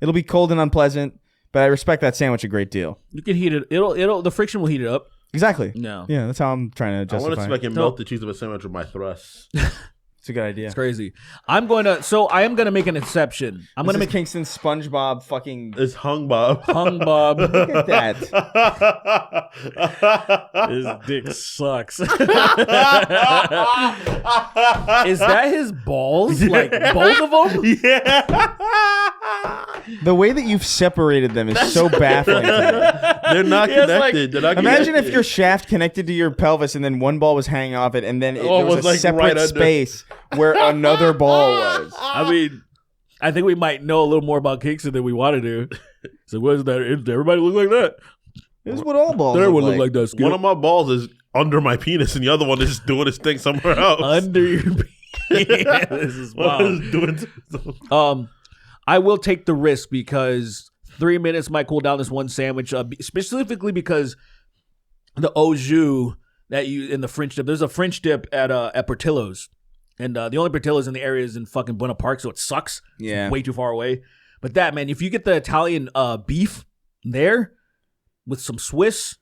it'll be cold and unpleasant, but I respect that sandwich a great deal. You can heat it. The friction will heat it up. Exactly. No. Yeah, that's how I'm trying to I want to justify. see if I can melt the cheese of a sandwich with my thrusts. It's a good idea. It's crazy. I am going to make an exception. I'm going to make Kingston SpongeBob fucking It's Hung Bob. Hung Bob. look at that. His dick sucks. Is that his balls? Like both of them? Yeah. The way that you've separated them is so baffling to me. They're not He has, like- connected. They're not Imagine connected. if your shaft connected to your pelvis and then one ball was hanging off it and then there it was was a like separate right under. space where another ball was. I mean, I think we might know a little more about Kingston than we want to do. So what is that? Everybody look like that? This is what all balls Everyone look look like that. Skip. One of my balls is under my penis, and the other one is doing his thing somewhere else. Under your penis. This is One wild. is doing I will take the risk because 3 minutes might cool down this one sandwich, specifically because the au jus that you in the French dip. There's a French dip at Portillo's, and the only Portillo's in the area is in fucking Buena Park, so it sucks. Yeah. It's way too far away. But that, man, if you get the Italian beef there with some Swiss,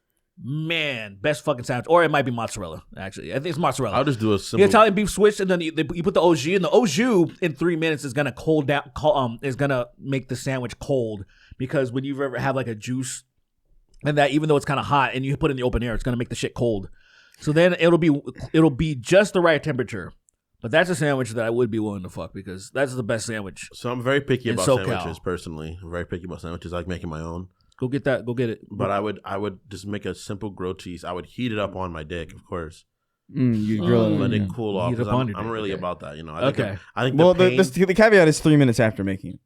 man, best fucking sandwich. Or it might be mozzarella. Actually, I think it's mozzarella. I'll just do a The simple. Italian beef Swiss, and then you put the au jus, and the au jus in 3 minutes is gonna cold down. Is gonna make the sandwich cold because when you've ever had like a juice, and that even though it's kind of hot, and you put it in the open air, it's gonna make the shit cold. So then it'll be just the right temperature. But that's a sandwich that I would be willing to fuck because that's the best sandwich. So I'm very picky In about SoCal. sandwiches. Personally, I'm very picky about sandwiches. I like making my own. Go get that. Go get it. But I would just make a simple grilled cheese. I would heat it up on my dick, of course. You grill it. Let it cool off. Heat it 'Cause up on I'm, your I'm dick, really okay. about that. You know. Okay. I think Well, the pain. the caveat is 3 minutes after making it.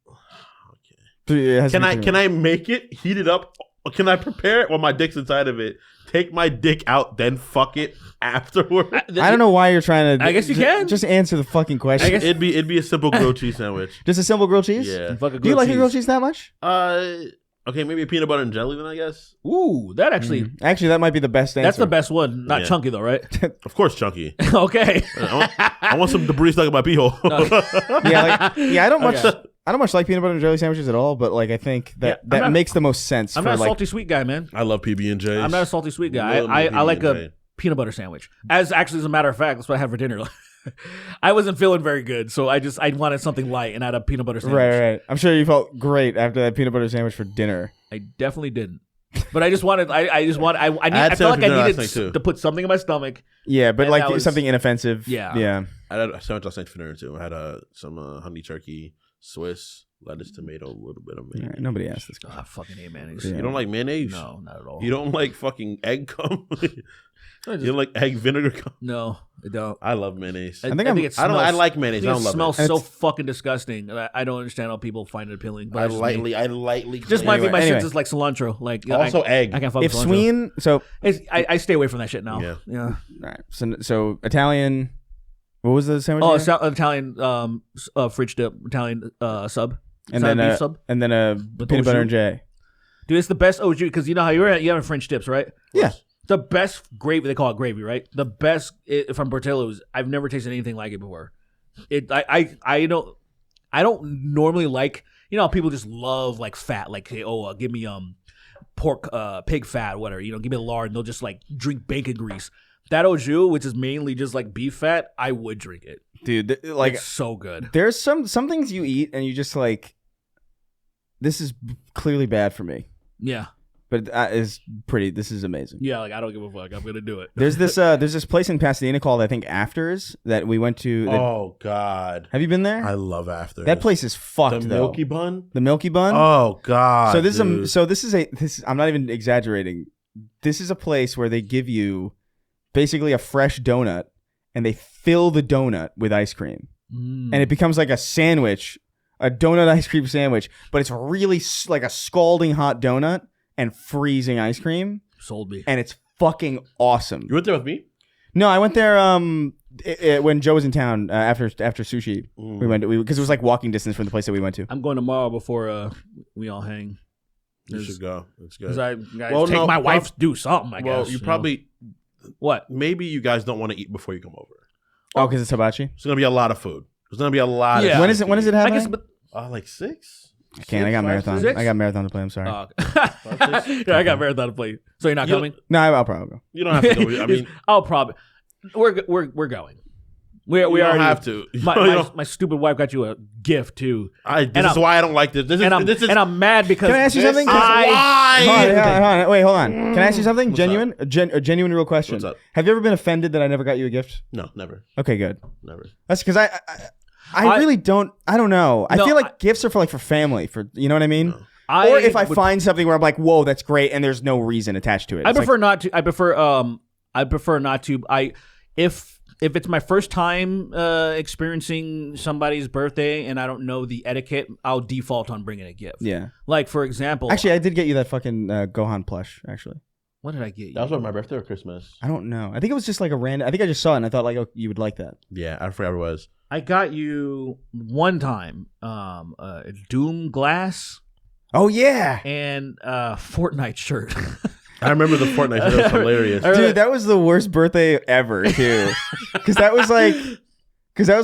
It has to be 3 Can I make it, heat it up? Or can I prepare it while my dick's inside of it? Take my dick out, then fuck it afterward. I don't know why you're trying to. I guess you can. Just answer the fucking question. I guess- It'd be a simple grilled cheese sandwich. Just a simple grilled cheese. Yeah. Fuck a Do you grilled like cheese. a grilled cheese that much? Okay, maybe a peanut butter and jelly then, I guess. Ooh, that actually. Actually, that might be the best answer. That's the best one. Not Yeah. chunky though, right? Of course, chunky. Okay. I want some debris stuck in my pee hole. Yeah, I don't much. Okay. I don't much like peanut butter and jelly sandwiches at all. But like, I think that Yeah, I'm not- makes the most sense. I'm for not a like, salty sweet guy, man. I love PB&J's. I'm not a salty sweet guy. Love I like a PB&J. peanut butter sandwich. As a matter of fact, that's what I had for dinner. I wasn't feeling very good, so I wanted something light and I had a peanut butter sandwich. Right. I'm sure you felt great after that peanut butter sandwich for dinner. I definitely didn't. But I just wanted. I felt like I needed to put something in my stomach. Yeah, but And like that was- something inoffensive. Yeah. Yeah. I had a sandwich last night for dinner too. I had some honey turkey, Swiss, lettuce, tomato, a little bit of All mayonnaise. right, nobody asked this question. I fucking hate mayonnaise. Yeah. You don't like mayonnaise? No, not at all. You don't like fucking egg cum? You don't like egg vinegar cum? No, I don't. I love mayonnaise. I think think I'm- it I smells. don't. I like mayonnaise. I It don't love smells it. so fucking disgusting. I don't understand how people find it appealing. But I it's just me. lightly. Just might be Anyway, my anyway. senses like cilantro. Like Also egg. I can't fuck If with cilantro. Sween, so I stay away from that shit now. Yeah. Yeah. all right, so Italian. What was the sandwich? Oh, again? Italian fridge dip, Italian sub, and Italian then beef sub. and then a With peanut butter au and J. Dude, it's the best OG because you know how you have French dips, right? Yeah. The best gravy, they call it gravy, right? The best from Portillo's. I've never tasted anything like it before. I don't normally like, you know, people just love like fat, like hey, give me pork pig fat, whatever, you know, give me a lard, and they'll just like drink bacon grease. That au jus, which is mainly just like beef fat, I would drink it. Dude, like It's so good. there's some things you eat and you just like, this is clearly bad for me, Yeah, but this is amazing. yeah. Like I don't give a fuck. I'm gonna do it. There's this place in Pasadena called I think Afters that we went to. Oh God, Have you been there? I love after That place is fucked the though. milky bun. The Milky Bun. Oh God. so this dude. is I'm not even exaggerating. This is a place where they give you basically a fresh donut and they fill the donut with ice cream. And it becomes like a sandwich, a donut ice cream sandwich, but it's really like a scalding hot donut and freezing ice cream, Sold me. and it's fucking awesome. You went there with me? No, I went there when Joe was in town after sushi. We went because it was like walking distance from the place that we went to. I'm going tomorrow before we all hang. You should go. It's good. Because I Well, take no, my prob- wife to do something, I well, guess. you know. probably What? maybe you guys don't want to eat before you come over. Oh, because it's hibachi. There's gonna be a lot of food. There's gonna be a lot. Yeah. Of When is it? When is it I happening? guess, but Like 6. I can't. I got marathon. 6? I got marathon to play. I'm sorry. yeah, I got marathon to play. So you're not You- coming? No, I'll probably go. You don't have to go. I mean, I'll probably. We're going. We you don't already have to. You My, don't- my stupid wife got you a gift too, This is why I don't like this. This is and I'm mad because Can I ask you something? I, Hold on, wait, hold on. Can I ask you something? Genuine, a genuine, real question. What's up? Have you ever been offended that I never got you a gift? No, never, Okay, good. never. That's because I really don't. I don't know. I No, feel like gifts are for family. For you know what I mean? No. Or if I would- find something where I'm like, whoa, that's great, and there's no reason attached to it. I It's prefer like, not to. I prefer not to. If it's my first time experiencing somebody's birthday and I don't know the etiquette, I'll default on bringing a gift. yeah. Like for example, Actually, I did get you that fucking Gohan plush. Actually, what did I get you? That was on my birthday or Christmas. I don't know. I think it was just like a random. I think I just saw it and I thought like, oh, you would like that. Yeah, I forgot what it was. I got you one time Doom glass Oh yeah, and Fortnite shirt. I remember the Fortnite. That was hilarious. dude, that was the worst birthday ever too. Because that was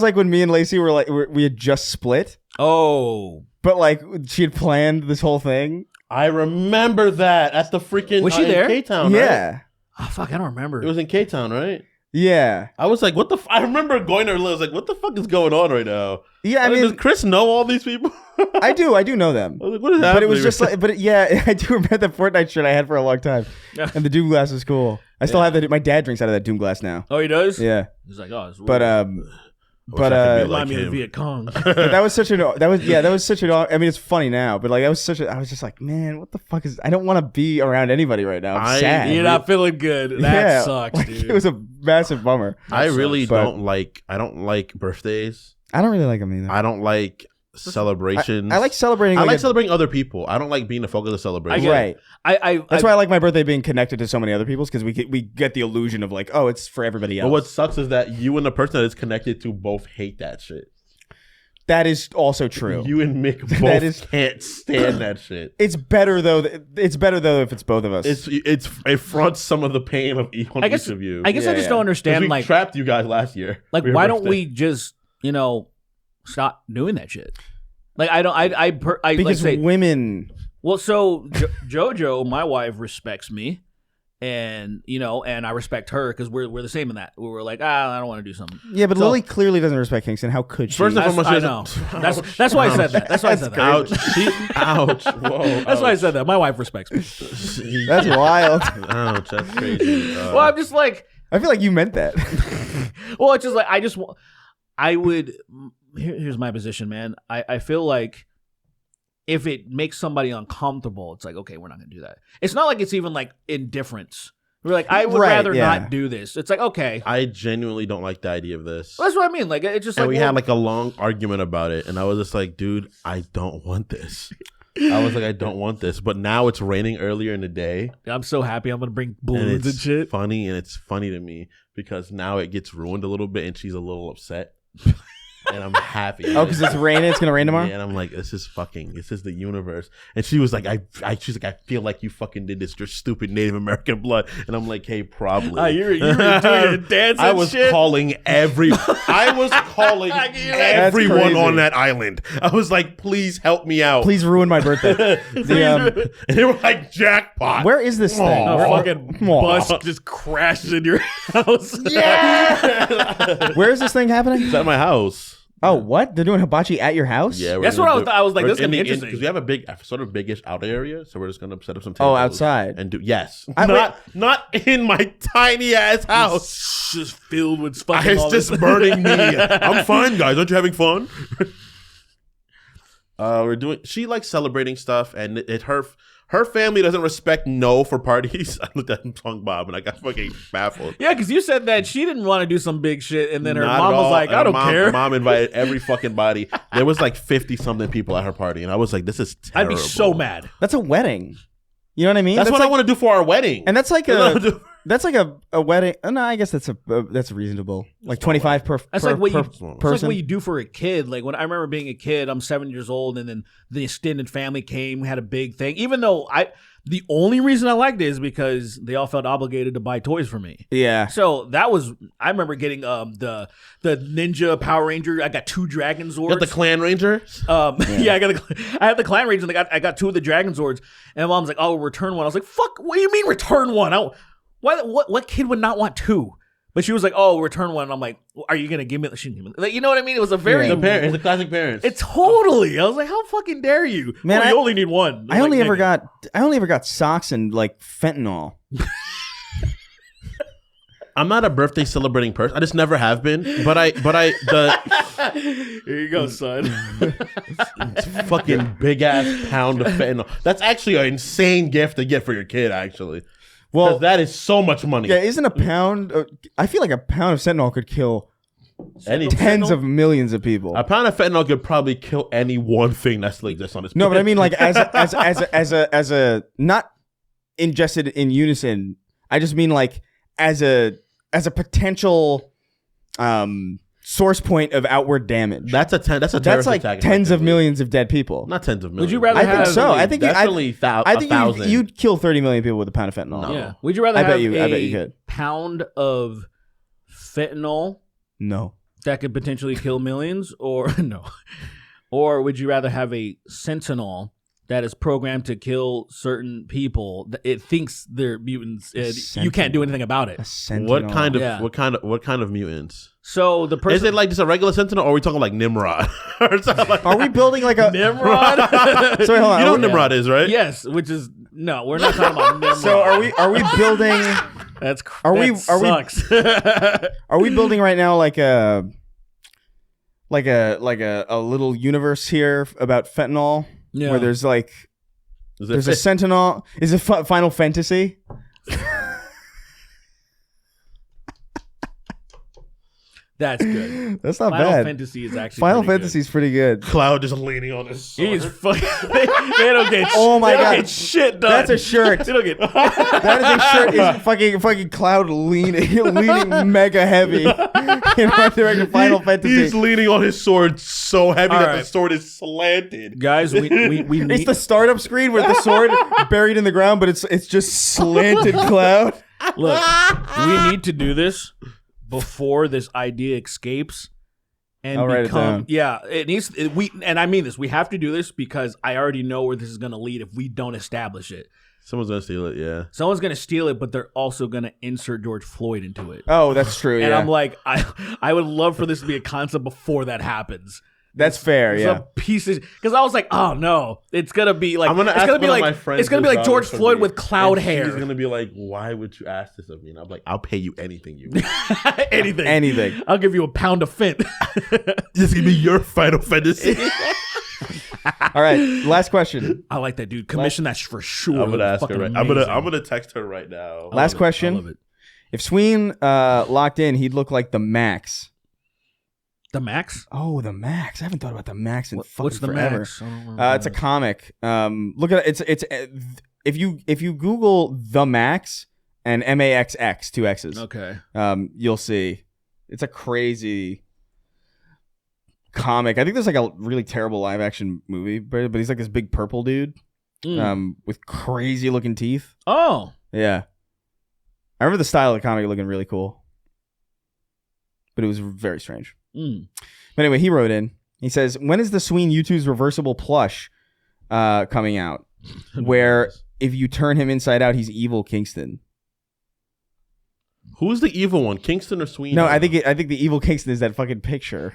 like when me and Lacey were like we had just split, Oh, but like she had planned this whole thing. I remember that at the freaking. Was she in there? K-Town, right? Yeah, oh fuck, I don't remember. It was in K-Town, right? yeah, I was like, what the I remember going there and I was like, what the fuck is going on right now? yeah. I Like, mean, does Chris know all these people? I do know them. I was like, what is happening? But it was just like, yeah, I do remember the Fortnite shirt I had for a long time, and the Doom glass was cool. I still have that. My dad drinks out of that Doom glass now. Oh, he does. Yeah, He's like, oh, it's but I wish I could be remind like me of him. the Viet Cong. but that was such an. I mean, it's funny now, but like I was just like, man, what the fuck is? I don't want to be around anybody right now. I'm sad. You're not feeling good. That Yeah, sucks, like, dude. It was a massive bummer. I really but- don't like. I don't like birthdays. I don't really like them either. I don't like celebrations. I like celebrating. I like a- celebrating other people. I don't like being the focus of the celebration. get it. right. That's I why I like my birthday being connected to so many other people's because we get the illusion of like, oh, it's for everybody else. But what sucks is that you and the person that is connected to both hate that shit. That is also true. You and Mick both is- can't stand that shit. It's better though. It's better though if it's both of us. It fronts some of the pain of each I guess of you. I guess I Yeah, just yeah. don't 'Cause understand. we Like trapped you guys last year. for your why don't birthday. we just stop doing that shit? Like I don't. I because like say women. well. So JoJo, my wife, respects me, And and I respect her because we're the same in that. We were like, I don't want to do something. Yeah, but So- Lily clearly doesn't respect Kingston. How could she? First and foremost, I know. That's why I said that. That's why I said that. ouch, ouch, whoa, That's why I said that. My wife respects me. That's wild. Ouch, that's crazy. Well, I'm just like, I feel like you meant that. well, it's just like I would. Here's my position, man. I feel like if it makes somebody uncomfortable, it's like, okay, we're not gonna do that. It's not like it's even like indifference. We're like, I would rather not do this. It's like, okay. I genuinely don't like the idea of this. That's what I mean. Like, it's just And like we had like a long argument about it, and I was just like, dude, I don't want this. I was like, I don't want this. But now it's raining earlier in the day. I'm so happy. I'm gonna bring And balloons it's and shit. funny, and it's funny to me because now it gets ruined a little bit, and she's a little upset. And I'm happy. Oh, because it's raining. It's gonna rain tomorrow. Yeah, and I'm like, this is the universe. And she was like, she's like, I feel like you fucking did this. Your stupid Native American blood. And I'm like, hey, probably. You were doing a dance. I was shit. calling everyone crazy. on that island. I was like, please help me out. Please ruin my birthday. And they were like, jackpot. Where is this thing? A Where- fucking Aw. bus just crashes in your house. Yeah. Where is this thing happening? It's at my house. Oh, what? They're doing hibachi at your house? Yeah, That's what I was like, this is gonna be interesting. because we have a big, sort of biggish out area, so we're just gonna set up some Oh, tables outside. and do not wait. not in my tiny ass house. Just filled with fucking It's all just this- burning me. I'm fine, guys. Aren't you having fun? She likes celebrating stuff, and her family doesn't respect no for parties. I looked at Song Bob and I got fucking baffled. Yeah, because you said that she didn't want to do some big shit, and then her Not mom at was all. like, And I don't mom, care. Mom invited every fucking body. There was like 50 something people at her party, and I was like, this is I'd terrible. be so mad. That's a wedding. You know what I mean? That's what like, I want to do for our wedding. And that's like That's what I wanna do. that's like a wedding. No, I guess that's reasonable. Like 25 per. That's per, like what per you. person. It's like what you do for a kid. Like when I remember being a kid, I'm 7 years old, and then the extended family came, we had a big thing. Even though the only reason I liked it is because they all felt obligated to buy toys for me. Yeah. So that was. I remember getting the Ninja Power Ranger. I got 2 Dragon Zords. Got the Clan Ranger. Yeah, I had the Clan Ranger. And I got 2 of the Dragon Zords, and Mom's like, "Oh, return one." I was like, "Fuck! What do you mean return one? What kid would not want 2?" But she was like, "Oh, return one." And I'm like, "Are you gonna give me?" She didn't give me. Like, you know what I mean? It was a very. It's the classic parents. It's totally. I was like, "How fucking dare you?" Man, you only need one. I only ever got socks and like fentanyl. I'm not a birthday celebrating person. I just never have been. But Here you go, son. fucking big ass pound of fentanyl. That's actually an insane gift to get for your kid. Actually, Well, that is so much money. yeah, isn't a pound? I feel like a pound of fentanyl could kill Any tens of millions of people. A pound of fentanyl could probably kill any one thing that still exists on this. No, but I planet. mean like as a not ingested in unison. I just mean like as a potential source point of outward damage. that's a That's terrorist like attack, tens of effectively. millions of dead people. Not tens of millions. Would you rather I think have? so. I think definitely I think 1,000. you'd kill 30 million people with a pound of fentanyl. No. Yeah. Would you rather I have bet you a could. pound of fentanyl No. that could potentially kill millions, or no? Or would you rather have a sentinel that is programmed to kill certain people? It thinks they're mutants. You can't do anything about it. A sentinel. What kind of Yeah. what kind of mutants? So the person Is it like just a regular sentinel, or are we talking like Nimrod? Or something like Are we building like a Nimrod? Sorry, hold on. You know Are what we- Nimrod is, right? Yes, which is no. We're not talking about Nimrod. So are we building That's we- sucks. are we building right now like a little universe here about fentanyl Yeah. where there's like Is there's a sentinel. Is it Final Fantasy? That's good. That's not Final bad. Fantasy is actually Final pretty Fantasy's pretty good. Cloud just leaning on his sword. Good. He's fucking. They don't get. Oh my they don't God. get shit done. That's a shirt. They don't get. That is a shirt. Is fucking Cloud leaning mega heavy in right direction of Final Fantasy. He's leaning on his sword so heavy All that the right. sword is slanted. Guys, we It's need. the startup screen with the sword buried in the ground, but it's just slanted Cloud. Look, we need to do this before this idea escapes and I'll write it down. Yeah, it needs. And I mean this. We have to do this because I already know where this is going to lead if we don't establish it. Someone's gonna steal it. Yeah. Someone's gonna steal it, but they're also gonna insert George Floyd into it. Oh, that's true. And Yeah, I'm like, I would love for this to be a concept before that happens. that's fair. It's Yeah, a piece of because I was like, oh no, it's gonna be like I'm gonna it's ask gonna be one of like my friends it's gonna be this like about George this for Floyd me, with cloud and hair. She's gonna be like, "Why would you ask this of me?" And I'm like, "I'll pay you anything you want. Anything, anything. I'll give you a pound of Fent. This gonna be your Final Fantasy." All right, last question. I like that, dude. Commission that for sure. I'm gonna ask her. Fucking Right. amazing. I'm gonna text her right now. Last I question. love it. If Sween locked in, he'd look like the Max. The Max. Oh, the Max. I haven't thought about the Max in fucking What's the forever. Max? I don't remember It's a comic. Look at it. It's if you Google the Max and MAXX, two X's. Okay. You'll see. It's a crazy comic. I think there's like a really terrible live action movie, but he's like this big purple dude, with crazy looking teeth. Oh. Yeah, I remember the style of the comic looking really cool, but it was very strange. But anyway, he wrote in. He says, "When is the Sween U2's reversible plush coming out? Where if you turn him inside out, he's evil Kingston." Who's the evil one, Kingston or Sweeney? No, I think the evil Kingston is that fucking picture.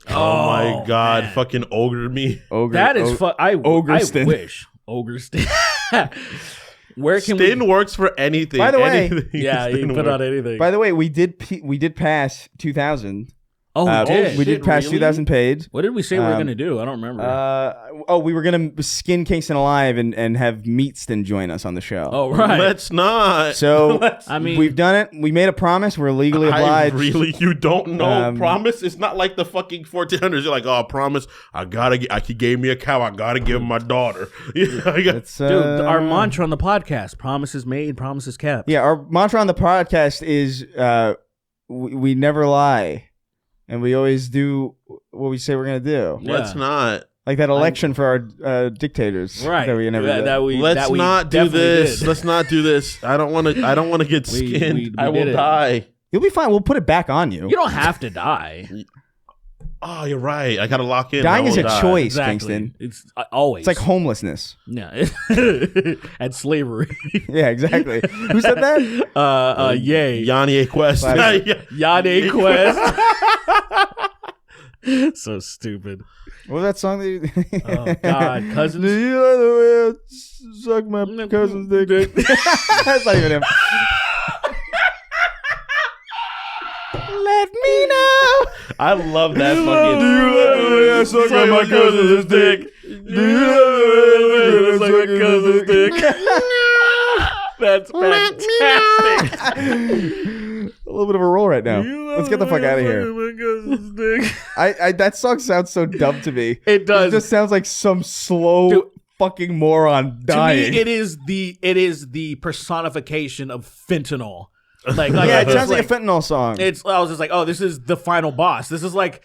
Oh my god, man. fucking ogre me. Ogre. That is I Ogreston. wish Ogreston. Where can Stin works for anything. By the way- Anything Yeah, you Stin put on works. anything. By the way, we did pass 2,000. Oh, we did. We did Shit, pass really? 2,000 paid. What did we say we were gonna do? I don't remember. We were gonna skin Kingston alive and have Meatston join us on the show. Oh, right. Let's not. So I mean, we've done it. We made a promise. We're legally obliged. You don't know. Um, Promise. It's not like the fucking 1400s. You're like, oh, promise. He gave me a cow. I gotta give him my daughter. It's, dude, our mantra on the podcast: promises made, promises kept. Yeah, our mantra on the podcast is we never lie, and we always do what we say we're gonna do. Let's not. Like that election for our dictators, Right. That we never did. Let's not do this. Did. Let's not do this. I don't want to get skinned. we I will did it. die. You'll be fine. We'll put it back on you. You don't have to die. Oh, you're right. I gotta lock in. Dying I is will a die. choice, Exactly. Kingston. It's always. It's like homelessness. yeah, and slavery. Yeah, exactly. Who said that? Yay, Yanni Quest. Classic. Yane Quest. So stupid. What was that song that you... Oh God, cousins. Do you like the way I suck my cousin's dick? That's not even him. Let me know. I love that fucking. Do you like the way I suck my cousin's dick? Do you like the way I suck my cousin's dick? That's fantastic. A little bit of a roll right now. Let's get the fuck out of here. I that song sounds so dumb to me. It does. It just sounds like some slow Dude. fucking moron dying. To me, it is the personification of fentanyl. Like yeah, it I sounds just, like a fentanyl song. I was just like, oh, this is the final boss. This is like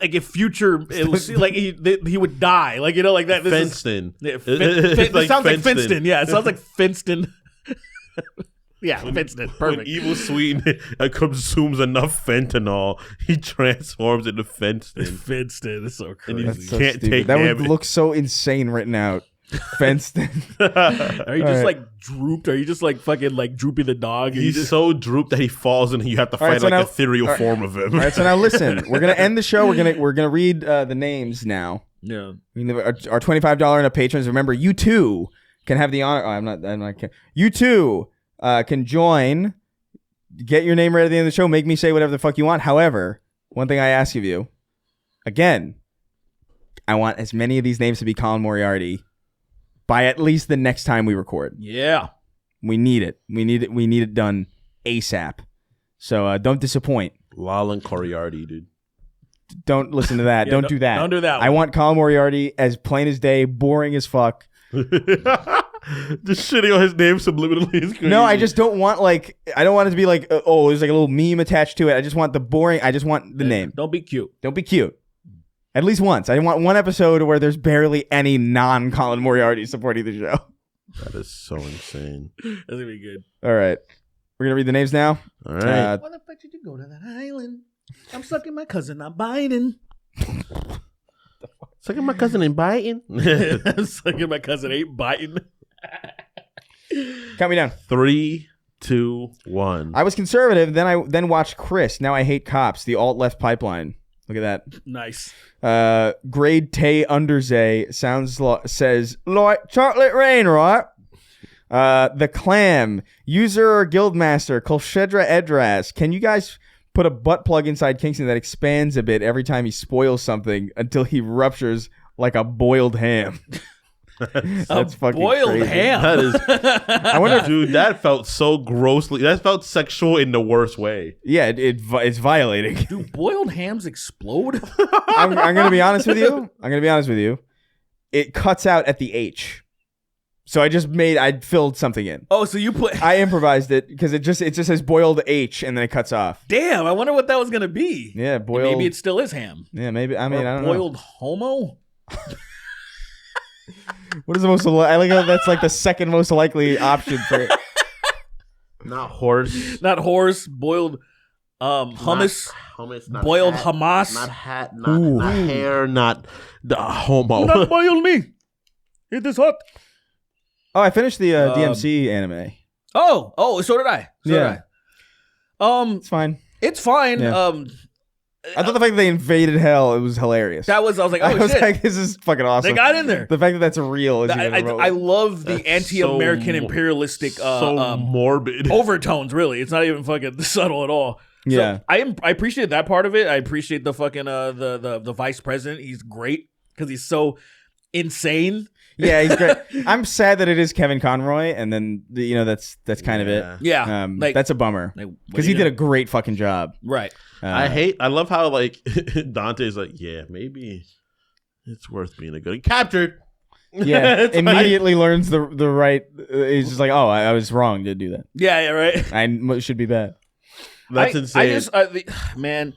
if Future, it was like he would die, like like that. This Fenston. It sounds like Finston. Yeah, it sounds like Finston. Yeah, Finston. When Perfect. evil Sweden consumes enough fentanyl, he transforms into Fenston. Finston is so And crazy. he That's so can't stupid. take That would damage. look so insane written out. Fenced in. Are you just All right. like drooped? Are you just like fucking like Droopy the dog? And you He's just, so drooped that he falls and you have to All right, fight so now- ethereal all right. form of him. All right, so now listen. We're gonna end the show. We're gonna read the names now. yeah. Our $25 and a patrons. Remember, you too can have the honor. Oh, I'm not. You too can join. Get your name right at the end of the show. Make me say whatever the fuck you want. However, one thing I ask of you, again, I want as many of these names to be Colin Moriarty by at least the next time we record. Yeah. We need it. We need it done ASAP. So don't disappoint. Lal and Coriarty, dude. Don't listen to that. Yeah, don't do that. don't do that I one. want Colin Moriarty as plain as day, boring as fuck. Just shitting on his name subliminally is crazy. No, I just don't want I don't want it to be like, oh, there's like a little meme attached to it. I just want the boring. I just want the name. Don't be cute. Don't be cute. At least once. I want one episode where there's barely any non-Colin Moriarty supporting the show. That is so insane. That's gonna be good. All right. We're going to read the names now. All right. Why the fuck did you go to that island? I'm sucking my cousin, not biting. Sucking my cousin and biting. I'm sucking my cousin, ain't biting. Count me down. 3, 2, 1. I was conservative. Then I watched Chris. Now I hate cops. The alt left pipeline. Look at that. Nice. Grade Tay Underzay says like chocolate rain, right? The Clam user or guildmaster Kolshedra Edras. Can you guys put a butt plug inside Kingston that expands a bit every time he spoils something until he ruptures like a boiled ham? That's fucking boiled crazy. ham. That is. I wonder, dude. That felt so grossly. That felt sexual in the worst way. Yeah, it's violating. Do boiled hams explode? I'm gonna be honest with you. It cuts out at the H. So I filled something in. Oh, so you put... I improvised it because it just says boiled H and then it cuts off. Damn, I wonder what that was gonna be. Yeah, boiled. Maybe it still is ham. Yeah, maybe. I mean, Or I don't know. boiled homo? What is the most? I like how that's like the second most likely option for it. Not horse. Not horse. Boiled hummus. Hummus. Not Boiled hat, Hamas. Not hat. Not hair. Not the homo. Do not boil me. It is hot. Oh, I finished the DMC anime. Oh, so did I. It's fine. It's fine. Yeah. I thought the fact that they invaded hell, it was hilarious. I was like, I oh was shit. like, this is fucking awesome. They got in there. The fact that that's real is even I love the That's anti-American so imperialistic so morbid. overtones. Really, it's not even fucking subtle at all. Yeah. So I appreciate that part of it. I appreciate the fucking the vice president. He's great because he's so insane. Yeah, he's great. I'm sad that it is Kevin Conroy, and then that's kind of it. Yeah, That's a bummer because he did a great fucking job. Right. I love how like Dante's like, yeah, maybe it's worth being a good captured. Yeah, immediately learns the right. He's just like, oh, I was wrong to do that. Yeah, right. I should be bad. That's insane. Man,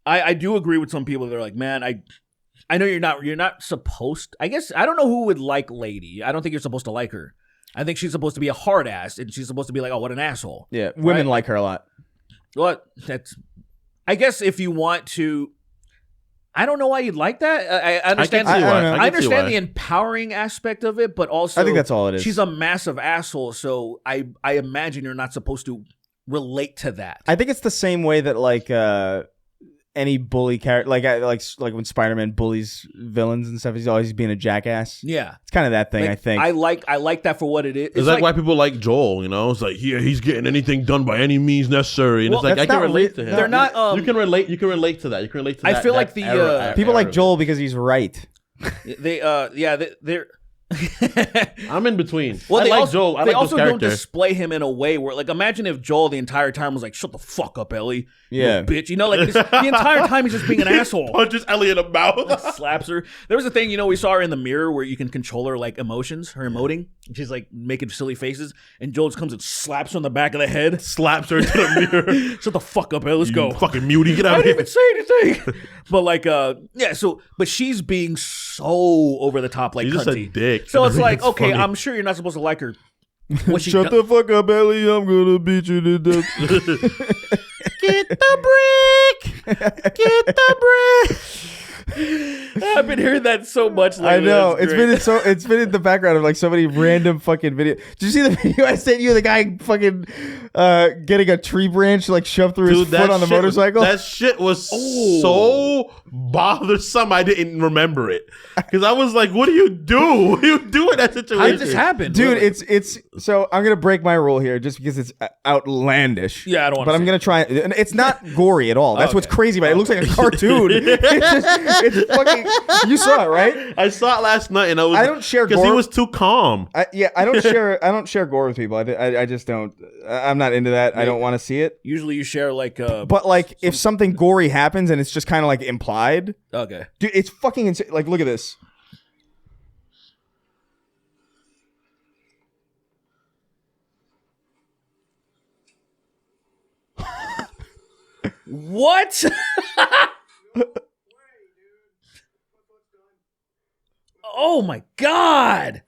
I do agree with some people that are like, man, I know you're not supposed. I guess I don't know who would like Lady. I don't think you're supposed to like her. I think she's supposed to be a hard ass, and she's supposed to be like, oh, what an asshole. Yeah, women like her a lot. Well, I guess if you want to, I don't know why you'd like that. I understand. I understand the empowering aspect of it, but also I think that's all it is. She's a massive asshole, so I imagine you're not supposed to relate to that. I think it's the same way that like any bully character, like when Spider-Man bullies villains and stuff, he's always being a jackass. Yeah, it's kind of that thing. Like, I think I like that for what it is. It's like why people like Joel. It's like he's getting anything done by any means necessary, and it's like I can relate to him. They're not. You can relate. You can relate to that. You can relate to. I feel like people like Joel because he's right. They're. I'm in between. Well, I like Joel. I they like also this don't character. display him in a way where, like, imagine if Joel the entire time was like, "Shut the fuck up, Ellie, yeah, you bitch." Like the entire time he's just being an asshole. Punches Ellie in the mouth, slaps her. There was a thing, we saw her in the mirror where you can control her like emotions, her emoting. She's like making silly faces, and Joel just comes and slaps her on the back of the head, slaps her into the mirror. Shut the fuck up, Ellie. Let's go. Fucking mutie, get out I of here. didn't even say anything. But like, but she's being so over the top, like He's just a cunty. dick. So it's like, okay, funny. I'm sure you're not supposed to like her. Shut the fuck up, Ellie. I'm gonna beat you to death. Get the brick. Get the brick. I've been hearing that so much lately. I know. That's It's been in the background of like so many random fucking videos. Did you see the video I sent you? The guy fucking getting a tree branch like shoved through his foot on the motorcycle. That shit was so bothersome. I didn't remember it because I was like, "What do you do? What do you do in that situation?" How did this happen, dude? Really? It's so I'm gonna break my rule here just because it's outlandish. Yeah, I don't want. But I'm gonna try. And it's not gory at all. That's what's crazy about it. It looks like a cartoon. It's fucking. You saw it, right? I saw it last night, and I don't share because he gore. was too calm. I don't share gore with people. I just don't. I'm not into that. I don't want to see it. Usually you share like. But like, if something gory happens and it's just kind of like implied. Okay. Dude, it's fucking insane. Like, look at this. What? Oh my god!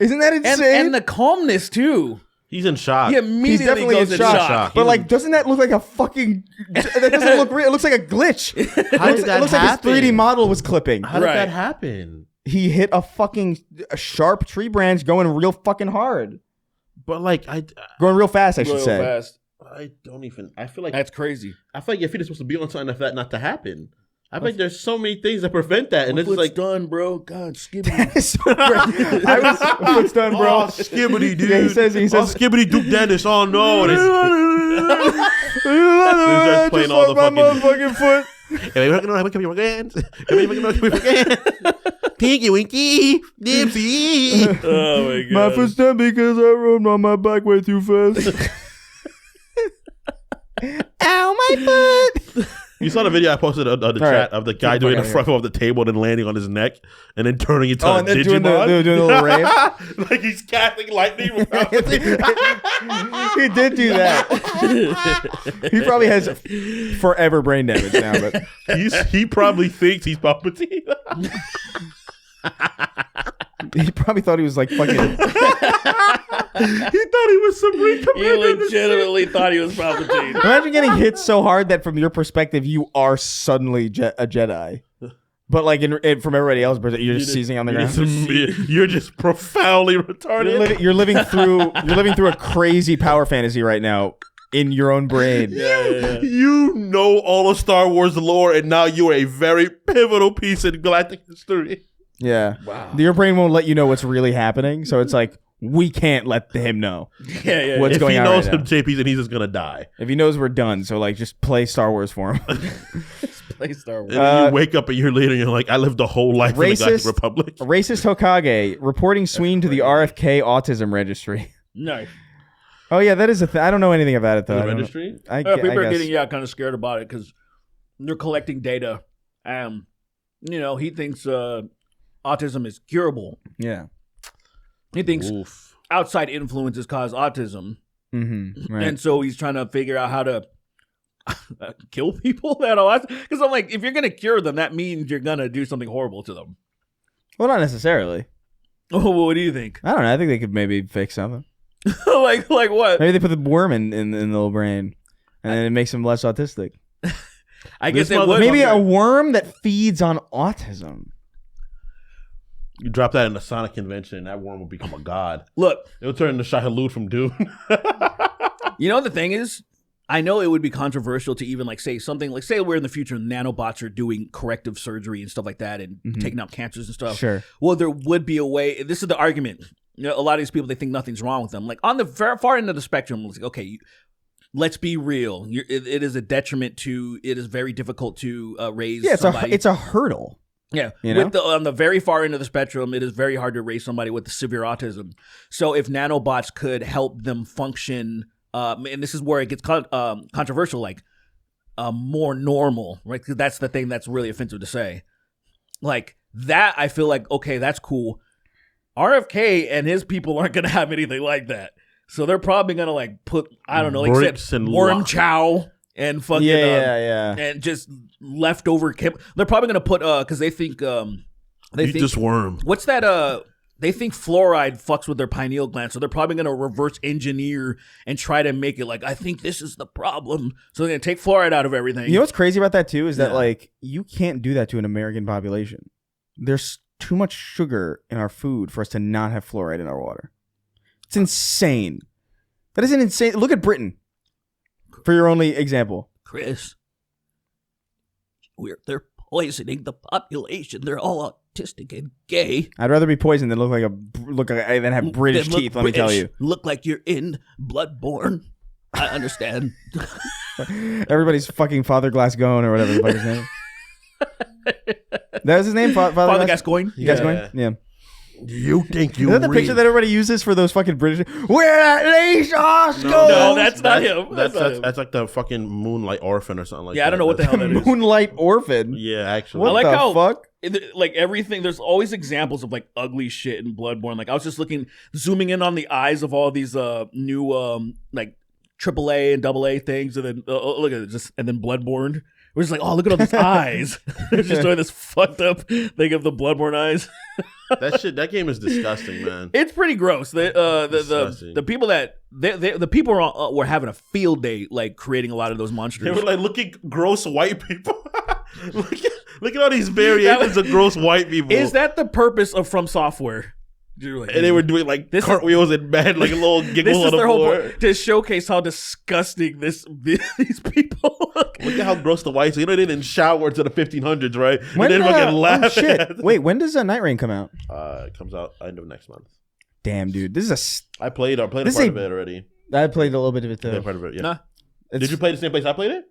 Isn't that insane? And the calmness too. He's in shock. He immediately definitely goes in in shock. shock. But like, doesn't that look like a fucking? That doesn't look real. It looks like a glitch. How did that it looks happen? like his 3D model was clipping. How did Right. that happen? he hit a sharp tree branch going real fucking hard. But like Going real fast, I should Real say. fast. I don't even. I feel like That's crazy. I feel like your feet are supposed to be on something for that not to happen. I think there's so many things that prevent that, and it's Foot's like done, bro. God, skibbity. That is so great. Foot's done, bro. oh, skibbity, dude. Yeah, he says, oh, skibbity, Duke Dennis. Oh no, He's just playing all the my fucking. motherfucking foot. Pinky Winky, Dipsy. Oh my god. My foot's done because I rode on my bike way too fast. Ow, my foot. You saw the video I posted on the chat right. of the guy doing the front of the table and then landing on his neck and then turning into a and then Digimon. doing the little rave. Like he's casting lightning. He did do that. He probably has forever brain damage now, but he probably thinks he's Palpatine. he probably thought he was like fucking. He thought he was Supreme He Commander. legitimately thought he was Palpatine. Imagine getting hit so hard that from your perspective you are suddenly a Jedi, but like from everybody else's perspective, you're just seizing on the ground. You're just profoundly retarded. You're living through a crazy power fantasy right now in your own brain. Yeah. You know all of Star Wars lore, and now you are a very pivotal piece in galactic history. Yeah. Wow. Your brain won't let you know what's really happening, so it's like we can't let him know Yeah. what's If going he on knows right him, now. JP's and he's just gonna die. If he knows we're done, so like just play Star Wars for him. Play Star Wars. And then you wake up a year later and you're like, I lived a whole life in the Galactic Republic. Racist Hokage reporting Sween to the RFK autism registry. No. Oh yeah, that is a thing. I don't know anything about it though. The I don't know. registry? People are guess. getting kind of scared about it because they're collecting data. He thinks autism is curable. Yeah. He thinks Oof. outside influences cause autism. Mm-hmm. Right. And so he's trying to figure out how to kill people that are autistic. Because I'm like, if you're going to cure them, that means you're going to do something horrible to them. Well, not necessarily. Oh, what do you think? I don't know. I think they could maybe fix something. like what? Maybe they put the worm in the little brain, and then it makes them less autistic. I guess This they would. Maybe a worm that feeds on autism. You drop that in a Sonic convention and that worm will become a god. Look, It'll turn into Shai Hulud from Dune. you know the thing is, I know it would be controversial to even say something like, say we're in the future and nanobots are doing corrective surgery and stuff like that and taking out cancers and stuff. Sure. Well, there would be a way. This is the argument. A lot of these people, they think nothing's wrong with them. Like on the far end of the spectrum, it's like, okay, let's be real. It is a detriment to. It is very difficult to raise. Yeah, somebody. it's a hurdle. Yeah, You know? on the very far end of the spectrum, it is very hard to raise somebody with severe autism. So if nanobots could help them function, and this is where it gets controversial, more normal, right? Because that's the thing that's really offensive to say. Like that, I feel like, okay, that's cool. RFK and his people aren't going to have anything like that. So they're probably going to put, I don't know, like Bricks said, and worm lock. chow and fucking Yeah. and just leftover they're probably gonna put because they think Eat this worm. what's that they think fluoride fucks with their pineal gland, so they're probably gonna reverse engineer and try to make it I think this is the problem, so they're gonna take fluoride out of everything. You know what's crazy about that too is that you can't do that to an American population. There's too much sugar in our food for us to not have fluoride in our water. It's insane. That isn't insane. Look at Britain. For your only example. Chris, they're poisoning the population. They're all autistic and gay. I'd rather be poisoned than than have British They look teeth, let me tell you. Look like you're in Bloodborne. I understand. Everybody's fucking Father Glasgow or whatever the fuck his name. That was his name? Father Gascoigne? Gascoigne? Yeah. You think you Is that the read? picture that everybody uses for those fucking British? We're at least Oscar. No, that's not him. That's like the fucking Moonlight Orphan or something like that. Yeah, I don't know what the hell that is. Moonlight Orphan. Yeah, actually. What I like the how fuck? Everything. There's always examples of ugly shit in Bloodborne. I was just zooming in on the eyes of all these new AAA and AA things, and then look at it, and then Bloodborne. We're just look at all these eyes. It's just doing this fucked up thing of the Bloodborne eyes. That game is disgusting, man. It's pretty gross. The people that the people were having a field day creating a lot of those monsters. They were looking gross white people. look Look at all these variations of gross white people. Is that the purpose of From Software? Like, and they were doing like this cartwheels in bed, like a little giggle this on is the their whole floor. point, to showcase how disgusting these people look. Look at how gross the whites. You know they didn't shower to the 1500s, right? When, and then fucking laugh. oh, shit. Wait, when does Night Rain come out? It comes out end of next month. Damn, dude. This is I played a part This of is it already. I played a little bit of it I played too. part of it, yeah. Nah. Did you play the same place I played it?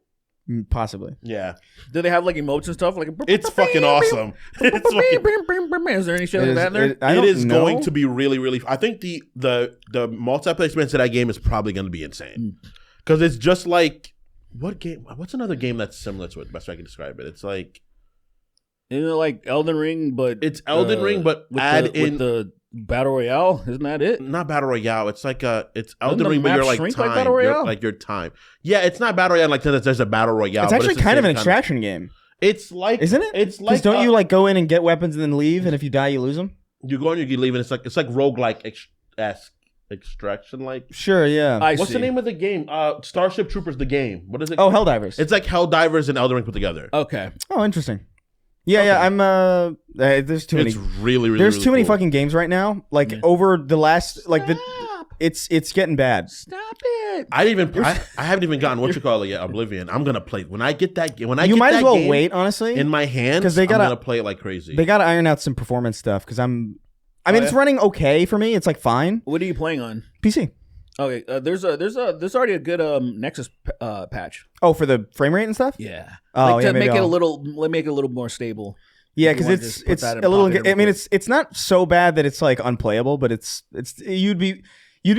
Possibly. Yeah. Do they have like emotes and stuff? Like It's fucking awesome. It's fucking, Is there any shit like that in there? I it don't is know. going to be really, really. I think the multiplayer experience of that game is probably going to be insane because it's just like what game? What's another game that's similar to it? The best way I can describe it. It's like like Elden Ring, but it's Elden Ring, but with add with in the battle royale. Isn't that it? not battle royale. It's like it's Elden the Ring, but map you're like shrink time. like battle royale? Like your time. Yeah, it's not battle royale like there's a battle royale. It's but actually the kind of same an extraction game, It's like isn't it? It's Because like don't you like go in and get weapons and then leave, and if you die, you lose them? you go and you can leave, and it's like roguelike extraction like. Sure, yeah. What's the name of the game? Starship Troopers, the game. What is it? Oh, Helldivers. It's like Helldivers and Elden Ring put together. Okay. Oh, interesting. Yeah, I'm there's too many. It's really, really. There's really too many cool. fucking games right now. Like over the last like the it's getting bad. Stop it. I haven't even gotten what you call it yet. Oblivion. I'm gonna play when I get that game. When I You get might that as well game wait, honestly, in my hand, 'Cause they I'm gotta- gonna play it like crazy. they got to iron out some performance stuff because I mean, it's running okay for me. It's like fine. What are you playing on? PC. Okay, there's already a good Nexus patch. Oh, for the frame rate and stuff. Yeah. Oh, like yeah, to maybe make it a I'll- little, make it a little more stable. Yeah, If you because wanna it's just put that in a little. pocket I mean, real it's not so bad that it's like unplayable, but it's you'd be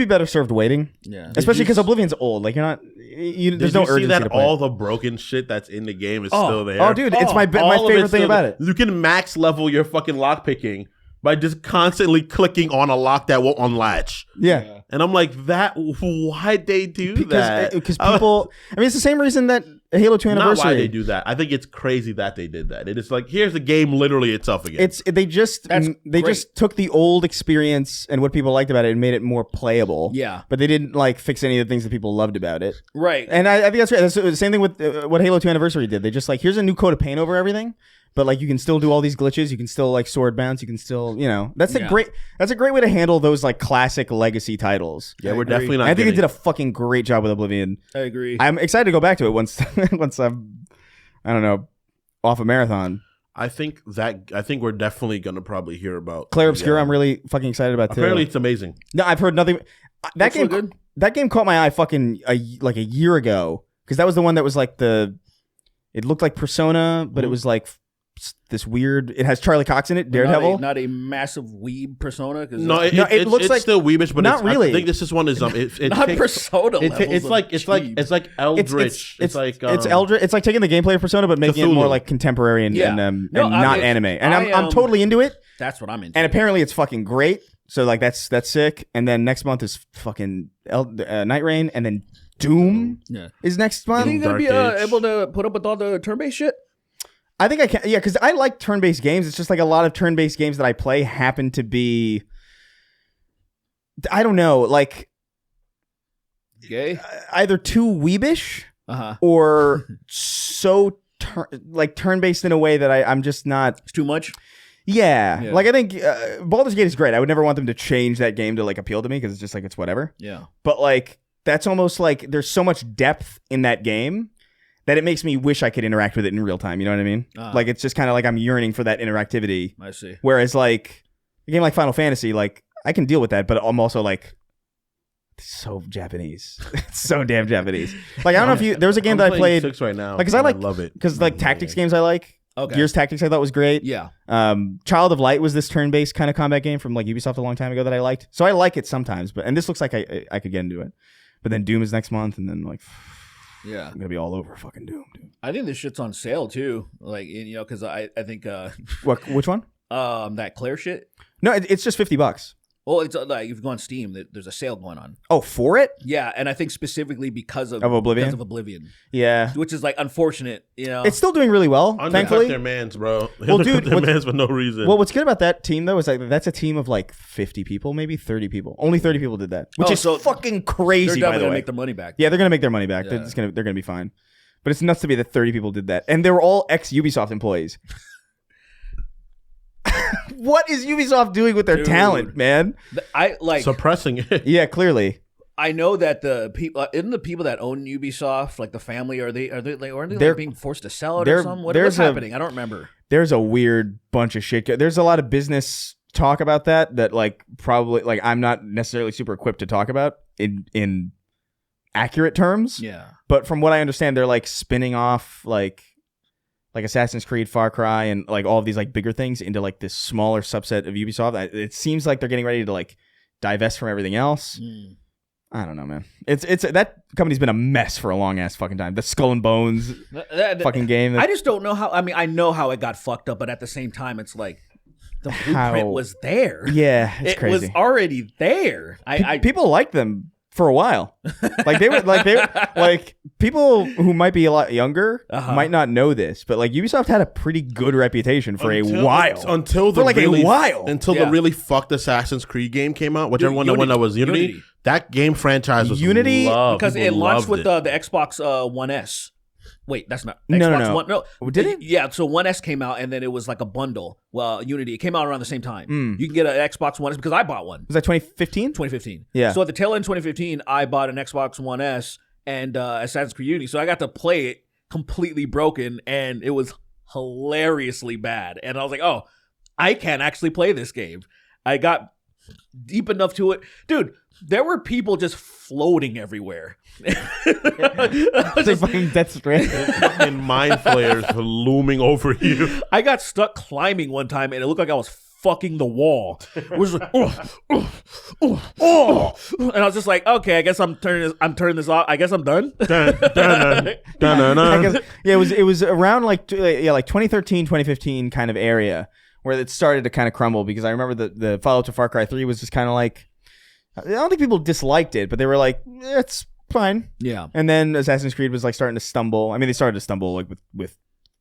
better served waiting. Yeah. Especially you because s- Oblivion's old. Like you're not. There's Did no you see urgency that to play. all the broken shit that's in the game is still there? Oh, dude, it's my All of favorite it's thing still about there. it. You can max level your fucking lock picking by just constantly clicking on a lock that won't unlatch. Yeah. And I'm like, why'd they do that? Because people. I mean, it's the same reason that Halo 2 Not Anniversary. why they do that. I think it's crazy that they did that. It is like, here's the game literally itself again. They just That's great. just took the old experience and what people liked about it and made it more playable. Yeah. But they didn't like fix any of the things that people loved about it. Right. And I think that's right. That's the same thing with what Halo 2 Anniversary did. They just like, here's a new coat of paint over everything, but like you can still do all these glitches. You can still like sword bounce. You can still, that's a Yeah. great way to handle those like classic legacy titles. yeah, we're agree. definitely not. I think they getting- did a fucking great job with Oblivion. I agree. I'm excited to go back to it once I'm, I don't know, off a marathon. I think we're definitely gonna probably hear about Claire Obscura, Yeah. I'm really fucking excited about too. Apparently, it's amazing. No, I've heard nothing. That Looks game, good. that game caught my eye fucking like a year ago because that was the one that was like it looked like Persona, but it was like this weird. It has Charlie Cox in it, Daredevil. Not a massive weeb persona. Cause No, it's it looks it's like- still weebish, but not it's, really. I think this one is it not takes- persona. It's levels like of it's like cheap. it's like Eldritch. It's like it's Eldritch. It's like taking the gameplay of Persona, but making it more Cthulhu. like contemporary and Yeah. and No, not I- anime. And I, I'm totally into it. That's what I'm into. And apparently it's fucking great. So like that's sick. And then next month is fucking Night Rain, and then Doom yeah. is next You month. think you're gonna be Dark Age. able to put up with all the turn-based shit? I think I can. Yeah, because I like turn-based games. It's just like a lot of turn-based games that I play happen to be. I don't know, like Gay. either too weebish Uh-huh. or so turn-based in a way that I'm just not. It's too much. Yeah. Yeah. Like I think Baldur's Gate is great. I would never want them to change that game to like appeal to me because it's just like it's whatever. Yeah. But like that's almost like there's so much depth in that game that it makes me wish I could interact with it in real time. You know what I mean? Like it's just kind of like I'm yearning for that interactivity. I see. Whereas like a game like Final Fantasy, like I can deal with that, but I'm also like it's so Japanese. It's so damn Japanese. Like I don't know if you there was a game that I played 6 right now. like because I like love it because like tactics games I like. Okay. Gears Tactics I thought was great. Yeah. Child of Light was this turn-based kind of combat game from like Ubisoft a long time ago that I liked. So I like it sometimes, and this looks like I could get into it. But then Doom is next month, and then like Yeah. I'm gonna be all over fucking Doom, dude. I think this shit's on sale too. Like because I think Which one? that Claire shit. No, it's just $50. Well, it's like if you go on Steam, there's a sale going on. Oh, for it? Yeah, and I think specifically because of Oblivion? Because of Oblivion, Yeah. which is like unfortunate. It's still doing really well, Undercut thankfully. their mans, bro. Well, Undercut dude, their what's- mans for no reason. Well, what's good about that team though is like that's a team of like 50 people, maybe 30 people. Only 30 people did that, which Oh, is so fucking they're crazy. By definitely the gonna way, make their money back. yeah, they're gonna make their money back. Yeah. They're gonna be fine. But it's nuts to me that 30 people did that. And they were all ex-Ubisoft employees. What is Ubisoft doing with their talent, man? I like suppressing it. Yeah, clearly. I know that the people, isn't the people that own Ubisoft, like the family, are they like being forced to sell it or something? What's happening? I don't remember. There's a weird bunch of shit. There's a lot of business talk about that like probably like I'm not necessarily super equipped to talk about in accurate terms. Yeah. But from what I understand, they're like spinning off like Assassin's Creed, Far Cry, and like all of these like bigger things into like this smaller subset of Ubisoft. It seems like they're getting ready to like divest from everything else. I don't know, man. It's that company's been a mess for a long ass fucking time. The Skull and Bones fucking game. I just don't know how. I mean, I know how it got fucked up, but at the same time, it's like the blueprint was there. Yeah, it's crazy. It was already there. People liked them for a while. Like they were like people who might be a lot younger might not know this, but like Ubisoft had a pretty good reputation for a while. Until the really fucked Assassin's Creed game came out, whichever one that was Unity. That game franchise was Unity loved. Because it launched with the Xbox One S. Wait, that's not Xbox One. No, did it? Yeah, so One S came out, and then it was like a bundle. Well, Unity, it came out around the same time. You can get an Xbox One S because I bought one. Was that 2015? 2015. Yeah. So at the tail end of 2015, I bought an Xbox One S and Assassin's Creed Unity. So I got to play it completely broken, and it was hilariously bad. And I was like, oh, I can actually play this game. I got deep enough to it. Dude, there were people just floating everywhere. Just fucking Death Stranding. And mind flayers looming over you. I got stuck climbing one time, and it looked like I was fucking the wall. It was like, and I was just like, okay, I guess I'm turning this off. I guess I'm done. It was around like 2013, 2015 kind of area where it started to kind of crumble, because I remember the follow-up to Far Cry 3 was just kind of like, I don't think people disliked it, but they were like, it's fine. Yeah. And then Assassin's Creed was like starting to stumble. I mean, they started to stumble like with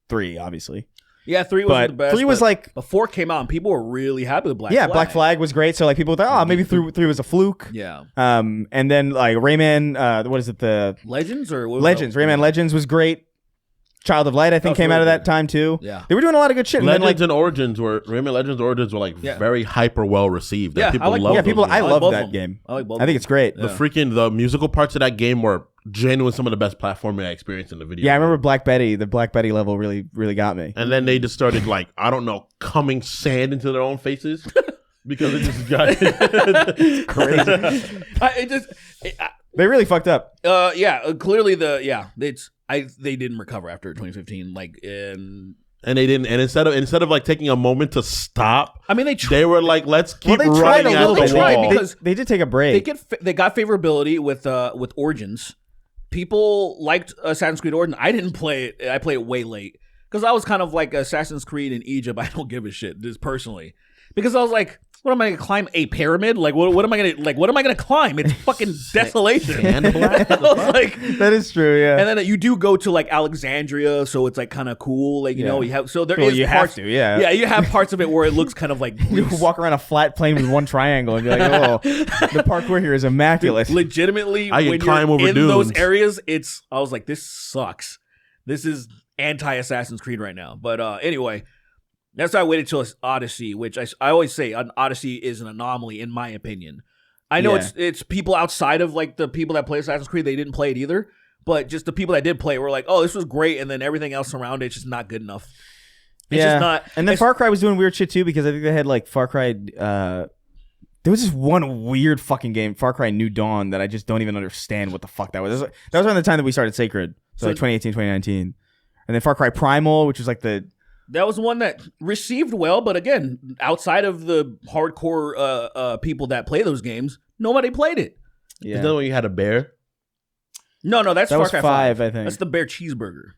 3, obviously. Yeah, 3 was the best. 3 was like, but 4 came out and people were really happy with Black Flag. Yeah, Black Flag was great. So like people thought, oh, maybe 3 was a fluke. Yeah. And then like Rayman, what is it? The Legends or what Legends. Rayman Legends was great. Child of Light, I think, came out of that time too. Yeah, they were doing a lot of good shit. Rayman Legends Origins were like very hyper well received. Yeah, people I love that game. I think it's great. The the musical parts of that game were genuinely some of the best platforming I experienced in the video. Yeah, I remember Black Betty. The Black Betty level really got me. And then they just started like, I don't know, coming sand into their own faces because it just got it's crazy. They really fucked up. Clearly they didn't recover after 2015. And they didn't. And instead of like taking a moment to stop, I mean, they were like, let's keep they running at the wall. Because they did take a break. They got favorability with Origins. People liked Assassin's Creed Origins. I didn't play it. I played it way late because I was kind of like Assassin's Creed in Egypt. I don't give a shit, just personally, because I was like, what am I gonna climb, a pyramid? Like what am I gonna climb? It's fucking desolation. I was like, that is true, yeah. And then you do go to like Alexandria, so it's like kind of cool. Like you know, you have you parts, have to, yeah, you have parts of it where it looks kind of like you walk around a flat plane with one triangle and be like, oh, the parkour here is immaculate. Legitimately, I can climb over in dunes. Those areas, I was like, this sucks. This is anti Assassin's Creed right now. But anyway. That's why I waited till Odyssey, which I always say an Odyssey is an anomaly in my opinion. I know it's people outside of like the people that play Assassin's Creed, they didn't play it either, but just the people that did play it were like, oh, this was great, and then everything else around it's just not good enough. It's just not. And then Far Cry was doing weird shit too, because I think they had like Far Cry. There was this one weird fucking game, Far Cry New Dawn, that I just don't even understand what the fuck that was. That was around the time that we started Sacred, so like 2018, 2019, and then Far Cry Primal, which was like that was one that received well, but again, outside of the hardcore people that play those games, nobody played it. Yeah. Is that when you had a bear? No, that's Far Cry 5, I think. That's the bear cheeseburger.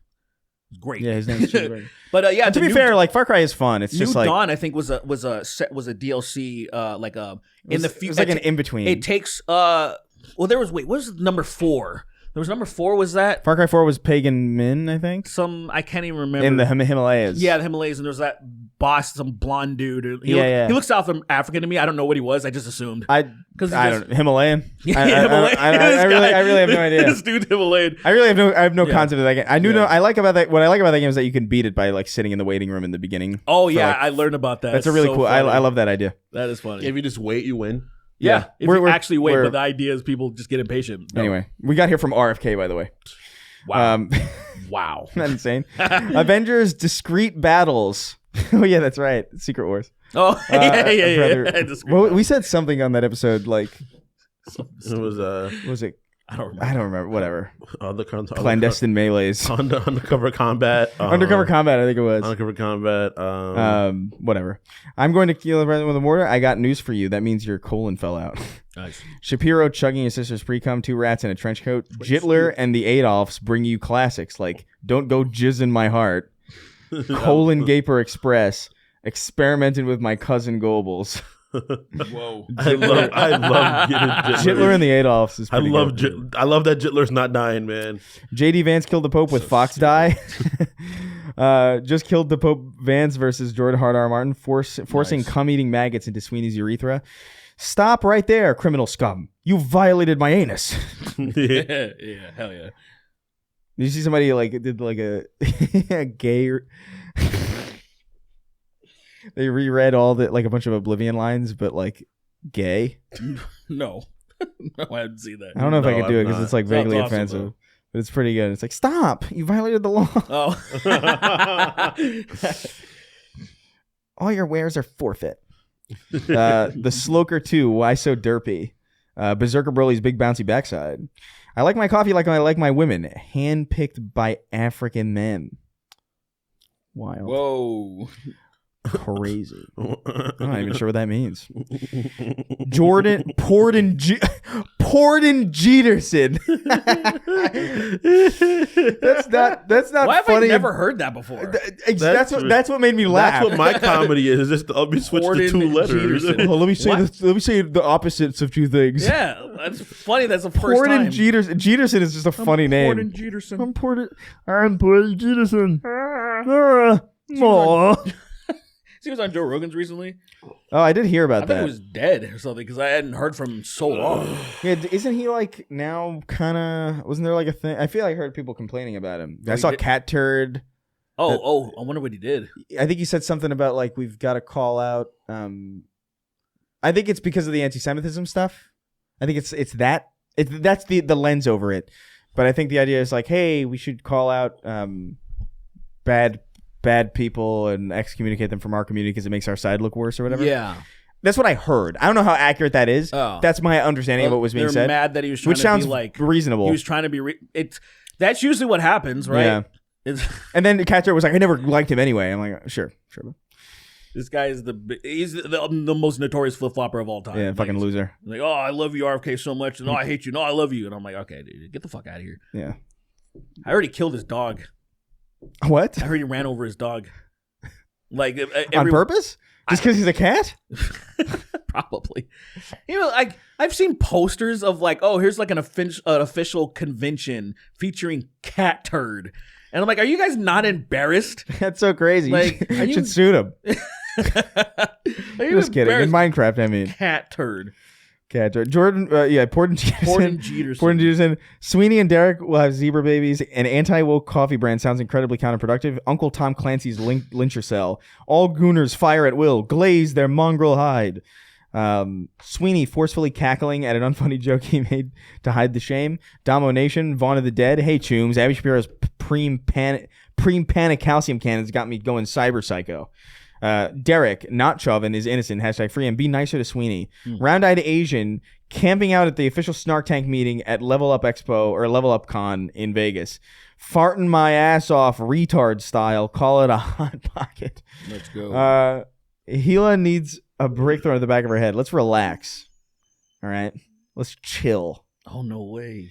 Great. Yeah, his name is Cheeseburger. But and to be fair, like Far Cry is fun. It's just like New Dawn, I think was a DLC in the future. It was like an in between. It takes what was number 4? There was number 4, was that? Far Cry 4 was Pagan Min, I think. I can't even remember. In the Himalayas. Yeah, the Himalayas, and there's that boss, some blonde dude. He looks South African to me. I don't know what he was. I just assumed. I don't Himalayan. Himalayan. I really have no idea. This dude's Himalayan. I have no concept of that game. What I like about that game is that you can beat it by like sitting in the waiting room in the beginning. Oh yeah, I learned about that. That's a really cool. I love that idea. That is funny. If you just wait, you win. Yeah, if you actually wait, but the idea is people just get impatient. No. Anyway, we got here from RFK, by the way. Wow. Wow. Isn't that insane? Avengers Discrete Battles. Oh, yeah, that's right. Secret Wars. Oh, yeah. Well, we said something on that episode, like... It was... was it? I don't remember. I don't remember. Whatever. Clandestine melees. Undercover combat. Undercover combat, I think it was. Undercover combat. Whatever. I'm going to kill the president with a mortar. I got news for you. That means your colon fell out. Nice. Shapiro chugging his sister's pre-cum, 2 rats in a trench coat. Jitler and the Adolphs bring you classics like Don't Go Jizz in My Heart, Colon Gaper Express, Experimenting with My Cousin Goebbels. Whoa! I love Jitler and the Adolphs is pretty good. I love that Jitler's not dying, man. JD Vance killed the Pope with Fox Die. Just killed the Pope Vance versus Jordan Hard R. Martin, forcing cum-eating maggots into Sweeney's urethra. Stop right there, criminal scum! You violated my anus. Yeah, hell yeah. Did you see somebody did a gay? They reread all the a bunch of Oblivion lines, but gay. No, I didn't see that. I don't know if I could do it because it's vaguely awesome, offensive, though. But it's pretty good. It's like, stop! You violated the law. Oh. All your wares are forfeit. The Sloker 2, Why So Derpy? Berserker Broly's Big Bouncy Backside. I like my coffee like I like my women. Handpicked by African men. Wild. Whoa. Crazy. I'm not even sure what that means. Jordan Porden Jeterson. That's not Why have funny. I never heard that before? That's what made me laugh. That's what my comedy is. Just let me switch the 2 letters. Well, let me say the opposites of 2 things. Yeah, that's funny. That's the first time. Jeterson is just a funny name. Porden Jeterson. I'm Porden Jeterson. He was on Joe Rogan's recently. Oh, I did hear about I that. thought he was dead or something because I hadn't heard from him so long. Yeah, isn't he now kind of? Wasn't there a thing? I feel like I heard people complaining about him. I saw Cat Turd. Oh, I wonder what he did. I think he said something about we've got to call out. I think it's because of the anti-Semitism stuff. I think it's that. That's the lens over it. But I think the idea is hey, we should call out bad people and excommunicate them from our community because it makes our side look worse or whatever. Yeah. That's what I heard. I don't know how accurate that is. Oh. That's my understanding of what was being said. They're mad that he was trying which to sounds be reasonable. He was trying to be... That's usually what happens, right? Yeah. And then Catcher was like, I never liked him anyway. I'm like, sure. This guy is he's the most notorious flip-flopper of all time. Yeah, fucking loser. Like, oh, I love you, RFK, so much. No, I hate you. No, I love you. And I'm like, okay, dude, get the fuck out of here. Yeah. I already killed his dog. What? I already ran over his dog. On purpose? Just because he's a cat? Probably. I've seen posters of here's an official convention featuring Cat Turd. And I'm like, are you guys not embarrassed? That's so crazy. You should sue him. Just kidding. In Minecraft, I mean. Cat Turd. Jordan, Porden Jeterson. Sweeney and Derek will have zebra babies. An anti-woke coffee brand sounds incredibly counterproductive. Uncle Tom Clancy's lyncher cell. All gooners fire at will. Glaze their mongrel hide. Sweeney forcefully cackling at an unfunny joke he made to hide the shame. Domo Nation, Vaughn of the Dead. Hey, Chooms. Abby Shapiro's preem panic calcium cannons got me going cyber psycho. Derek, not Chauvin, is innocent. #free and be nicer to Sweeney. Round-eyed Asian camping out at the official Snark Tank meeting at Level Up Expo or Level Up Con in Vegas. Farting my ass off, retard style. Call it a hot pocket. Let's go. Gila needs a breakthrough in the back of her head. Let's relax. All right, let's chill. Oh no way.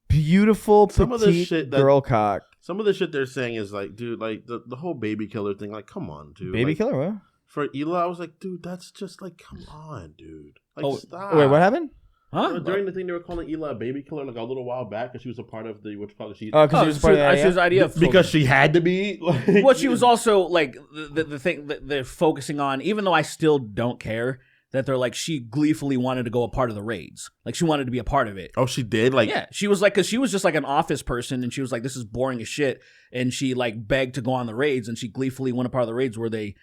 Beautiful petite girl cock. Some of the shit they're saying is dude, the whole baby killer thing. Come on, dude. Baby killer, what? For Hila, I was like, dude, that's just come on, dude. Stop. Wait, what happened? Huh? During the thing they were calling Ela a baby killer like a little while back because she was a part of the she because she was part of the she was idea of because she had to be. Like, well, she was also like the thing that they're focusing on. Even though I still don't care that they're like she gleefully wanted to go a part of the raids. Like she wanted to be a part of it. oh, she did. Like Yeah, she was like, because she was just like an office person, and she was like, this is boring as shit, and she like begged to go on the raids, and she gleefully went a part of the raids where they,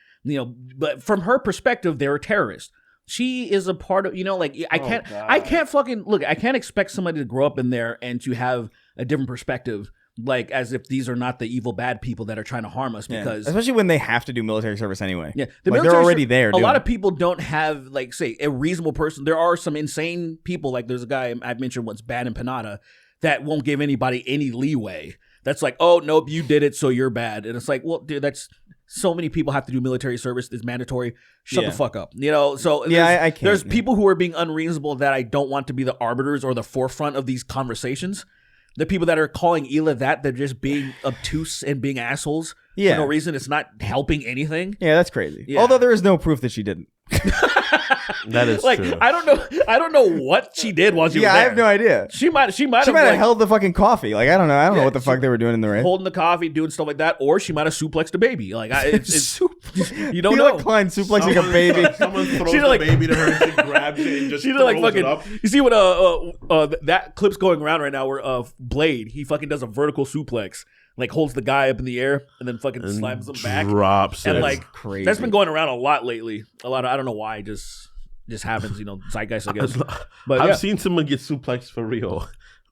but from her perspective, they were terrorists. She is a part of, like I can't fucking look. I can't expect somebody to grow up in there and to have a different perspective, like as if these are not the evil bad people that are trying to harm us. Because especially when they have to do military service anyway. Yeah, they're already there. A lot of people don't have like say a reasonable person. There are some insane people. Like there's a guy I've mentioned once, Bad and Panada, that won't give anybody any leeway. That's like, oh nope, you did it, so you're bad. And it's like, well, dude, that's. So many people have to do military service. It's mandatory. Shut the fuck up. So I can't. There's people who are being unreasonable that I don't want to be the arbiters or the forefront of these conversations. The people that are calling Ela they're just being obtuse and being assholes for no reason. It's not helping anything. Yeah, that's crazy. Yeah. Although there is no proof that she didn't. that is like true. I don't know what she did while she was there. I have no idea. She might have held the fucking coffee. Like I don't know what the fuck they were doing in the raid. Holding the coffee, doing stuff like that, or she might have suplexed a baby. Like it's you don't Feel know. like Klein suplexing a baby. Someone throws the baby to her and she grabs it and just she did throws like fucking. it up. You see what that clip's going around right now where Blade he fucking does a vertical suplex. Like holds the guy up in the air and then fucking slams him back. Drops and it. like crazy. That's been going around a lot lately. I don't know why. Just happens. Zeitgeist, I guess. But I've seen someone get suplexed for real.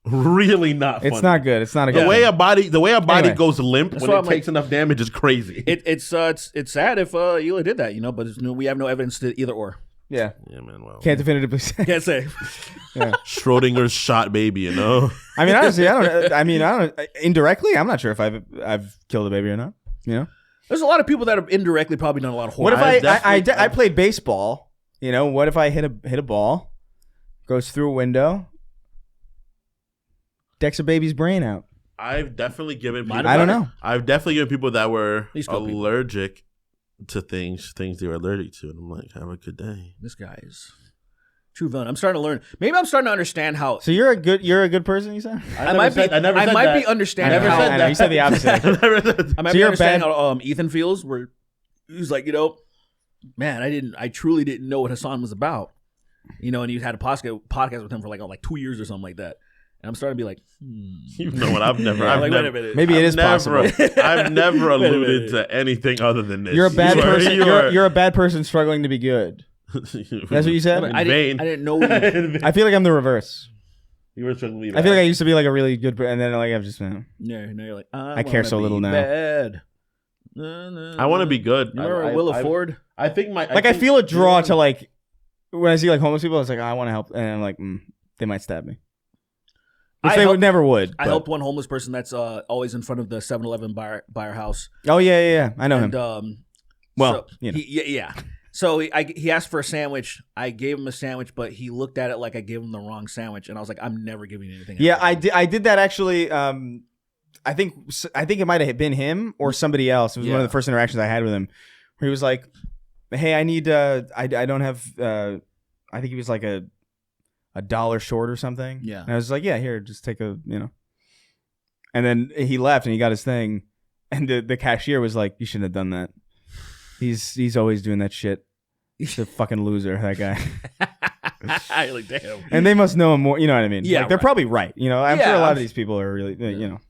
Really not funny. It's not good. It's not a good. The way a body Anyway. goes limp when it I'm takes enough damage is crazy. It's sad if Ela did that, but we have no evidence to either or. Yeah. Yeah, man. Well, Can't definitively say. Can't say. Schrodinger's shot baby, I mean, honestly, I don't. Indirectly, I'm not sure if I've killed a baby or not. There's a lot of people that have indirectly probably done a lot of horror. What if I played baseball? What if I hit a ball, goes through a window, decks a baby's brain out? I've definitely given people. I don't know. I've definitely given people that were Please go, people. allergic to things they were allergic to, and I'm like, have a good day. This guy is true villain. I'm starting to learn. Maybe I'm starting to understand how. So you're a good person, you said? I might be understanding. I know. You said the opposite. I might be understanding how Ethan feels. Where he's like, man, I truly didn't know what Hassan was about. And you had a podcast with him for like 2 years or something like that. And I'm starting to be like, You know what? I've never. wait a minute. Maybe it is possible. I've never alluded to anything other than this. You're a bad person. You're a bad person struggling to be good. That's what you said? I didn't know. I feel like I'm the reverse. You were struggling to be I feel like I used to be like a really good, and then like I've just been. Yeah, now you're like, I care so little now. Bad. I want to be good. You remember Willa Ford? I think I feel a draw to like when I see like homeless people. It's like I want to help, and I'm like, they might stab me. Which they would never would. I helped one homeless person that's always in front of the 7-Eleven by our house. Oh yeah. I know him. Well, yeah. So he asked for a sandwich. I gave him a sandwich, but he looked at it like I gave him the wrong sandwich, and I was like, I'm never giving you anything. Yeah, I did that actually. I think it might have been him or somebody else. It was one of the first interactions I had with him, where he was like, "Hey, I need. I don't have. I think he was like $1 short or something." Yeah. And I was like, "Yeah, here, just take a. And then he left and he got his thing, and the cashier was like, "You shouldn't have done that. He's always doing that shit. He's a fucking loser, that guy." Like, damn. And they must know him more. You know what I mean? Yeah, like, they're probably right. I'm sure a lot of these people are really,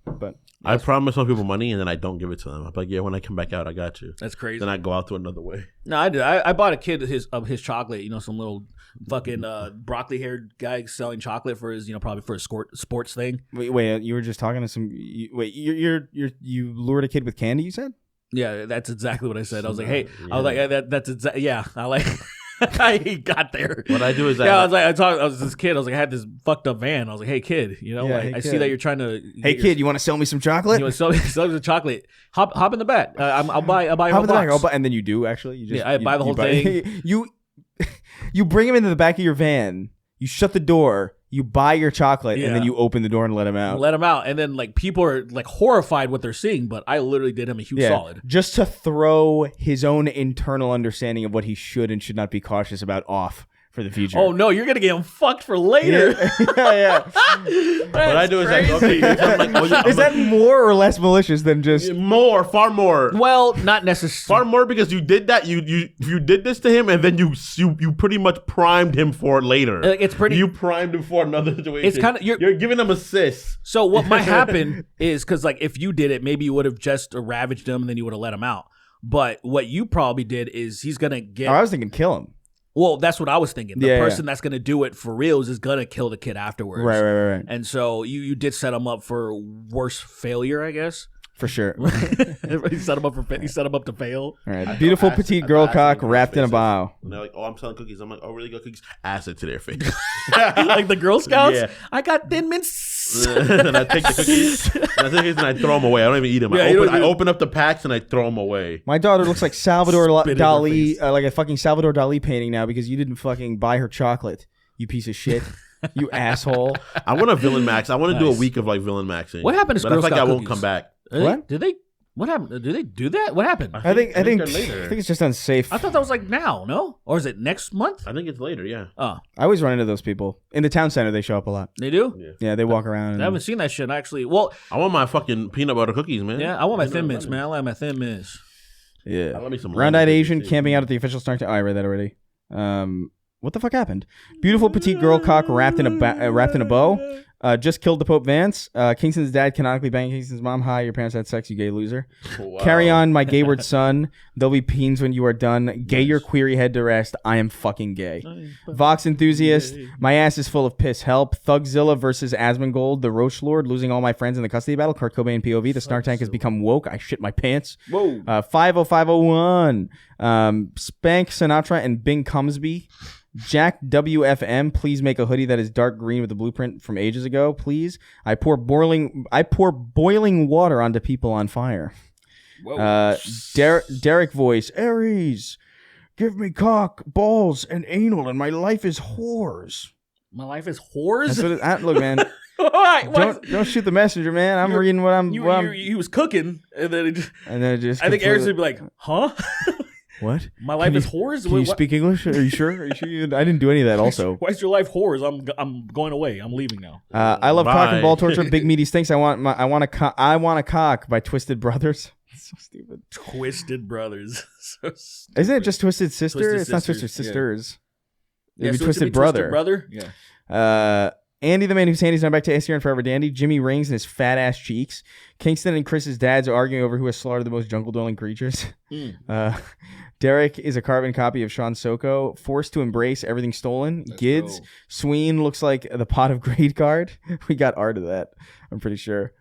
but. I promise some people money and then I don't give it to them. I'm like, yeah, when I come back out, I got you. That's crazy. Then I go out to another way. No, I did. I bought a kid his chocolate. Some little fucking broccoli haired guy selling chocolate for his probably for a sports thing. Wait, you were just talking to some. You lured a kid with candy. You said. Yeah, that's exactly what I said. I was like, hey, I was like, that's exactly. Yeah, I like. He got there. What I do is I was this kid. I was like, I had this fucked up van. I was like, hey kid, I see that you're trying to. Hey kid, you want to sell me some chocolate? You want to sell me some chocolate? Hop in the back. I'll buy. Hop in the back. And then you do actually. I buy the whole thing. You bring him into the back of your van. You shut the door. You buy your chocolate, and then you open the door and let him out. And then people are like horrified what they're seeing, but I literally did him a huge solid. Just to throw his own internal understanding of what he should and should not be cautious about off for the future. Oh no, you're gonna get him fucked for later. yeah. What I do is like, okay, I'm like, oh, Is that more or less malicious than just? far more? Well, not necessarily. Far more because you did that. You did this to him, and then you pretty much primed him for it later. It's pretty. You primed him for another situation. It's kind of you're giving him assists. So what might happen is because like if you did it, maybe you would have just ravaged him and then you would have let him out. But what you probably did is he's gonna get. Oh, I was thinking kill him. Well, that's what I was thinking. The Yeah, person that's gonna do it for reals is gonna kill the kid afterwards. Right. And so you did set him up for worse failure, I guess. For sure. He set him up to fail. All right. Beautiful petite girl cock wrapped in a bow. And they're like, "Oh, I'm selling cookies." I'm like, "Oh, really good cookies?" Acid to their face. Like the Girl Scouts. Yeah. I got Thin Mints. And I take the cookies, and I throw them away. I don't even eat them. Yeah, I open up the packs and I throw them away. My daughter looks like Salvador Spit in her Dali, face. like a fucking Salvador Dali painting now because you didn't fucking buy her chocolate. You piece of shit. You asshole. I want a villain max. I want to do a Nice. week of like villain maxing. What happened to But Girl I feel like Scout I won't cookies? come back. What? Did they? What happened? Do they do that? What happened? I think later. it's just unsafe. I thought that was like now, no? Or is it next month? I think it's later. Yeah. Oh, I always run into those people in the town center. They show up a lot. they do? Yeah, they walk around. I haven't seen that shit actually. Well, I want my fucking peanut butter cookies, man. yeah, I want my Thin Mints, man. I like my Thin Mints. Yeah. I want me some Round-eyed lemon Asian cookies, camping too. out at the official Snark. Oh, I read that already. What the fuck happened? Beautiful petite girl cock wrapped in a bow. Just killed the Pope Vance. Kingston's dad canonically banged Kingston's mom. Hi, your parents had sex, you gay loser. Wow. Carry on, my gayward son. There'll be peens when you are done. Gay your query head to rest. I am fucking gay. Vox enthusiast. My ass is full of piss. Help. Thugzilla versus Asmongold. The Roach Lord. Losing all my friends in the custody battle. Kurt Cobain POV. The Snark Tank has become woke. I shit my pants. Whoa. 50501. Spank Sinatra and Bing Cumsby. Jack WFM, please make a hoodie that is dark green with the blueprint from ages ago, please. I pour boiling water onto people on fire. Whoa. Derek voice, Aries, give me cock, balls, and anal, and my life is whores. My life is whores. That's what look, man. What? Don't shoot the messenger, man. I'm reading what I'm. He was cooking, and then it just. I think Aries would be like, "Huh? What? My life is whores. Can you speak English? Are you sure? I didn't do any of that. Also, Why's your life whores? I'm going away. I'm leaving now. I love cock and Bye. ball torture. Big meaty stinks. I want a cock by Twisted Brothers. It's so stupid. Twisted Brothers. So Isn't it just Twisted Sister? Twisted It's not Sisters, Twisted yeah. Sisters. yeah, It'd so be it should Twisted Brother. Brother. Yeah. Andy the man whose hand he's not back to SCR and Forever Dandy. Jimmy Rings and his fat ass cheeks. Kingston and Chris's dads are arguing over who has slaughtered the most jungle dwelling creatures. Derek is a carbon copy of Sean Soko. Forced to embrace everything stolen. Gids. go. Sween looks like the pot of greed card. We got art of that, I'm pretty sure.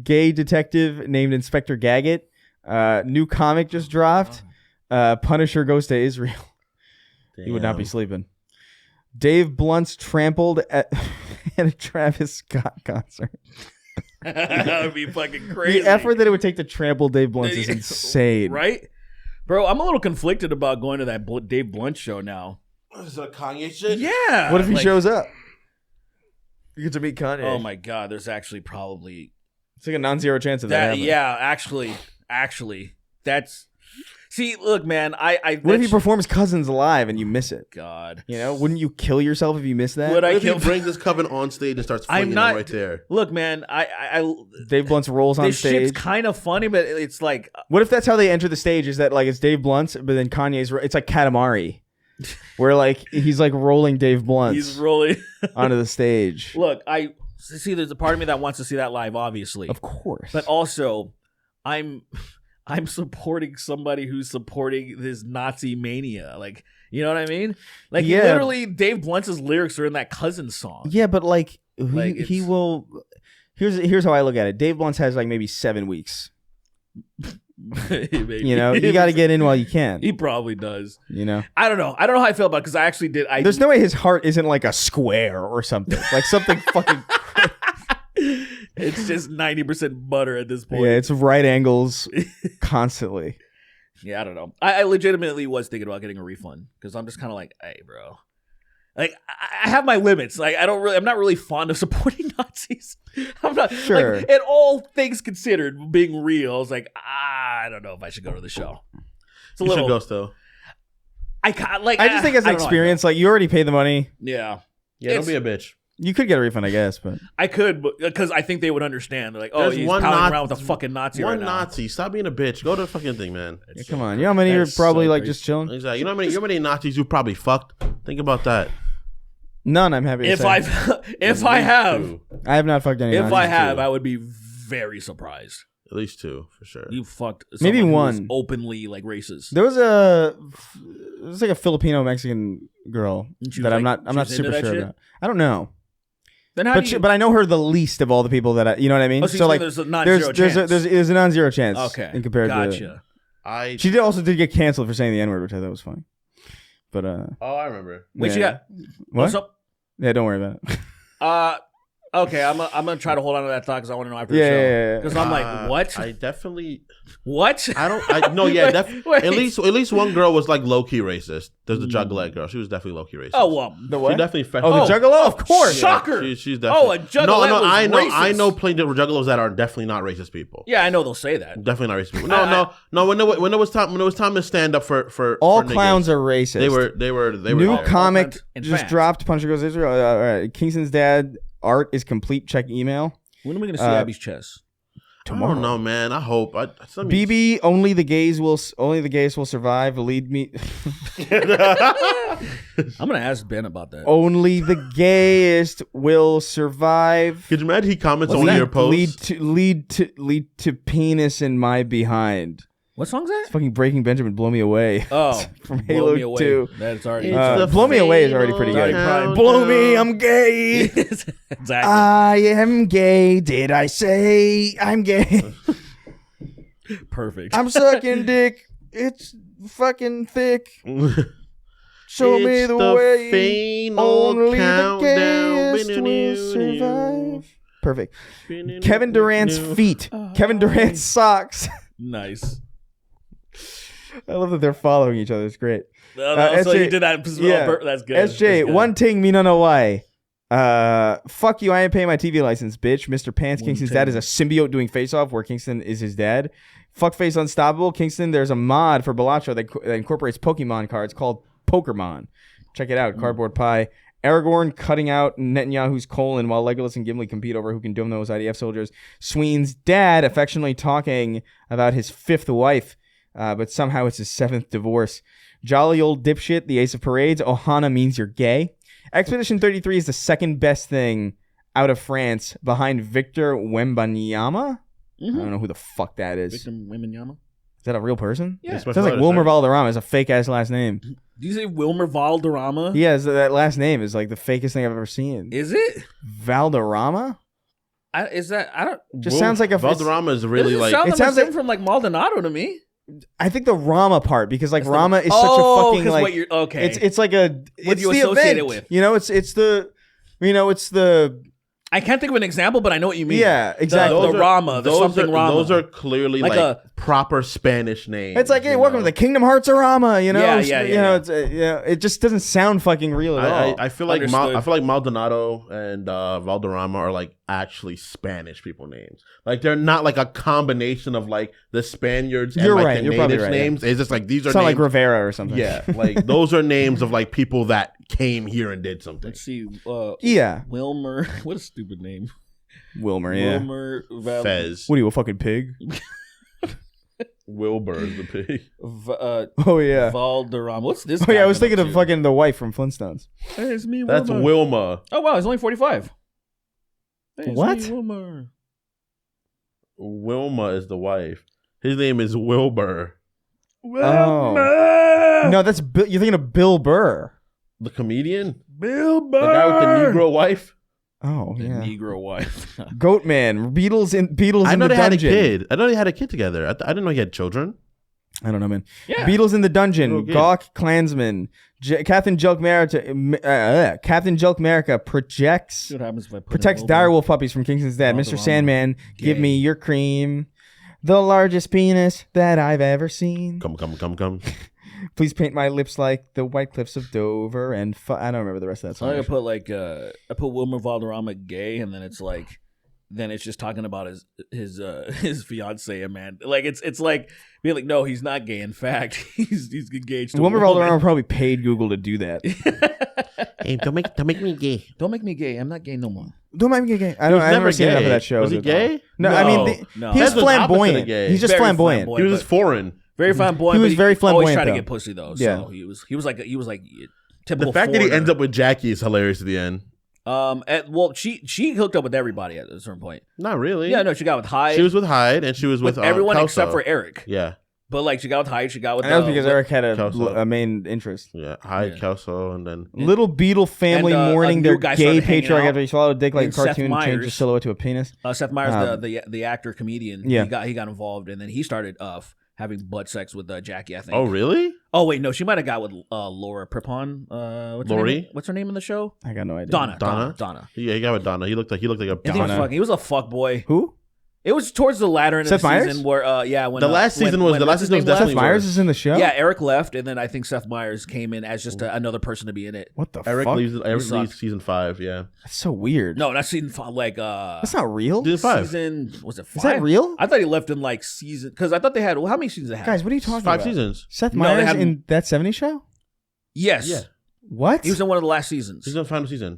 Gay detective named Inspector Gaggett. New comic just dropped. Punisher goes to Israel. He would not be sleeping. Dave Blunt's trampled at a Travis Scott concert. That would be fucking crazy. The effort that it would take to trample Dave Blunt is insane. Right? Bro, I'm a little conflicted about going to that Dave Blunt show now. Is that Kanye shit? Yeah. What if he like- shows up? You get to meet Kanye. Oh my God, there's actually probably It's like a non-zero chance of that that. happening. Yeah, actually, that's. See, look, man, I. What if he performs Cousins live and you miss it? God. You know, wouldn't you kill yourself if you missed that? Would What I if he kill? brings this coven on stage and starts I'm flinging not- them right there? Look, man, I Dave Blunt's rolls on this shit's stage. kind of funny, but it's like What if that's how they enter the stage? Is that like it's Dave Blunt's, but then Kanye's? It's like Katamari, where like he's like rolling Dave Blunt's he's rolling. onto the stage. Look, I see. There's a part of me that wants to see that live, obviously, Of course, but also, I'm supporting somebody who's supporting this Nazi mania. Like, you know what I mean? Like, Yeah. literally, Dave Blunt's lyrics are in that Cousin song. yeah, but like, Like, he it's- will. Here's how I look at it. Dave Blunt's has like maybe 7 weeks. Maybe. You know, you got to get in while you can. He probably does. You know, I don't know. I don't know how I feel about it because I actually did. there's no way his heart isn't like a square or something, like something fucking. It's just 90% butter at this point. Yeah, it's right angles constantly. Yeah, I don't know. I legitimately was thinking about getting a refund because I'm just kind of like, hey, bro. Like, I have my limits. Like, I'm not really fond of supporting Nazis. I'm not Sure. Like, and all things considered, being real, I was like, I don't know if I should go to the show. It's a You little. should go still. I just think as I an don't know, experience, like you already paid the money. Yeah. Yeah, don't be a bitch. You could get a refund, I guess, but I could, because I think they would understand. They're like, oh, There's he's one palling Nazi- around with a fucking Nazi One right now. Nazi. Stop being a bitch. Go to the fucking thing, man. yeah, come on. You know how many are That's probably so like crazy. just chilling? Exactly. You know how many Nazis you probably fucked? Think about that. None. I'm happy to If say. I have, Two. I have not fucked any. if Nazis. I have, I would be very surprised. At least 2 for sure. You fucked Maybe someone who's one. openly like racist. There was like a Filipino Mexican girl And she that was I'm like- not she was super into that sure shit? about. I don't know, Then how but do you? but I know her the least of all the people that you know what I mean. Oh, so you're saying there's a non-zero chance. there's a non-zero chance. Okay, in compared gotcha. to she also did get canceled for saying the N-word, which I thought was funny. But Oh, I remember. Wait, she yeah. got What? what's up? Yeah, don't worry about it. Okay, I'm gonna try to hold on to that thought because I want to know after Yeah, the show. yeah. Because I'm like, what? I definitely. What? I don't. No, yeah. Wait. At least one girl was like low key racist. There's the Juggalette girl. She was definitely low key racist. Oh well. The She what? definitely. Oh, the Juggalo? Of course. Shocker. She's definitely. Oh, a Juggalette No, was I know. racist. I know plenty of Juggalos that are definitely not racist people. Yeah, I know they'll say that. Definitely not racist people. No. When it was time to stand up for All for clowns niggas, are racist. They were New there. comic And just fans. dropped. Puncher goes Israel. All right. Kingston's dad art is complete. Check email. When are we gonna see Uh, Abby's chest? I don't know, man. I hope. BB, only the gays will survive. Lead me. I'm gonna ask Ben about that. Only the gayest will survive. Could you imagine he comments What's on that? your posts? Lead to penis in my behind. What song's that? It's fucking Breaking Benjamin. Blow me away. Oh, From Blow Halo Me Away. 2. That's already. It's the Blow Me Away is already pretty good. final Blow me, countdown. I'm gay. exactly. I am gay. Did I say I'm gay? Perfect. I'm sucking dick. It's fucking thick. Show me It's the, the way. final Only the countdown. gayest will survive. Perfect. Kevin Durant's feet. Kevin Durant's socks. Nice. I love that they're following each other. It's great. So SJ you did that. yeah. That's good. SJ, That's good. one ting me no know why. Fuck you, I ain't paying my TV license, bitch. Mr. Pants, One Kingston's ting. dad is a symbiote doing face off where Kingston is his dad. Fuckface Unstoppable. Kingston, there's a mod for Balatro that incorporates Pokemon cards called Pokermon. Check it out. Cardboard Pie. Aragorn cutting out Netanyahu's colon while Legolas and Gimli compete over who can dome those IDF soldiers. Sween's dad affectionately talking about his 5th wife, but somehow it's his 7th divorce. Jolly old dipshit, the ace of parades. Ohana means you're gay. Expedition 33 is the second best thing out of France behind Victor Wembanyama. I don't know who the fuck that is. Victor Wembanyama. Is that a real person? Yeah. It's my Sounds like father's Wilmer son. Valderrama is a fake ass last name. Do you say Wilmer Valderrama? Yeah, that last name is like the fakest thing I've ever seen. Is it? Valderrama? Is that? I don't. Just sounds like a Valderrama is really Doesn't like. sound it that sounds much like- from like Maldonado to me. I think the Rama part because like That's the- Rama is such a Oh, fucking 'cause like what you're okay. it's like a it's you the associate event. it with. You know, it's the it's the I can't think of an example, but I know what you mean. Yeah, exactly. The Rama, the something Rama. Those are clearly Like like, a- proper Spanish names. it's like, hey, you welcome know? to the Kingdom Hearts of Rama. You know, Yeah, you know, it's it just doesn't sound fucking real at all. I feel like Understood. I feel like Maldonado and Valderrama are like actually Spanish people names. Like they're not like a combination of like the Spaniards and You're like right, the you're probably natives right, yeah. names. It's just like these are It's not names. like Rivera or something. Yeah, like those are names of like people that came here and did something. Let's see. Yeah. Wilmer. What a stupid name. Wilmer, yeah. Wilmer Fez. What are you, a fucking pig? Wilbur is the pig. Oh yeah. Valderrama. What's this? Oh yeah, guy I was been thinking up of to? fucking the wife from Flintstones. Hey, it's me, That's Wilmer. Wilma. Oh wow, he's only 45. Hey, it's What? me, Wilmer. Wilma is the wife. His name is Wilbur, Oh. No, that's you're thinking of Bill Burr. the comedian, Bill the guy with the Negro wife. Oh The yeah. Negro wife. Goatman, Beatles in I know the they had a dungeon. kid. I know they had a kid together. I didn't know he had children. I don't know, man. Yeah. Beatles in the dungeon. Okay. Gawk Klansman. Captain Joke America projects See what happens if I put protects in Wilmer. direwolf puppies from Kingston's dad. Mr. Valderrama. Sandman, give Gay. me your cream. The largest penis that I've ever seen. Come. Please paint my lips like the White Cliffs of Dover. And I don't remember the rest of that So I song. put like I put Wilmer Valderrama gay, and then it's like then it's just talking about his fiance, and man, like it's like being like, no, he's not gay. In fact, he's engaged. To Wilmer a woman. Valderrama probably paid Google to do that. Hey, don't make me gay. Don't make me gay. I'm not gay no more. Don't make me gay. I've was never never seen enough gay. of that show. Was he gay? No, No, I mean, no. he's That's the opposite of flamboyant. gay. He's just Very flamboyant. flamboyant. He was but- foreign. Very flamboyant. He was but very always flamboyant, trying to though. get pussy though. Yeah. So he was like typical. The fact that he foreigner. ends up with Jackie is hilarious at the end. Well, she hooked up with everybody at a certain point. Not really. Yeah, no, she got with Hyde. She was with Hyde, and she was with everyone Kelso. except for Eric. Yeah, But like she got with Hyde, she got with And that was because Eric had Kelso. a main interest. yeah. Hyde, Yeah. Kelso, and then Little Beetle family And, a mourning new their guy gay started hanging patriarch out. after he swallowed a dick like a And Seth cartoon and changed his Meyers. silhouette to a penis. Seth Meyers, the actor comedian. Yeah. he got involved, and then he started having butt sex with Jackie. I think. oh really? Oh wait, no, she might have got with Laura Prepon. What's her name in the show? I got no idea. Donna. Yeah, he got with Donna. He looked like a And he was Donna. fucking. He was a fuck boy. Who? It was towards the latter end of Seth the Meyers? season where when The last season was- the last what's his season was name left? definitely Seth Meyers is in the show? Yeah, Eric left, and then I think Seth Meyers came in as just another person to be in it. What the Eric fuck? leaves. Eric sucked. leaves season 5. Yeah, That's so weird. No, not season 5. Like That's not real. season 5. season was it 5? Is that real? I thought he left in like season because I thought they had how many seasons they had? Guys, what are you talking 5 about? seasons. Seth No, they Meyers haven't- in that 70s show? Yes, Yeah. What? he was in one of the last seasons. He's in the final season.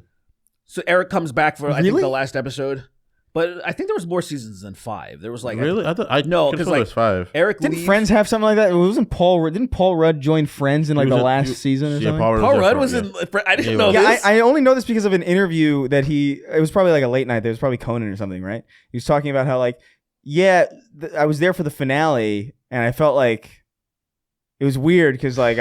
So Eric comes back for I think Really? the last episode, but I think there was more seasons than 5. There was like Really? I thought I No, could've 'cause, sworn it like, was 5. Eric Didn't leaves. Friends have something like that? Didn't Paul Rudd join Friends in like He the was in- last he- season or yeah, something? Paul Paul there Rudd for- was yeah. in. I didn't Yeah, know Yeah, this. I only know this because of an interview that it was probably like a late night. There was probably Conan or something, right? He was talking about how like, I was there for the finale and I felt like it was weird because like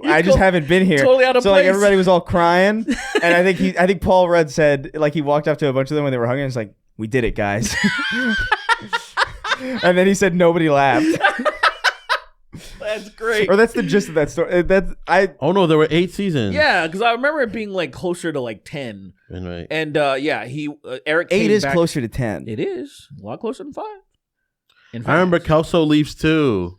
I just haven't been here. totally out of so like place. everybody was all crying, and I think Paul Rudd said like he walked up to a bunch of them when they were hugging. And it's like, we did it, guys. And then he said nobody laughed. That's great. Or that's the gist of that story. Oh no, there were 8 seasons. Yeah, because I remember it being like closer to like 10. Anyway. And Eric 8 came is back. closer to 10. It is a lot closer than 5. In I remember fact. Kelso leaves too.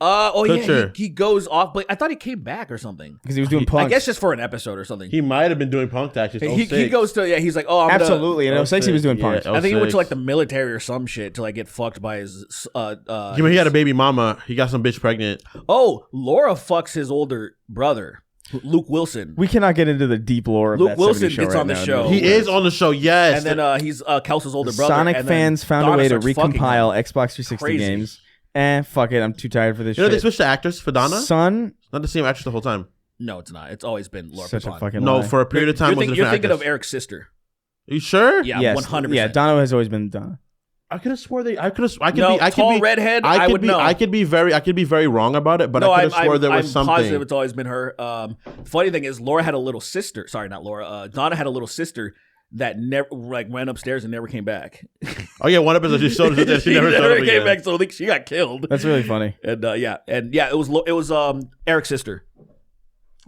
Yeah, Kutcher. he goes off, but I thought he came back or something. Because he was doing punks. I guess just for an episode or something. He might have been doing Punked actually. He goes to he's like, oh, I'm gonna- absolutely. And 06 he was doing punks. I think he went to like the military or some shit to like get fucked by his He had a baby mama. He got some bitch pregnant. Oh, Laura fucks his older brother, Luke Wilson. We cannot get into the deep lore of Luke that Wilson 70s show gets right on the now, show. dude. He is on the show, yes. And then he's Kelso's older brother. Sonic and then fans found Donna a way to starts fucking recompile him. Xbox 360 Crazy. games. Fuck it. I'm too tired for this You know they shit. switched the actors for Donna? Son, Not the same actress the whole time. No, it's not. It's always been Laura such a Prepon. fucking No, lie. for a period of time You're, was a you're different thinking of actress. Eric's sister. Are you sure? Yeah, Yes. 100%. Yeah, Donna has always been Donna. I could have swore I could Tall be redhead, I would know. I could be very wrong about it, but No, I could have swore there was I'm something. positive it's always been her. Funny thing is, Laura had a little sister. Sorry, not Laura. Donna had a little sister that never went upstairs and never came back. Oh yeah, one episode she showed us that she never showed up came again. back, so I think she got killed. That's really funny. And it was Eric's sister.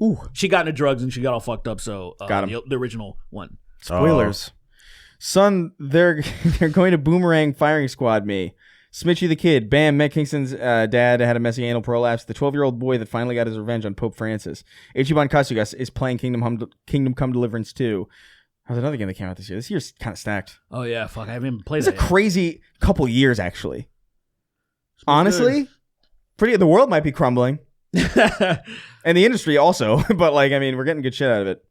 Ooh. She got into drugs and she got all fucked up. So Got him. the original one. Spoilers. Son, they're going to boomerang firing squad me. Smitchy the Kid. Bam, Matt Kingston's dad had a messy anal prolapse. The 12-year-old boy that finally got his revenge on Pope Francis. Ichiban Kasuga is playing Kingdom Come Deliverance 2. How's another game that came out this year? This year's kind of stacked. Oh yeah, fuck! I haven't even played It's that a crazy couple years, actually. Honestly, good. the world might be crumbling. And the industry also. But, we're getting good shit out of it.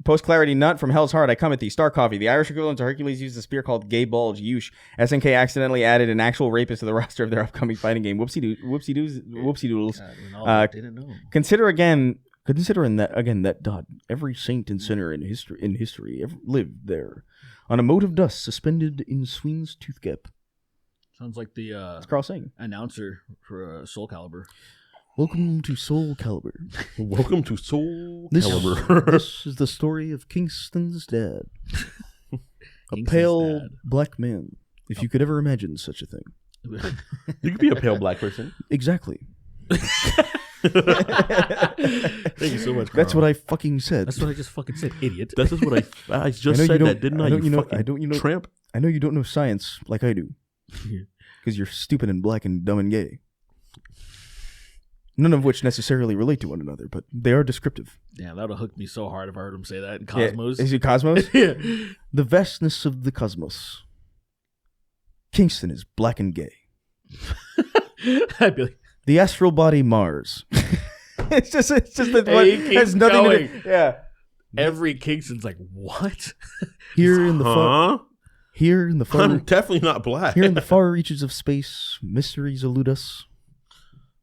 Post-Clarity Nut from Hell's Heart. I come at thee. Star Coffee. The Irish equivalent to Hercules used a spear called Gay Bulge. Yeesh. SNK accidentally added an actual rapist to the roster of their upcoming fighting game. Whoopsie doodles. Didn't know. Consider that dot. Every saint and sinner in history ever lived there, on a mote of dust suspended in Sween's tooth gap. Sounds like the It's Carl Sagan. announcer for Soul Calibur. Welcome to Soul Calibur. Welcome to Soul This Calibur. is the story of Kingston's dad. A Kingston's pale dad. black man, if you could ever imagine such a thing. You could be a pale black person. Exactly. Thank you so much. That's what I fucking said. That's what I just fucking said, idiot. That's just what I just I know you said don't- that, didn't I? I don't- You you know- tramp. I know you don't know science like I do. Because you're stupid and black and dumb and gay. None of which necessarily relate to one another, but they are descriptive. Yeah, that would have hooked me so hard if I heard him say that in Cosmos. Yeah. Is it Cosmos? Yeah. The vastness of the cosmos. Kingston is black and gay. I'd be like, The astral body Mars. it's just that Hey, one keep has nothing going. to do. Yeah. every Kingston's like, what? Here in the far, Huh? here in the far, I'm definitely not black. here in the far reaches of space, mysteries elude us.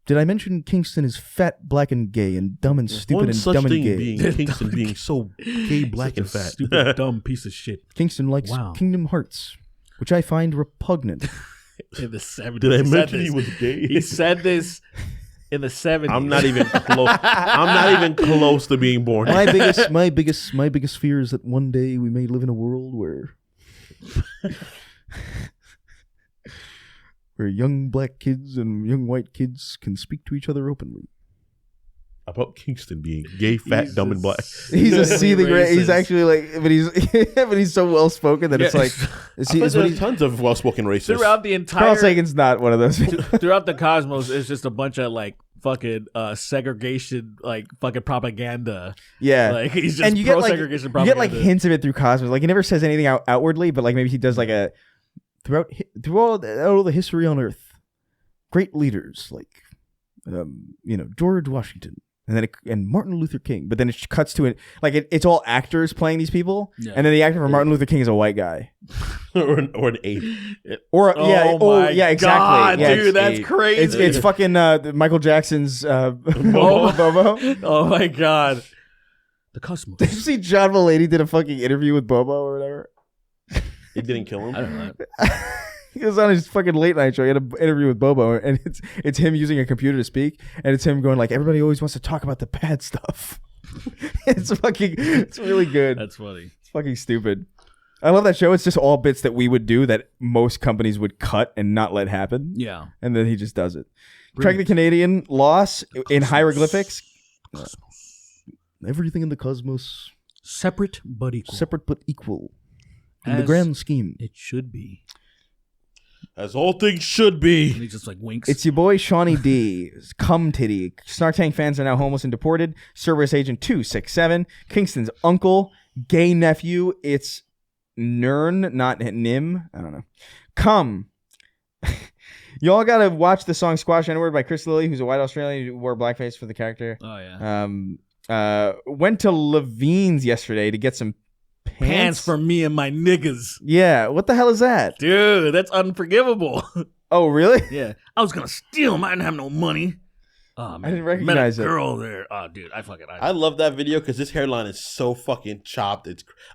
Did I mention Kingston is fat, black, and gay, and dumb and stupid One and such dumb and thing gay? being Kingston being so gay, black, Such a and fat. Stupid, dumb piece of shit. Kingston likes Wow. Kingdom Hearts, which I find repugnant. In the 70s. Did I He said mention this. he was gay? He said this in the 70s. I'm not even close. I'm not even close to being born. my biggest fear is that one day we may live in a world where young black kids and young white kids can speak to each other openly. About Kingston being gay, fat, He's dumb, a and black. He's a seething racist. He's actually like, but he's so well spoken that it's Yeah. like, is I he, thought is what there's he, tons of well-spoken racists. Throughout the Carl entire Sagan's not one of those. throughout the Cosmos, it's just a bunch of like fucking segregation, like fucking propaganda. Yeah, Like he's just and you get pro like segregation you propaganda. get like hints of it through Cosmos. Like he never says anything outwardly, but like maybe he does like a through all the history on Earth, great leaders like George Washington. And then and Martin Luther King, but then it cuts to it like it's all actors playing these people, Yeah. and then the actor for Martin Luther King is a white guy, or an ape. Oh my exactly, God, yeah, dude, that's it's- crazy. it's fucking Michael Jackson's Bobo. Bobo. Oh my God, the Cosmos. Did you see John Mulaney did a fucking interview with Bobo or whatever? It didn't kill him. I don't know. He was on his fucking late night show. He had an interview with Bobo, and it's him using a computer to speak, and it's him going like, everybody always wants to talk about the bad stuff. It's really good. That's funny. It's fucking stupid. I love that show. It's just all bits that we would do that most companies would cut and not let happen. Yeah. And then he just does it. Track the Canadian loss in hieroglyphics. Everything in the cosmos, Separate but equal. separate but equal in the As grand scheme. It should be. As all things should be. And he just like winks. It's your boy Shawnee D. Cum titty. Snark Tank fans are now homeless and deported. Cerberus Agent 267. Kingston's uncle. Gay nephew. It's Nern, not Nim. I don't know. Cum. Y'all gotta watch the song Squash N-Word by Chris Lilly, who's a white Australian who wore blackface for the character. Oh yeah. Went to Levine's yesterday to get some Pants for me and my niggas. Yeah, what the hell is that? Dude, that's unforgivable. Oh, really? Yeah. I was gonna steal them. I didn't have no money. Oh, man. I didn't recognize Met it. a girl there. Oh, dude, I love that video because his hairline is so fucking chopped.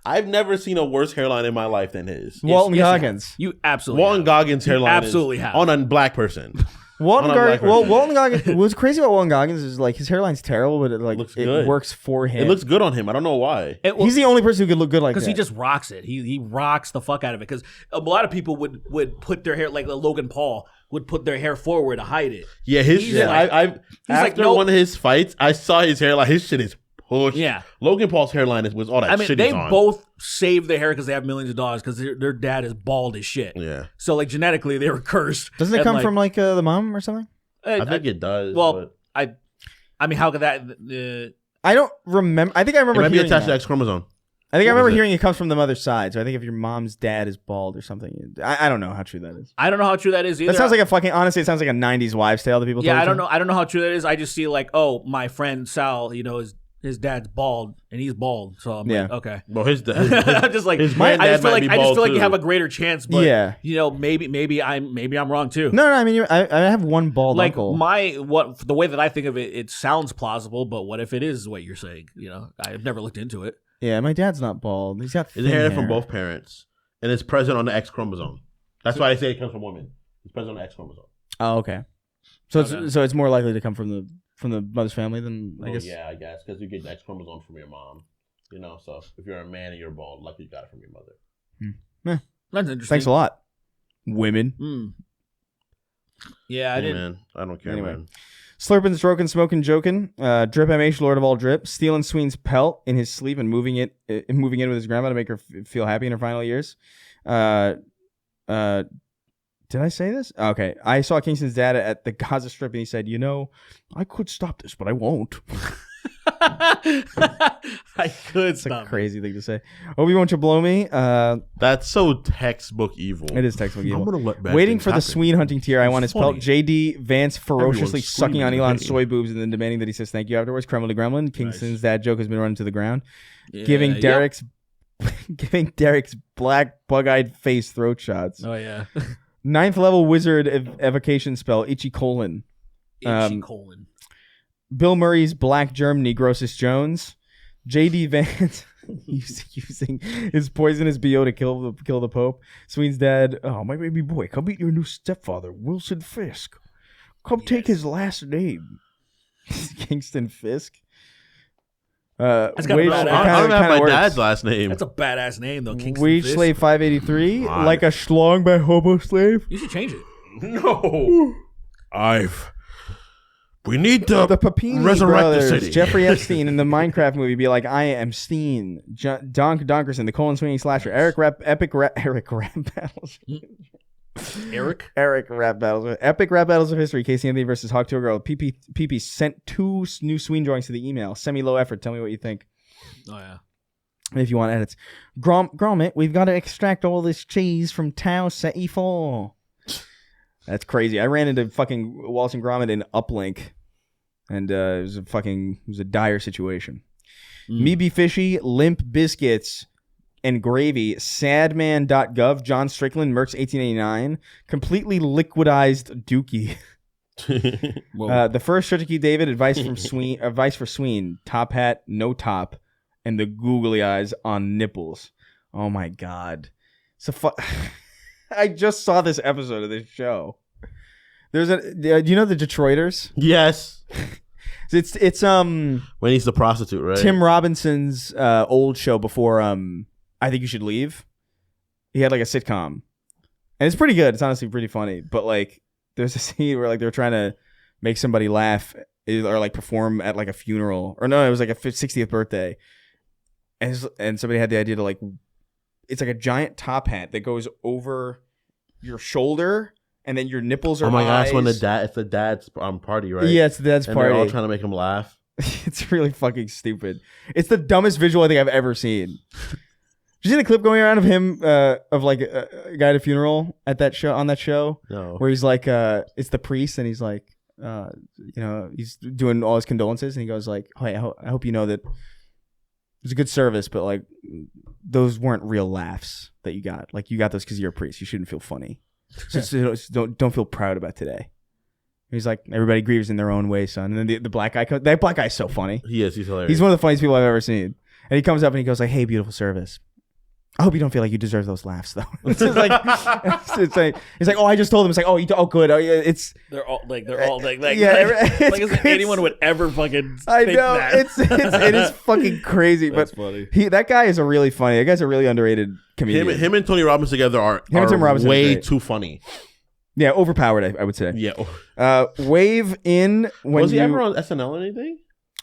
I've never seen a worse hairline in my life than his. Walton yes, Goggins. You absolutely Walton have. Goggins' You hairline absolutely is have. on a black person. Walton On a black Goggins. Well, person. Walton Goggins. What's crazy about Walton Goggins is like his hairline's terrible, but it Looks it good. works for him. It looks good on him. I don't know why. He's the only person who could look good like that. Because he just rocks it. He rocks the fuck out of it. Because a lot of people would put their hair, like Logan Paul, would put their hair forward to hide it. Yeah, his He's shit. like- After like, nope. one of his fights, I saw his hairline. His shit is pushed. Yeah. Logan Paul's hairline was all that I mean, shit they he's on. both save their hair because they have millions of dollars because their dad is bald as shit. Yeah, So, like, genetically, they were cursed. Doesn't it And, come like, from like the mom or something? I think it does. Well, but I mean, how could that... I don't remember. I think I it remember might be hearing attached to that. X chromosome. I think I What remember was it? hearing it comes from the mother's side. So I think if your mom's dad is bald or something, I don't know how true that is. I don't know how true that is either. That sounds like a fucking. Honestly, it sounds like a '90s wives' tale that people. Yeah, told I don't each know. I don't know how true that is. I just see like, oh, my friend Sal, you know, his dad's bald and he's bald. So I'm like, Yeah. okay. Well, his I'm just like, his I granddad just feel might like be I just bald, feel like you too. have a greater chance. But Yeah. you know, maybe I'm wrong too. No, I mean, I have one bald Like uncle. the way that I think of it, it sounds plausible. But what if it is what you're saying? You know, I've never looked into it. Yeah, my dad's not bald. He's got His thin hair hair from both parents, and it's present on the X chromosome. That's why they say it comes from women. It's present on the X chromosome. Oh, okay. So Okay. it's more likely to come from the mother's family than I Well, guess. yeah, I guess because you get the X chromosome from your mom. You know, so if you're a man and you're bald, likely you got it from your mother. That's interesting. Thanks a lot, women. Hmm. Yeah, I Hey, didn't. man, I don't care, Anyway. man. Slurping, stroking, smoking, joking. Drip MH, Lord of all drip, stealing Sween's pelt in his sleep and moving in with his grandma to make her feel happy in her final years. Did I say this? Okay, I saw Kingston's dad at the Gaza Strip and he said, "You know, I could stop this, but I won't." I could It's a stop. crazy thing to say. Obi-Wan Chablomi. That's so textbook evil. It is textbook evil. I'm gonna let bad Waiting things for the happen. sween hunting tier. I want his pelt. funny. JD Vance ferociously Everyone's sucking on screaming Elon's in soy boobs and then demanding that he says thank you afterwards. Kremlin to Gremlin. Kingston's dad joke has been run to the ground. Yeah, Giving yep. Derek's black bug-eyed face throat shots. Oh yeah. 9th level wizard evocation spell. Itchy colon. Itchy colon. Bill Murray's Black Germany, Grossus Jones. J.D. Vance using his poisonous BO to kill the Pope. Sween's dad, oh, my baby boy, come meet your new stepfather, Wilson Fisk. Come take his last name. Kingston Fisk. That's got a badass- I don't have my works. dad's last name. That's a badass name though. Kingston Wage Fisk. Slave 583, Why? like a schlong by hobo slave. You should change it. No. We need to The Papini resurrect brothers, the city. Jeffrey Epstein in the Minecraft movie, be like, I am Steen. Donk Donkerson, the colon swinging slasher. Eric Rap Battles. Eric. Epic rap battles of history. Casey Anthony versus Hawk Tour Girl. PP sent 2 new swing drawings to the email. Semi-low effort. Tell me what you think. Oh yeah. If you want edits. Gromit, we've got to extract all this cheese from Tau Ceti 4. That's crazy. I ran into fucking Wallace and Gromit in Uplink. And it was a dire situation. Me Be Fishy, Limp Biscuits, and Gravy, sadman.gov, John Strickland, Merck's 1889, completely liquidized Dookie. The first Shirtiki David, advice for Sween, top hat, no top, and the googly eyes on nipples. Oh my god. I just saw this episode of this show. Do you know the Detroiters? Yes. It's When he's the prostitute, right? Tim Robinson's old show before I Think You Should Leave. He had like a sitcom. And it's pretty good. It's honestly pretty funny. But like there's a scene where like they're trying to make somebody laugh or like perform at like a funeral. Or no, it was like a 60th birthday. And somebody had the idea to like, it's like a giant top hat that goes over your shoulder and then your nipples are Oh my gosh, eyes. when it's the dad's party, right? Yeah, it's the dad's and party. they're all trying to make him laugh. It's really fucking stupid. It's the dumbest visual I think I've ever seen. Did you see the clip going around of him of like a guy at a funeral at that show on that show? No. Where he's like it's the priest and he's like he's doing all his condolences and he goes like, "Hey, I hope you know that it was a good service, but like those weren't real laughs that you got. Like you got those because you're a priest. You shouldn't feel funny. So don't feel proud about today." He's like, everybody grieves in their own way, son. And then the black guy, that black guy's so funny. He is. He's hilarious. He's one of the funniest people I've ever seen. And he comes up and he goes like, "Hey, beautiful service. I hope you don't feel like you deserve those laughs, though." It's just like, it's like, he's like, "Oh, I just told him." It's like, "Oh, good. Oh, yeah, it's." They're all like yeah, like as if anyone would ever fucking. I think know that. it is fucking crazy, That's but funny. that guy is a really funny. That guy's a really underrated comedian. him and Tony Robbins together are Tim Robbins is way great. too funny. Yeah, overpowered. I would say. Yeah. Wave in when Was he you ever on SNL or anything?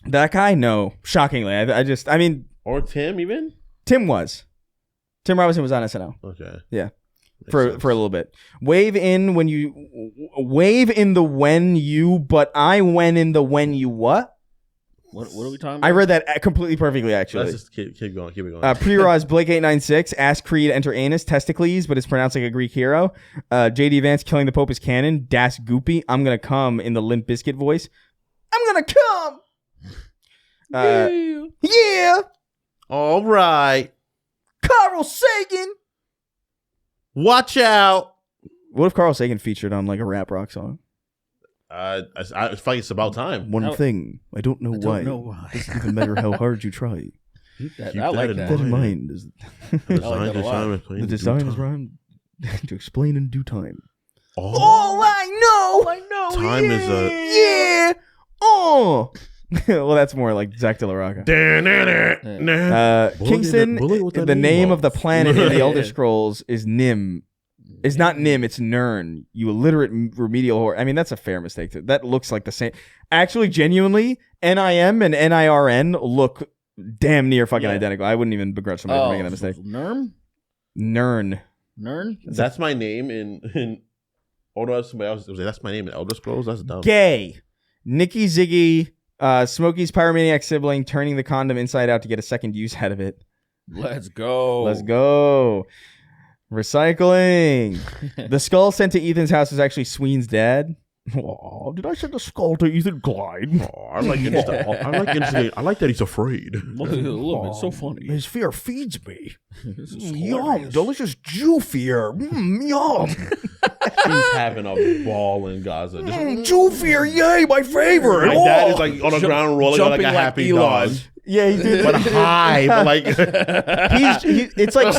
that guy? No, shockingly. I mean, Or Tim even? Tim Robinson was on SNL. Okay. Yeah. Makes For sense. a little bit. Wave in the when you, but I went in the when you what? What are we talking about? I read that completely perfectly, actually. Let's just keep going. Keep it going. Pre-Roz Blake 896, ask Creed enter anus, testicles, but it's pronounced like a Greek hero. JD Vance killing the Pope is canon. Das Goopy, I'm gonna come in the Limp Bizkit voice. I'm gonna come. Yeah. All right. Carl Sagan. Watch out. What if Carl Sagan featured on like a rap rock song? I feel like it's about time. One thing, I don't know why. Doesn't even matter how hard you try. That, Keep I like that in that. That in mind is like that a lot. the design is rhymed to explain in due time. Oh, I know. time is a. Yeah. Oh. Well, that's more like Zach De La Rocca. Kingston, the name of the planet in the Elder Scrolls is Nim. It's not Nim, it's Nern. You illiterate remedial whore. I mean, that's a fair mistake. That looks like the same. Actually, genuinely, NIM and NIRN look damn near fucking identical. I wouldn't even begrudge somebody for making that mistake. Nern. That's my name in. Somebody else was like, "That's my name in Elder Scrolls." That's dumb. Gay. Nikki Ziggy Smokey's pyromaniac sibling turning the condom inside out to get a second use out of it. Let's go. Let's go. Recycling. The skull sent to Ethan's house is actually Sween's dad. Oh, did I send the skull to Ethan Klein? Oh, I like instant. I like that he's afraid. It's so funny. His fear feeds me. Yum, delicious Jew fear. Yum. He's having a ball in Gaza. Jew fear, yay, my favorite. My dad is like on the ground rolling like a jumping happy Elon. dog. Yeah, he did. But high, but like It's like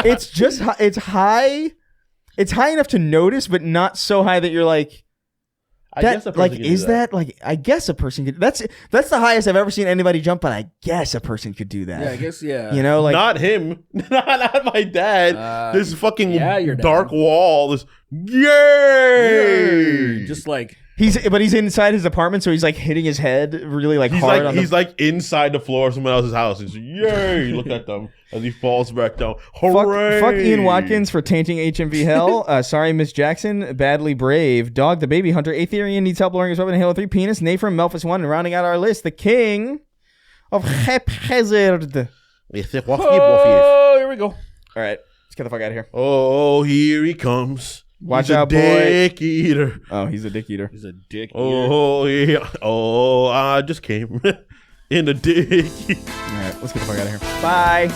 it's just it's high. It's high enough to notice, but not so high that you're like. I guess a person like could is do that. like I guess a person could. That's the highest I've ever seen anybody jump, but I guess a person could do that. Yeah, I guess, yeah. You know, like not him, not my dad. This fucking your dad. dark wall. This yay! Just like he's inside his apartment, so he's like hitting his head really like He's hard. like he's like inside the floor of someone else's house. He's yay! Look at them as he falls back down. Hooray! Fuck Ian Watkins for tainting HMV hell. Sorry, Miss Jackson. Badly brave. Dog the baby hunter. Aetherian needs help lowering his weapon in Halo 3. Penis. Nate from Melphus 1. And rounding out our list, the king of haphazard. oh, here we go. All right, let's get the fuck out of here. Oh, here he comes. Watch He's out, a boy. dick eater. Oh, he's a dick eater. He's a dick. Oh yeah. Oh, I just came in the dick. All right, let's get the fuck out of here. Bye.